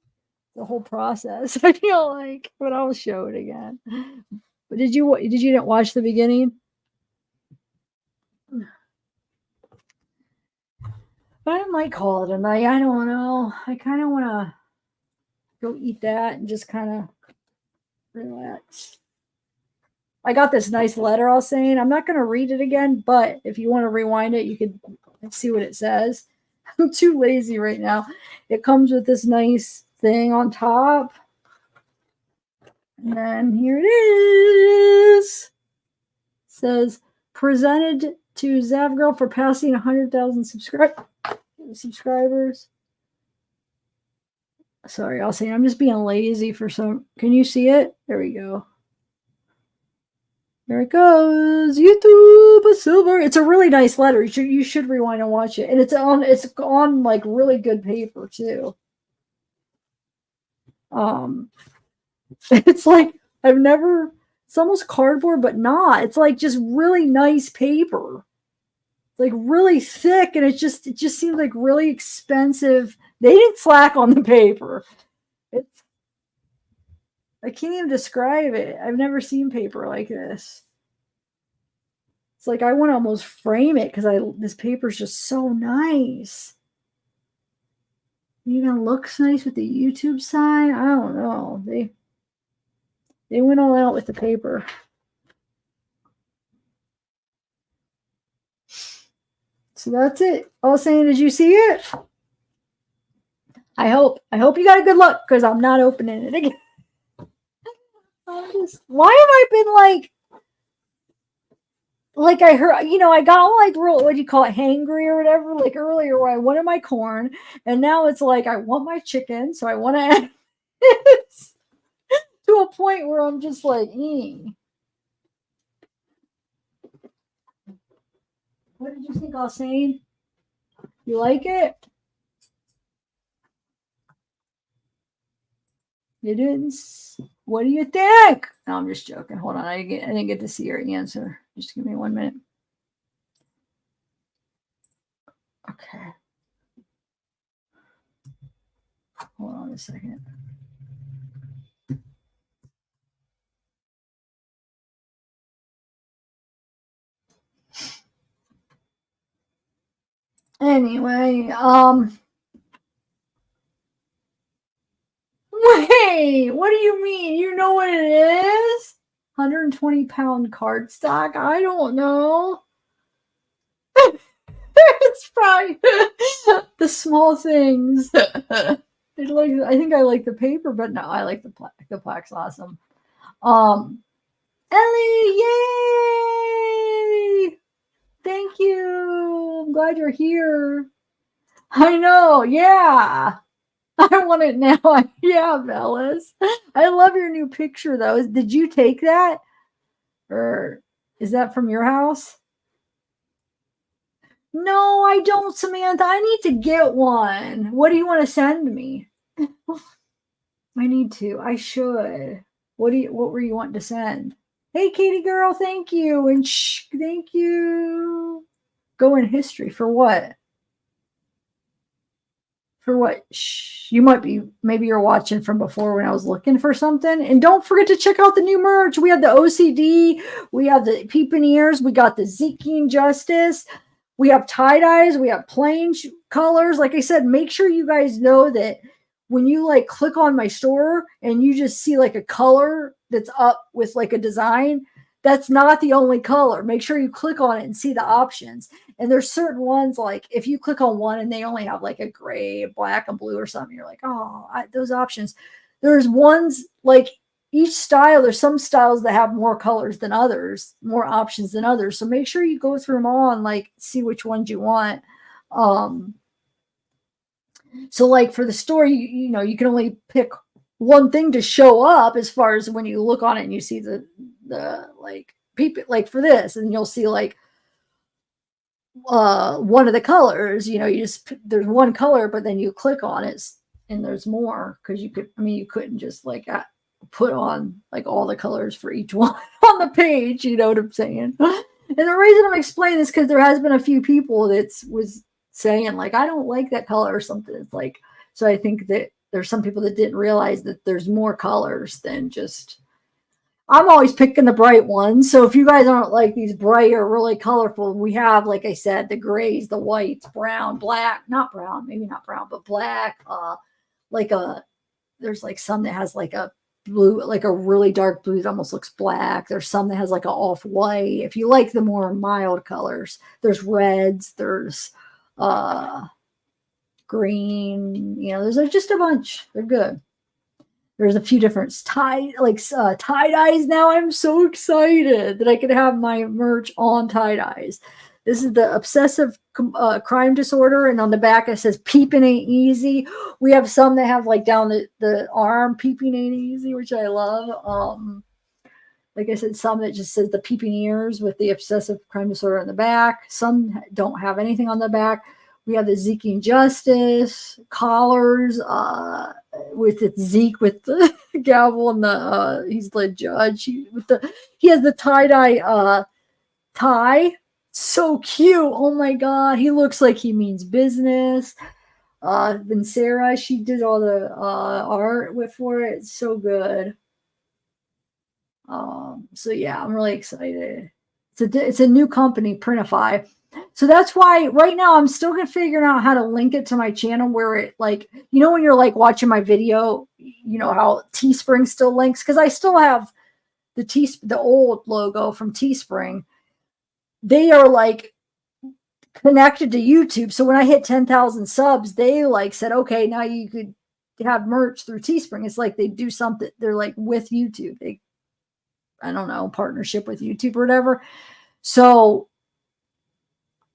the whole process. I feel like, but I'll show it again. But did you not watch the beginning? But I might call it a night. I don't know. I kind of want to go eat that and just kind of relax. I got this nice letter I was saying. I'm not going to read it again, but if you want to rewind it, you could see what it says. I'm too lazy right now. It comes with this nice thing on top. And then here it is. It says, presented to Zavgirl for passing 100,000 subscribers. Sorry, I'll say I'm just being lazy for some. Can you see it? There we go. There it goes. YouTube silver. It's a really nice letter. You should rewind and watch it. And it's on like really good paper too. It's like it's almost cardboard, but not. It's like just really nice paper. It's like really thick, and it just seems like really expensive. They didn't slack on the paper. I can't even describe it. I've never seen paper like this. It's like I want to almost frame it because this paper is just so nice. It even looks nice with the YouTube sign. I don't know. They went all out with the paper. So that's it. I was saying, did you see it? I hope you got a good look because I'm not opening it again. Why have I been like I heard, I got like real, what do you call it, hangry or whatever, like earlier where I wanted my corn, and now it's like I want my chicken, so I want to add it to a point where I'm just like, What did you think I was saying? You like it? You didn't? What do you think? No, I'm just joking. Hold on. I didn't get to see your answer. Just give me 1 minute. Okay. Hold on a second. Anyway, wait, what do you mean? You know what it is? 120-pound cardstock? I don't know. It's probably the small things. I think I like the paper, but no, I like the plaque. The plaque's awesome. Ellie, yay! Thank you. I'm glad you're here. I know, yeah. I want it now. Yeah, Bellis. I love your new picture, though. Did you take that? Or is that from your house? No, I don't, Samantha. I need to get one. What do you want to send me? I need to. I should. What were you wanting to send? Hey, Katie girl, thank you. And thank you. Go in history for what? For what? You might be, maybe you're watching from before when I was looking for something. And don't forget to check out the new merch. We have the OCD. We have the peeping ears. We got the Zeking Justice. We have tie-dyes. We have plain colors. Like I said, make sure you guys know that when you like click on my store and you just see like a color that's up with like a design, that's not the only color. Make sure you click on it and see the options. And there's certain ones, like if you click on one and they only have like a gray, black, and blue or something, you're like, oh, those options. There's ones like each style, there's some styles that have more colors than others, more options than others. So make sure you go through them all and like see which ones you want. So like for the store, you know, you can only pick one thing to show up as far as when you look on it and you see the like people like for this, and you'll see like one of the colors, you know, there's one color, but then you click on it and there's more because you couldn't just like put on like all the colors for each one. on the page. You know what I'm saying? And the reason I'm explaining this because there has been a few people that was saying like, I don't like that color or something. It's like, so I think that there's some people that didn't realize that there's more colors than just. I'm always picking the bright ones. So if you guys aren't like these bright or really colorful, we have, like I said, the grays, the whites, brown, black, not brown, maybe not brown, but black. There's like some that has like a blue, like a really dark blue that almost looks black. There's some that has like an off-white. If you like the more mild colors, there's reds, there's green, there's just a bunch. They're good. There's a few different tie-dyes now. I'm so excited that I could have my merch on tie-dyes. This is the obsessive crime disorder, and on the back it says peeping ain't easy. We have some that have like down the arm, peeping ain't easy, which I love. Like I said, some that just says the peeping ears with the obsessive crime disorder on the back. Some don't have anything on the back. We have the Zeking Justice collars with its Zeke with the gavel and he's the judge. He has the tie-dye tie. So cute. Oh my God. He looks like he means business. Then Sarah, she did all the art for it. It's so good. So yeah, I'm really excited. It's a new company, Printify. So that's why right now I'm still figuring out how to link it to my channel where it like, when you're like watching my video, how Teespring still links, because I still have the old logo from Teespring. They are like connected to YouTube. So when I hit 10,000 subs, they like said, okay, now you could have merch through Teespring. It's like they do something. They're like with YouTube. I don't know, partnership with YouTube or whatever. So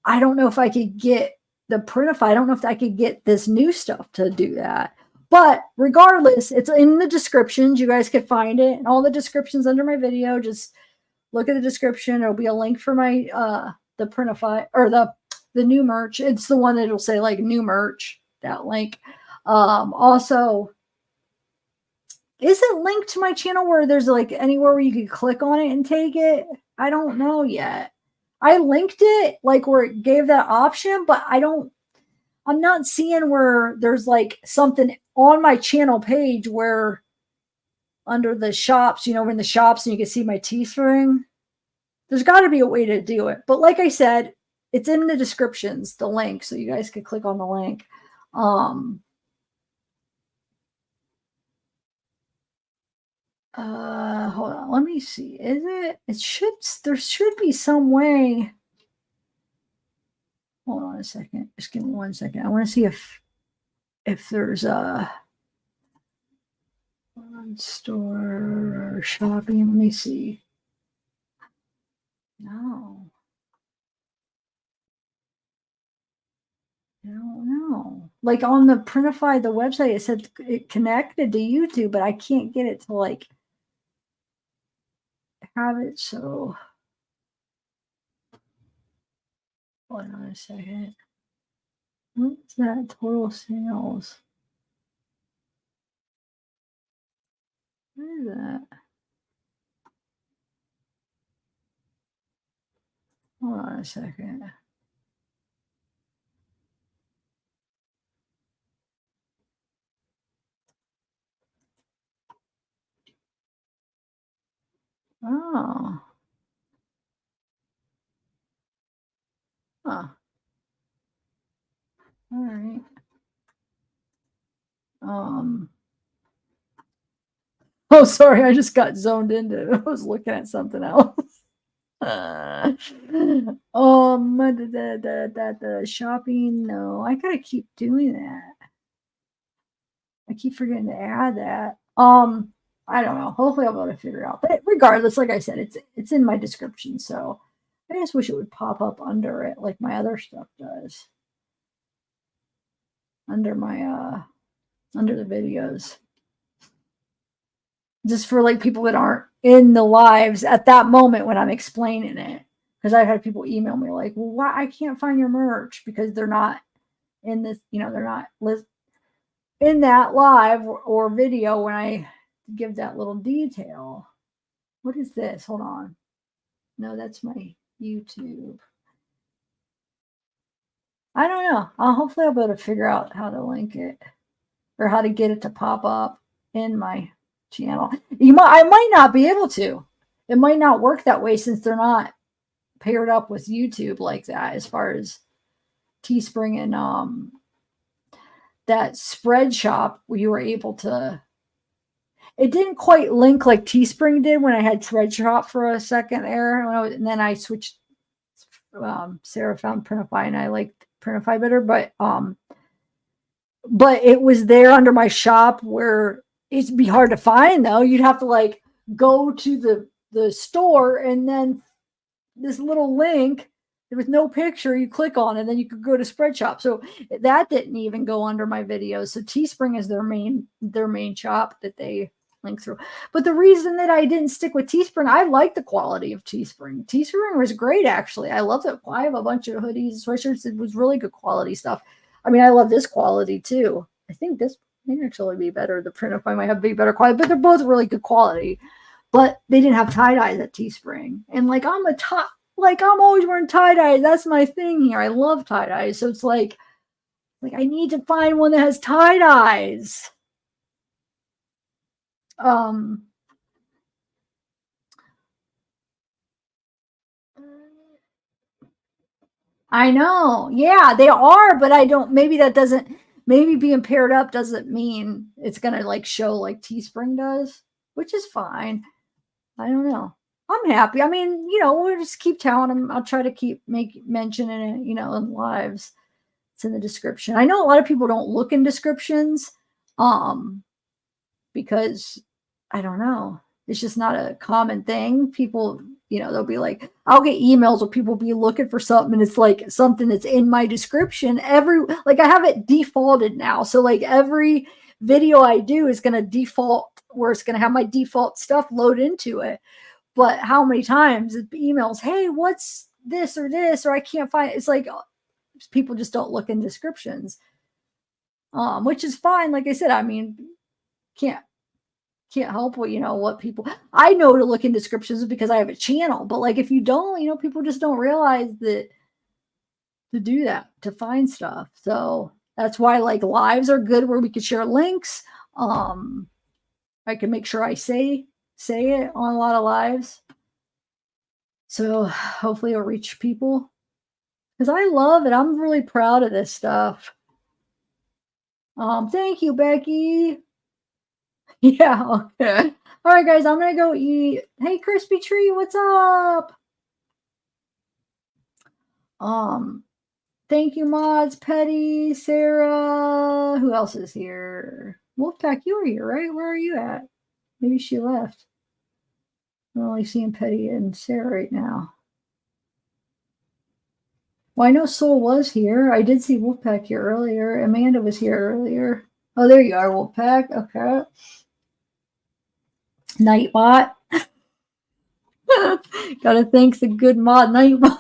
I don't know if I could get the Printify. I don't know if I could get this new stuff to do that. But regardless, it's in the descriptions. You guys can find it. And all the descriptions under my video. Just look at the description. There'll be a link for my the Printify or the new merch. It's the one that'll say like new merch, that link. Also, is it linked to my channel where there's like anywhere where you could click on it and take it? I don't know yet. I linked it like where it gave that option, but I'm not seeing where there's like something on my channel page where under the shops, we're in the shops and you can see my Teespring. There's got to be a way to do it. But like I said, it's in the descriptions, the link, so you guys can click on the link. Hold on, let me see. Is it? There should be some way. Hold on a second. Just give me 1 second. I want to see if there's a store or shopping. Let me see. No. I don't know. Like on the Printify, the website, it said it connected to YouTube, but I can't get it to like have it. So hold on a second. What's that? Total sales. What is that? Hold on a second. Oh. Huh. All right. Oh, sorry. I just got zoned into it. I was looking at something else. The shopping. No, I gotta keep doing that. I keep forgetting to add that. I don't know. Hopefully I'll be able to figure it out. But regardless, like I said, it's in my description. So I just wish it would pop up under it like my other stuff does. Under my under the videos. Just for like people that aren't in the lives at that moment when I'm explaining it. Because I've had people email me like, well, why I can't find your merch because they're not in this, they're not in that live or video when I give that little detail. What is this? Hold on. No, that's my YouTube. I don't know. Hopefully I'll be able to figure out how to link it or how to get it to pop up in my channel. I might not be able to. It might not work that way since they're not paired up with YouTube like that as far as Teespring and that spread shop where you were able to. It didn't quite link like Teespring did when I had Thread Shop for a second there. And then I switched. Sarah found Printify and I liked Printify better, but it was there under my shop where it'd be hard to find though. You'd have to like go to the store and then this little link with no picture you click on and then you could go to Spreadshop. So that didn't even go under my videos. So Teespring is their main shop that they link through. But the reason that I didn't stick with Teespring, I like the quality of Teespring. Teespring was great actually. I love it. I have a bunch of hoodies, sweatshirts. It was really good quality stuff. I mean, I love this quality too. I think this may actually be better. The Printify might have better quality, but they're both really good quality. But they didn't have tie-dyes at Teespring. And like I'm always wearing tie-dyes. That's my thing here. I love tie-dyes. So it's like I need to find one that has tie-dyes. I know. Yeah, they are, but I don't, maybe being paired up doesn't mean it's going to like show like Teespring does, which is fine. I don't know. I'm happy. I mean, we'll just keep telling them. I'll try to keep mentioning it, in lives. It's in the description. I know a lot of people don't look in descriptions, because I don't know. It's just not a common thing. People, they'll be like, I'll get emails where people be looking for something and it's like something that's in my description. I have it defaulted now. So like every video I do is going to default where it's going to have my default stuff load into it. But how many times emails, hey, what's this or I can't find it. It's like people just don't look in descriptions, which is fine. Like I said, I mean, can't help what people, I know to look in descriptions because I have a channel, but like if you don't, people just don't realize that to do that, to find stuff. So that's why like lives are good where we can share links. I can make sure I say it on a lot of lives. So hopefully it'll reach people because I love it. I'm really proud of this stuff. Thank you, Becky. Yeah, okay. All right, guys, I'm going to go eat. Hey, Crispy Tree, what's up? Thank you, Mods, Petty, Sarah. Who else is here? Wolfpack, you were here, right? Where are you at? Maybe she left. I'm only seeing Petty and Sarah right now. Well, I know Soul was here. I did see Wolfpack here earlier. Amanda was here earlier. Oh, there you are, Wolfpack. Okay. Nightbot. Gotta thank the good mod Nightbot.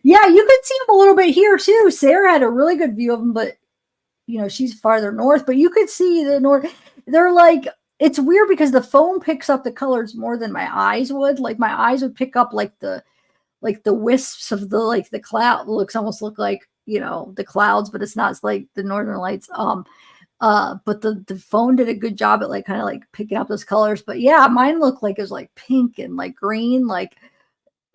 Yeah, you could see him a little bit here too. Sarah had a really good view of him, but she's farther north. But you could see the north. They're like, it's weird because the phone picks up the colors more than my eyes would. Like my eyes would pick up like the wisps of the cloud. Almost look like the clouds, but it's not. It's like the northern lights. But the phone did a good job at kind of picking up those colors. But yeah, mine looked like it was like pink and like green,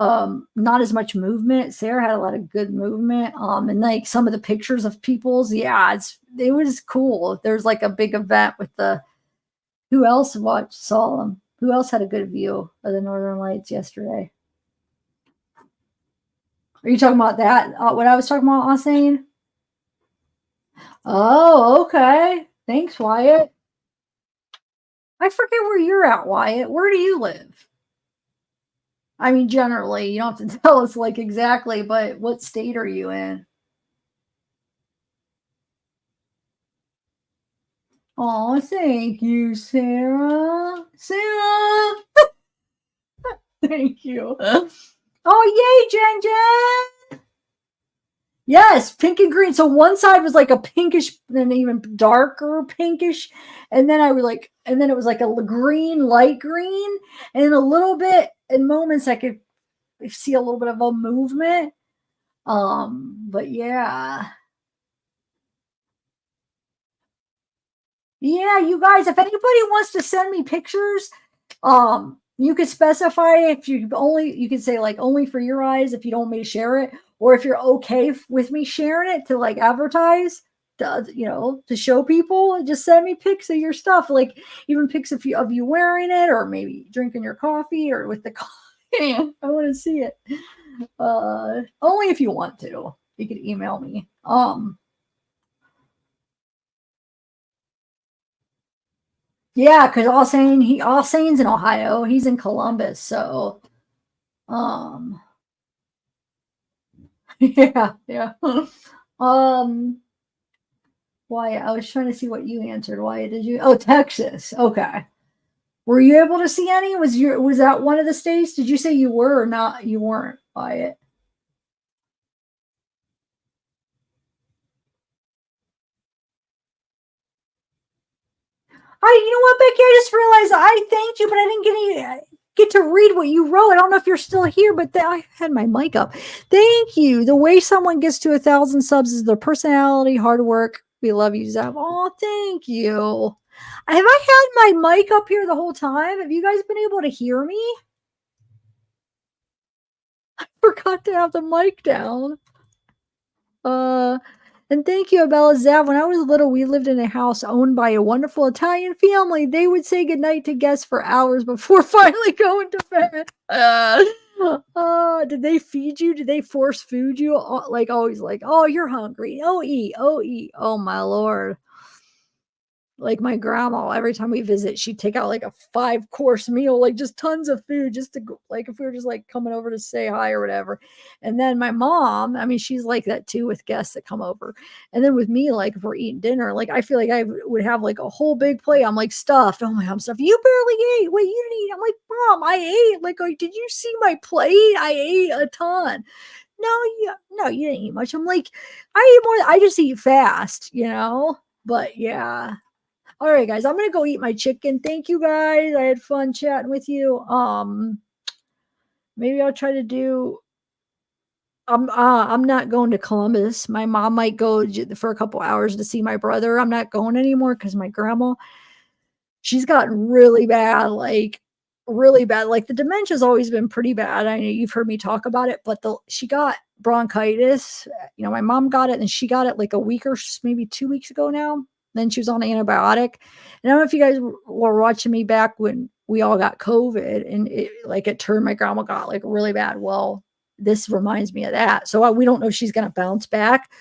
not as much movement. Sarah had a lot of good movement. And like some of the pictures of people's, yeah, it was cool. There's like a big event with who else saw them? Who else had a good view of the Northern Lights yesterday? Are you talking about that? What I was talking about, Austin? Oh, okay. Thanks, Wyatt. I forget where you're at, Wyatt. Where do you live? I mean, generally, you don't have to tell us exactly, but what state are you in? Oh, thank you, Sarah. Sarah! Thank you. Oh, yay, Jen Jen! Yes, pink and green. So one side was like a pinkish, then even darker pinkish, and then and then it was like a green, light green, and a little bit in moments I could see a little bit of a movement. But yeah. Yeah, you guys, if anybody wants to send me pictures, you could specify if you could say like only for your eyes if you don't want me to share it, or if you're okay with me sharing it to like advertise, to show people, just send me pics of your stuff, like even pics of you wearing it, or maybe drinking your coffee or with the coffee. I want to see it. Only if you want to. You could email me. Yeah, because All Saints in Ohio. He's in Columbus, so yeah, yeah. Why I was trying to see what you answered. Why did you? Oh, Texas. Okay. Were you able to see any? Was that one of the states? Did you say you were or not? You weren't by it. You know what, Becky? I just realized I thanked you, but I didn't get to read what you wrote. I don't know if you're still here, but I had my mic up. Thank you. The way someone gets to 1,000 subs is their personality, hard work. We love you, Zav. Oh, thank you. Have I had my mic up here the whole time? Have you guys been able to hear me? I forgot to have the mic down. And thank you, Abella Zav. When I was little, we lived in a house owned by a wonderful Italian family. They would say goodnight to guests for hours before finally going to bed. Did they feed you? Did they force food you? Like always, like, oh, you're hungry. Oh, eat. Oh, eat. Oh, my Lord. Like my grandma, every time we visit, she'd take out like a 5-course meal, like just tons of food, just to like if we were just like coming over to say hi or whatever. And then my mom, I mean, she's like that too with guests that come over. And then with me, like if we're eating dinner, like I feel like I would have like a whole big plate. I'm like stuffed. Oh my God, I'm stuffed. You barely ate. Wait, you didn't eat. I'm like, Mom, I ate. Like, did you see my plate? I ate a ton. No, you didn't eat much. I'm like, I eat more. I just eat fast, But yeah. All right, guys, I'm gonna go eat my chicken. Thank you, guys. I had fun chatting with you. Maybe I'll try to do. I'm not going to Columbus. My mom might go for a couple hours to see my brother. I'm not going anymore because my grandma, she's gotten really bad, like really bad. Like the dementia's always been pretty bad. I know you've heard me talk about it, but she got bronchitis. My mom got it, and she got it like a week or maybe 2 weeks ago now. Then she was on antibiotic. And I don't know if you guys were watching me back when we all got COVID, and it turned, my grandma got like really bad. Well, this reminds me of that. So we don't know if she's going to bounce back.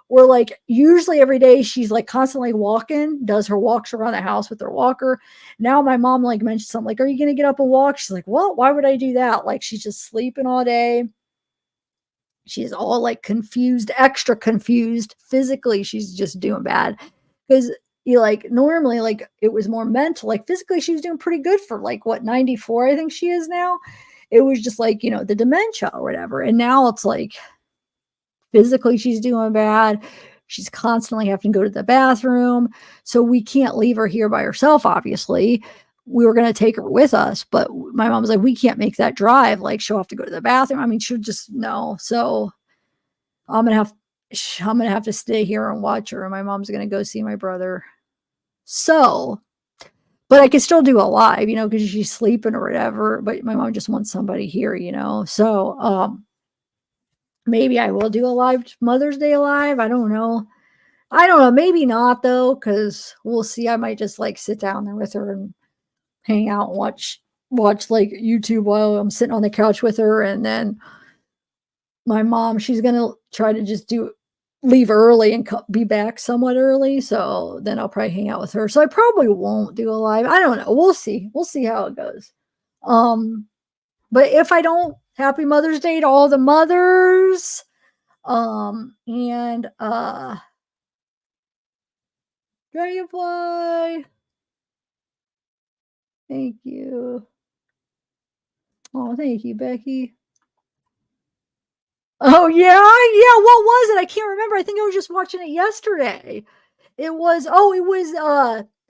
Or like usually every day she's like constantly walking, does her walks around the house with her walker. Now my mom like mentioned something like, are you going to get up and walk? She's like, well, why would I do that? Like she's just sleeping all day. She's all like confused, extra confused. Physically, she's just doing bad. Because normally like it was more mental. Like physically, she was doing pretty good for like 94, I think she is now. It was just like, the dementia or whatever. And now it's like physically she's doing bad. She's constantly having to go to the bathroom. So we can't leave her here by herself, obviously. We were going to take her with us, but my mom was like, we can't make that drive. Like she'll have to go to the bathroom. I mean, she'll just no. So I'm going to have to stay here and watch her. And my mom's going to go see my brother. So, but I can still do a live, because she's sleeping or whatever, but my mom just wants somebody here, So, maybe I will do a live Mother's Day live. I don't know. Maybe not though, because we'll see. I might just like sit down there with her and hang out and watch like YouTube while I'm sitting on the couch with her. And then my mom, she's gonna try to just leave early and be back somewhat early. So then I'll probably hang out with her. So I probably won't do a live. I don't know. We'll see. We'll see how it goes. But if I don't, happy Mother's Day to all the mothers. And Dragonfly. Thank you. Oh, thank you, Becky. Oh yeah, yeah. What was it? I can't remember. I think I was just watching it yesterday. It was. Oh, it was.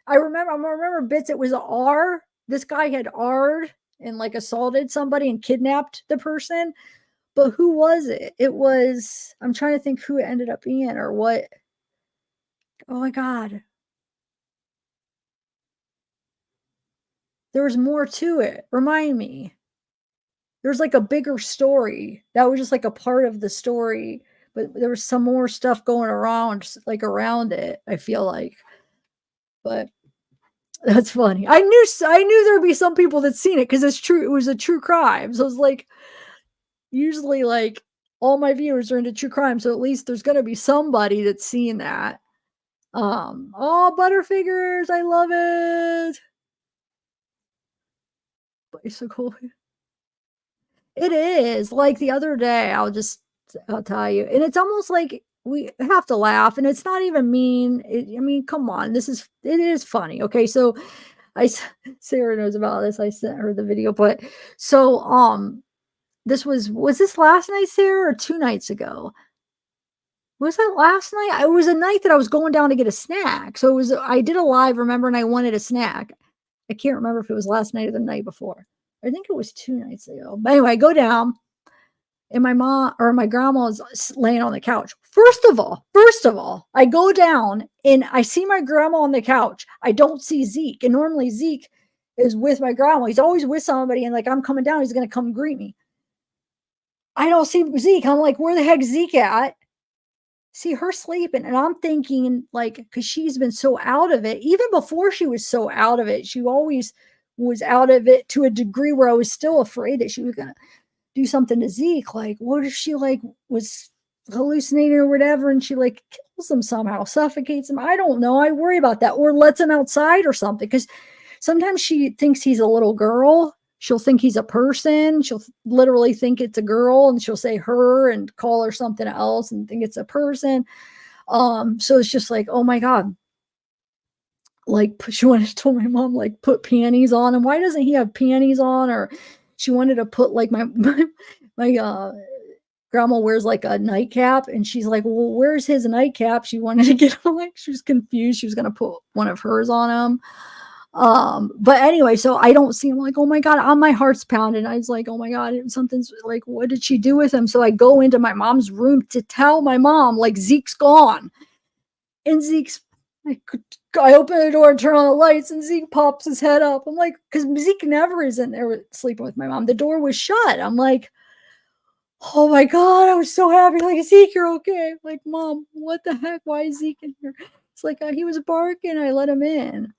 I remember bits. It was R. This guy had R'd and like assaulted somebody and kidnapped the person. But who was it? It was. I'm trying to think who it ended up being or what. Oh my god. There was more to it. Remind me. There's like a bigger story. That was just like a part of the story, but there was some more stuff going around, like around it, I feel like. But that's funny. I knew there'd be some people that seen it because it's true. It was a true crime. So it's like usually like all my viewers are into true crime. So at least there's gonna be somebody that's seen that. Oh, Butterfingers, I love it. Bicycle. It is like the other day. I'll tell you, and it's almost like we have to laugh, and it's not even mean. I mean, come on, it is funny. Okay, so Sarah knows about this. I sent her the video, but so this was this last night, Sarah, or 2 nights ago? Was that last night? It was a night that I was going down to get a snack. So I did a live, remember, and I wanted a snack. I can't remember if it was last night or the night before. I think it was 2 nights ago. But anyway, I go down and my mom or my grandma is laying on the couch. First of all, I go down and I see my grandma on the couch. I don't see Zeke. And normally Zeke is with my grandma. He's always with somebody. And like, I'm coming down. He's going to come greet me. I don't see Zeke. I'm like, where the heck is Zeke at? See her sleeping. And I'm thinking like, because she's been so out of it, even before she was so out of it, she always was out of it to a degree where I was still afraid that she was going to do something to Zeke. Like, what if she like was hallucinating or whatever and she like kills him somehow, suffocates him? I don't know. I worry about that, or lets him outside or something, because sometimes she thinks he's a little girl. She'll think he's a person. She'll literally think it's a girl, and she'll say her and call her something else and think it's a person. So it's just like, oh my God. Like, she wanted to tell my mom, like, put panties on him. Why doesn't he have panties on? Or she wanted to put like my grandma wears like a nightcap, and she's like, well, where's his nightcap? She wanted to get him, like, she was confused. She was going to put one of hers on him. But anyway, so I don't see him. Like, oh my God, my heart's pounding. I was like, oh my God, something's like, what did she do with him? So I go into my mom's room to tell my mom, like, Zeke's gone. And Zeke's, I open the door and turn on the lights, and Zeke pops his head up. I'm like, because Zeke never is in there sleeping with my mom. The door was shut. I'm like, oh my God, I was so happy. Like, Zeke, you're okay. Like, Mom, what the heck? Why is Zeke in here? It's like, he was barking. I let him in.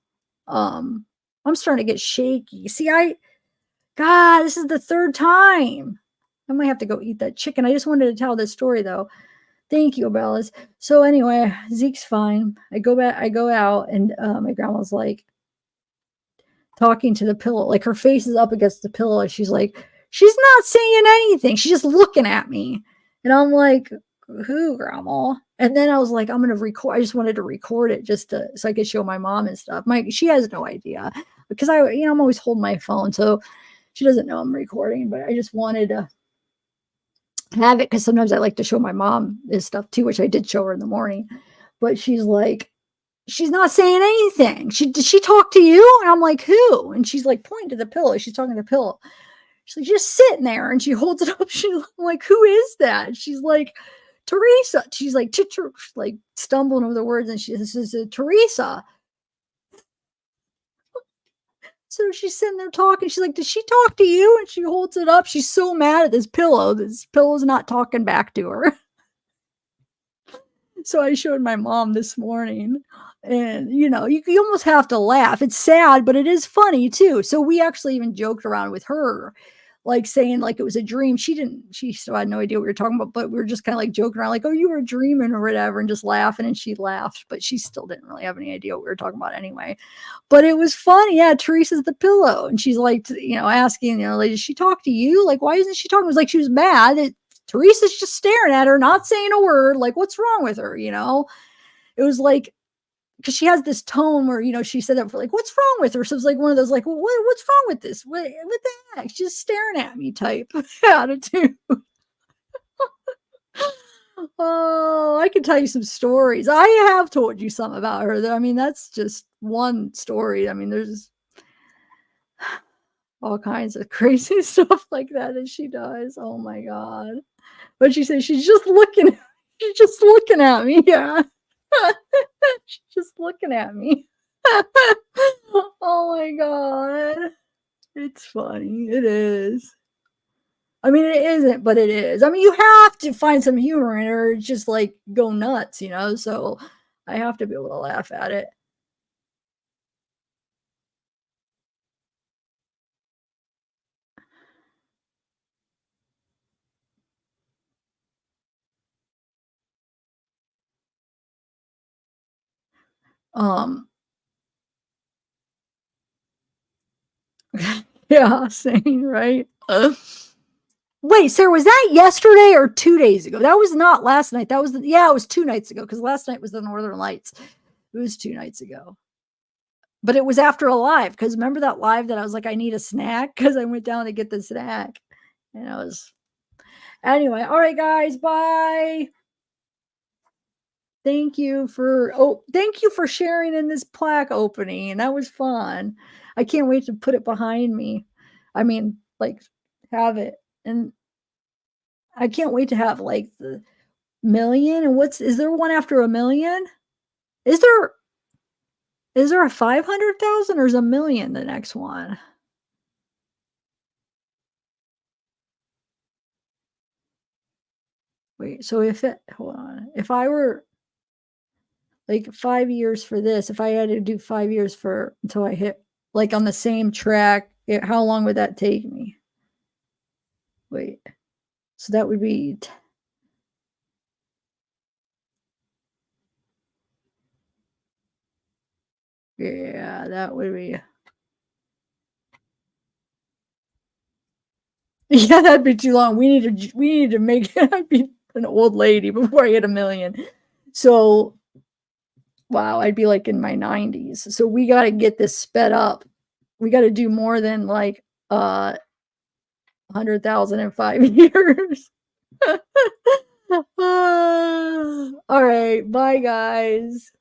I'm starting to get shaky. See, God, this is the 3rd time. I might have to go eat that chicken. I just wanted to tell this story though. Thank you, Bellas. So anyway, Zeke's fine. I go out, and my grandma's like talking to the pillow. Like, her face is up against the pillow. She's like, she's not saying anything. She's just looking at me. And I'm like, who, Grandma? And then I was like, I'm going to record. I just wanted to record it just so I could show my mom and stuff. She has no idea, because I'm always holding my phone. So she doesn't know I'm recording, but I just wanted to have it, because sometimes I like to show my mom this stuff too, which I did show her in the morning. But she's like, she's not saying anything. Did she talk to you? And I'm like, who? And she's like pointing to the pillow. She's talking to the pillow. She's like, just sitting there. And she holds it up. I'm like, who is that? She's like, Teresa. She's like, like stumbling over the words. And this is Teresa. So she's sitting there talking. She's like, did she talk to you? And she holds it up. She's so mad at this pillow. This pillow's not talking back to her. So I showed my mom this morning, and you almost have to laugh. It's sad, but it is funny too. So we actually even joked around with her, like saying like it was a dream. She still had no idea what we were talking about, but we were just kind of like joking around, like, oh, you were dreaming or whatever, and just laughing. And she laughed, but she still didn't really have any idea what we were talking about anyway. But it was funny. Yeah, Teresa's the pillow. And she's like, asking, like, did she talk to you? Like, why isn't she talking? It was like she was mad that Teresa's just staring at her, not saying a word. Like, what's wrong with her? It was like, because she has this tone where, she said that for like, what's wrong with her? So it's like one of those, like, well, what's wrong with this? What the heck? She's just staring at me type attitude. Oh, I can tell you some stories. I have told you some about her. I mean, that's just one story. I mean, there's all kinds of crazy stuff like that she does. Oh my God. But she says she's just looking at me. Yeah. She's just looking at me. Oh my God. It's funny. It is. I mean, it isn't, but it is. I mean, you have to find some humor in it or just like go nuts, you know? So I have to be able to laugh at it. Yeah, same, right? Wait, Sarah, was that yesterday or 2 days ago? That was not last night. That was it was 2 nights ago because last night was the Northern Lights. It was 2 nights ago. But it was after a live because remember that live that I was like, I need a snack because I went down to get the snack. And I was anyway. All right, guys, bye. Thank you for sharing in this plaque opening. That was fun. I can't wait to put it behind me. I mean, like have it. And I can't wait to have like the million. And is there one after a million? Is there a 500,000 or is a million the next one? Wait, so hold on. If I were like 5 years for this, if I had to do 5 years until I hit like on the same track, how long would that take me? Wait, so that would be yeah, that would be yeah, that'd be too long. We need to make I'd be an old lady before I hit a million. So wow, I'd be like in my 90s. So we got to get this sped up. We got to do more than like 100,000 in 5 years. All right, bye guys.